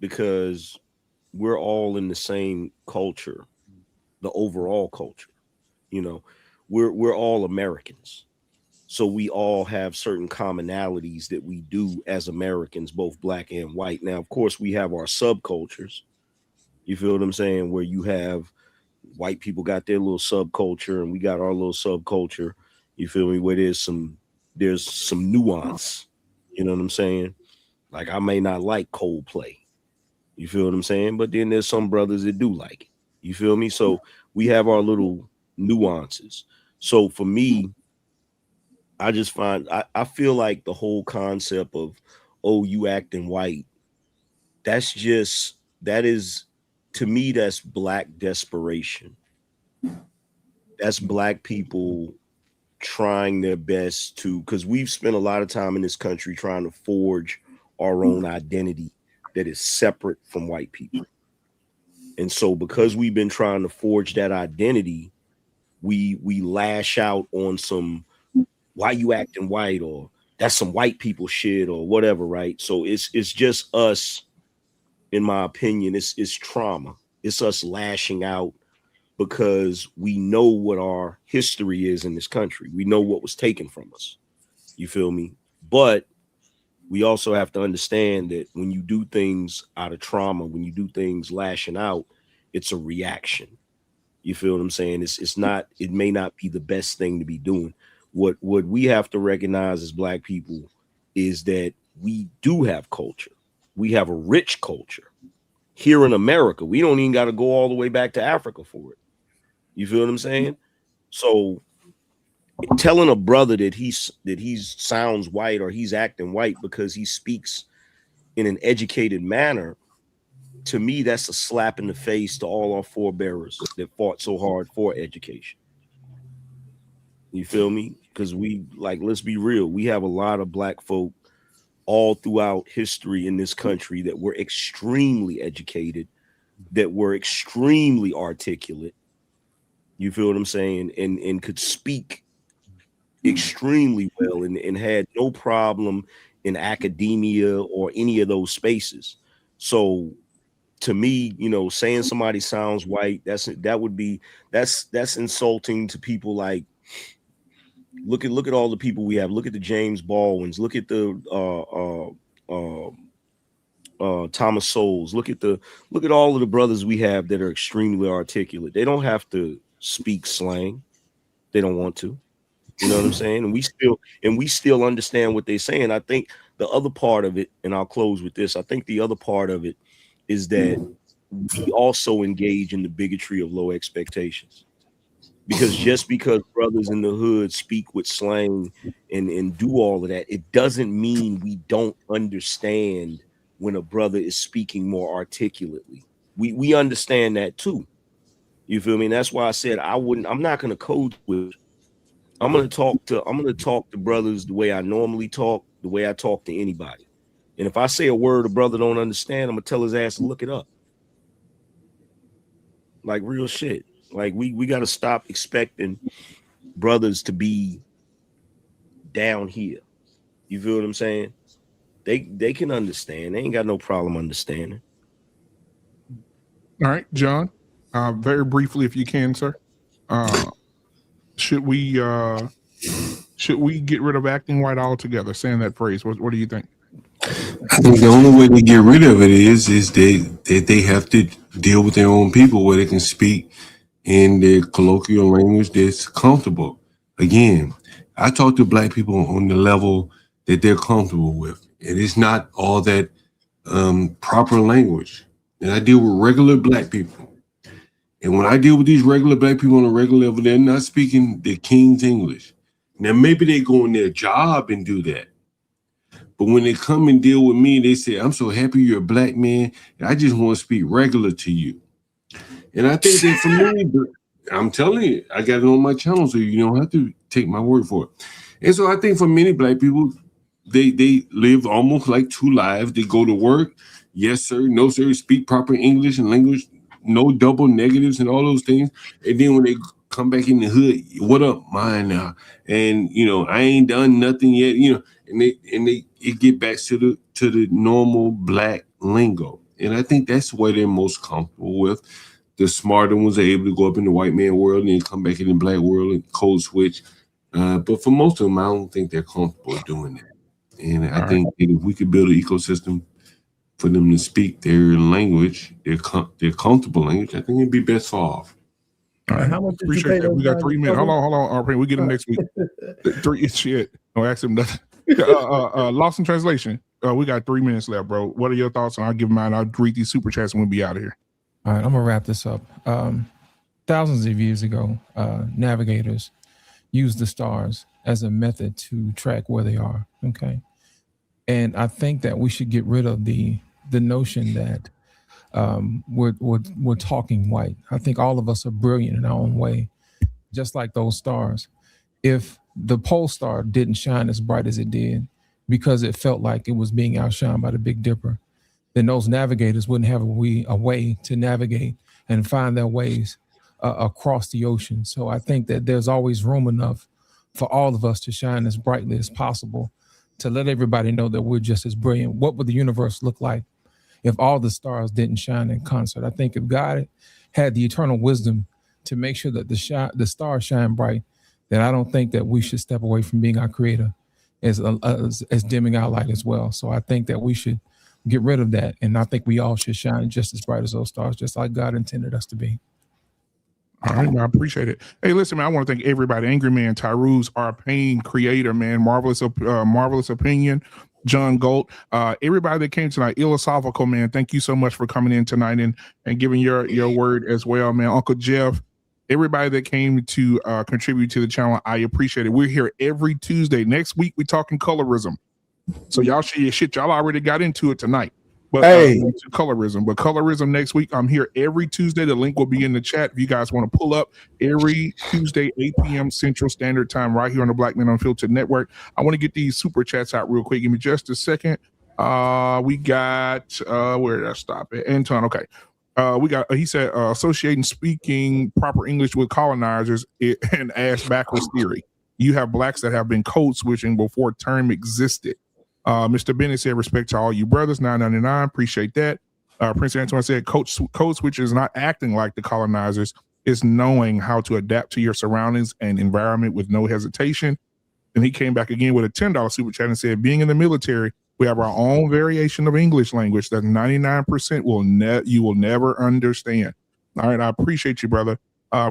because we're all in the same culture, the overall culture. You know, we're all Americans. So we all have certain commonalities that we do as Americans, both black and white. Now, of course, we have our subcultures. You feel what I'm saying? Where you have white people got their little subculture and we got our little subculture. You feel me? Where there's some nuance. You know what I'm saying? Like I may not like Coldplay. You feel what I'm saying? But then there's some brothers that do like it. You feel me? So we have our little nuances. So for me, I just find I feel like the whole concept of, oh, you acting white, that is to me, that's black desperation. That's black people trying their best to, because we've spent a lot of time in this country trying to forge our own identity that is separate from white people. And so because we've been trying to forge that identity, we lash out on some, why you acting white, or that's some white people shit or whatever, right? So it's just us, in my opinion, it's trauma. It's us lashing out because we know what our history is in this country. We know what was taken from us. You feel me? But we also have to understand that when you do things out of trauma, when you do things lashing out, it's a reaction. You feel what I'm saying? It's not, it may not be the best thing to be doing. What we have to recognize as black people is that we do have culture. We have a rich culture here in America. We don't even got to go all the way back to Africa for it. You feel what I'm saying? So telling a brother that he sounds white or he's acting white because he speaks in an educated manner, to me, that's a slap in the face to all our forebearers that fought so hard for education. You feel me? Because let's be real, we have a lot of black folk all throughout history in this country that were extremely educated, that were extremely articulate. You feel what I'm saying? And could speak extremely well and had no problem in academia or any of those spaces. So to me, saying somebody sounds white, that's insulting to people. Like, look at all the people we have. Look at the James Baldwins. Look at the Thomas Souls. Look at all of the brothers we have that are extremely articulate. They don't have to speak slang. They don't want to. You know what I'm saying? And we still understand what they're saying. I think the other part of it, and I'll close with this, I think the other part of it is that we also engage in the bigotry of low expectations. Because just because brothers in the hood speak with slang and do all of that, it doesn't mean we don't understand when a brother is speaking more articulately. We understand that too. You feel me? And that's why I said I'm not gonna code with. I'm gonna talk to brothers the way I normally talk, the way I talk to anybody. And if I say a word a brother don't understand, I'm gonna tell his ass to look it up. Like, real shit. Like, we gotta stop expecting brothers to be down here. You feel what I'm saying? They can understand. They ain't got no problem understanding. All right, John. Very briefly, if you can, sir. Should we get rid of acting white altogether? Saying that phrase. What do you think? I think the only way to get rid of it is they have to deal with their own people where they can speak in their colloquial language that's comfortable. Again, I talk to black people on the level that they're comfortable with. And it's not all that proper language. And I deal with regular black people. And when I deal with these regular black people on a regular level, they're not speaking the King's English. Now, maybe they go in their job and do that. But when they come and deal with me, they say, I'm so happy you're a black man. And I just want to speak regular to you. And I think that for me, I'm telling you, I got it on my channel, so you don't have to take my word for it. And so I think for many black people, they live almost like two lives. They go to work, yes, sir, no, sir, speak proper English and language, no double negatives and all those things. And then when they come back in the hood, what up, mine now? And I ain't done nothing yet, and it get back to the normal black lingo. And I think that's what they're most comfortable with. The smarter ones are able to go up in the white man world and then come back in the black world and code switch. But for most of them, I don't think they're comfortable doing that. And I think that if we could build an ecosystem for them to speak their language, their comfortable language, I think it'd be best off. All right. How much appreciate that. We got 3 minutes. Hold on. We get them next week. 3 shit. Don't ask him nothing. Lost in translation. We got 3 minutes left, bro. What are your thoughts? And I'll give mine. I'll read these super chats and we'll be out of here. All right, I'm gonna wrap this up. Thousands of years ago, navigators used the stars as a method to track where they are. Okay, and I think that we should get rid of the notion that we're talking white. I think all of us are brilliant in our own way, just like those stars. If the pole star didn't shine as bright as it did because it felt like it was being outshined by the Big Dipper, then those navigators wouldn't have a way to navigate and find their ways across the ocean. So I think that there's always room enough for all of us to shine as brightly as possible to let everybody know that we're just as brilliant. What would the universe look like if all the stars didn't shine in concert? I think if God had the eternal wisdom to make sure that the stars shine bright, then I don't think that we should step away from being our creator as dimming our light as well. So I think that we should get rid of that. And I think we all should shine just as bright as those stars, just like God intended us to be. All right, I appreciate it. Hey, listen, man, I want to thank everybody. Angry Man, Tyrus, our pain creator, man, marvelous opinion. John Gold, everybody that came tonight, Philosophical, man, thank you so much for coming in tonight and giving your word as well, man. Uncle Jeff, everybody that came to contribute to the channel. I appreciate it. We're here every Tuesday. Next week, we're talking colorism. So y'all share your shit. Y'all already got into it tonight. But colorism. But colorism next week. I'm here every Tuesday. The link will be in the chat if you guys want to pull up every Tuesday, 8 p.m. Central Standard Time, right here on the Black Men Unfiltered Network. I want to get these super chats out real quick. Give me just a second. We got where did I stop it? Anton, okay. We got he said associating speaking proper English with colonizers and ass backwards theory. You have blacks that have been code switching before term existed. Mr. Bennett said, respect to all you brothers, 999. Appreciate that. Prince Antoine said, code switch is not acting like the colonizers. It's knowing how to adapt to your surroundings and environment with no hesitation. And he came back again with a $10 super chat and said, being in the military, we have our own variation of English language that 99% you will never understand. All right. I appreciate you, brother,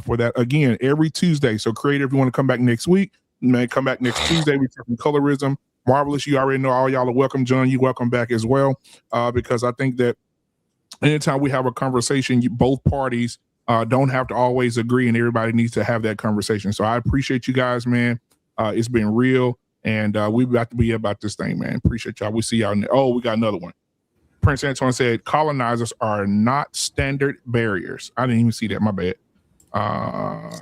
for that. Again, every Tuesday. So creative, if you want to come back next week, man, come back next Tuesday. We're talking colorism. Marvelous, you already know all y'all are welcome. John, you welcome back as well, because I think that anytime we have a conversation, both parties don't have to always agree, and everybody needs to have that conversation. So I appreciate you guys, man. It's been real, and we about to be about this thing, man. Appreciate y'all. We see y'all. Oh, we got another one. Prince Antoine said, colonizers are not standard barriers. I didn't even see that. My bad.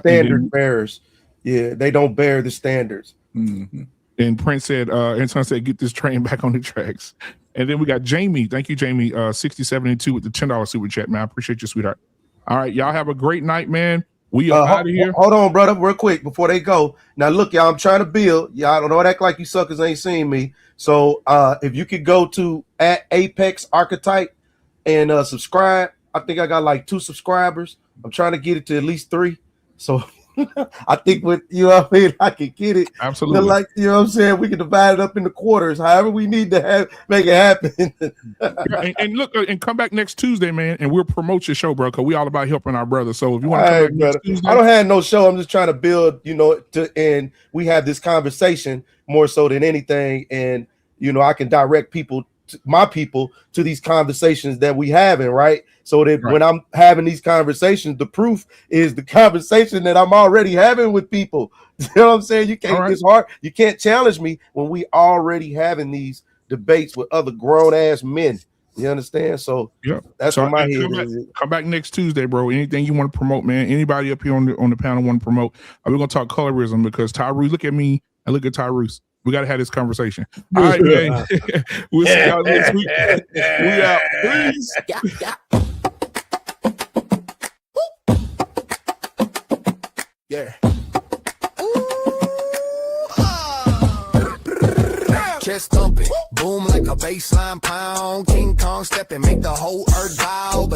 Standard bearers. Yeah, they don't bear the standards. Mm-hmm. And Prince said, Anton said, get this train back on the tracks. And then we got Jamie. Thank you, Jamie. 6072 with the $10 super chat, man. I appreciate you, sweetheart. All right, y'all have a great night, man. We are out of here. Hold on, brother, real quick before they go. Now, look, y'all, I'm trying to build. Y'all don't act like you suckers ain't seen me. So if you could go to @Apex Archetype and subscribe. I think I got like 2 subscribers. I'm trying to get it to at least 3. So I think with I can get it. Absolutely. Like, you know what I'm saying? We can divide it up into quarters, however we need to make it happen. and look, and come back next Tuesday, man, and we'll promote your show, bro, because we all about helping our brothers. So if you want to come back next Tuesday, I don't have no show. I'm just trying to build, and we have this conversation more so than anything. And, I can direct my people to these conversations that we having, right? So that when I'm having these conversations, the proof is the conversation that I'm already having with people. You know what I'm saying? You can't, it's hard. You can't challenge me when we already having these debates with other grown ass men. You understand? So that's what my head is. Come back next Tuesday, bro. Anything you want to promote, man. Anybody up here on the panel want to promote? We're gonna talk colorism because Tyrese, look at me and look at Tyrese. We got to have this conversation. All right, man. We'll see y'all next week. We out. Peace. Yeah. Chest thumping, boom like a baseline pound. King Kong step and make the whole earth bow. But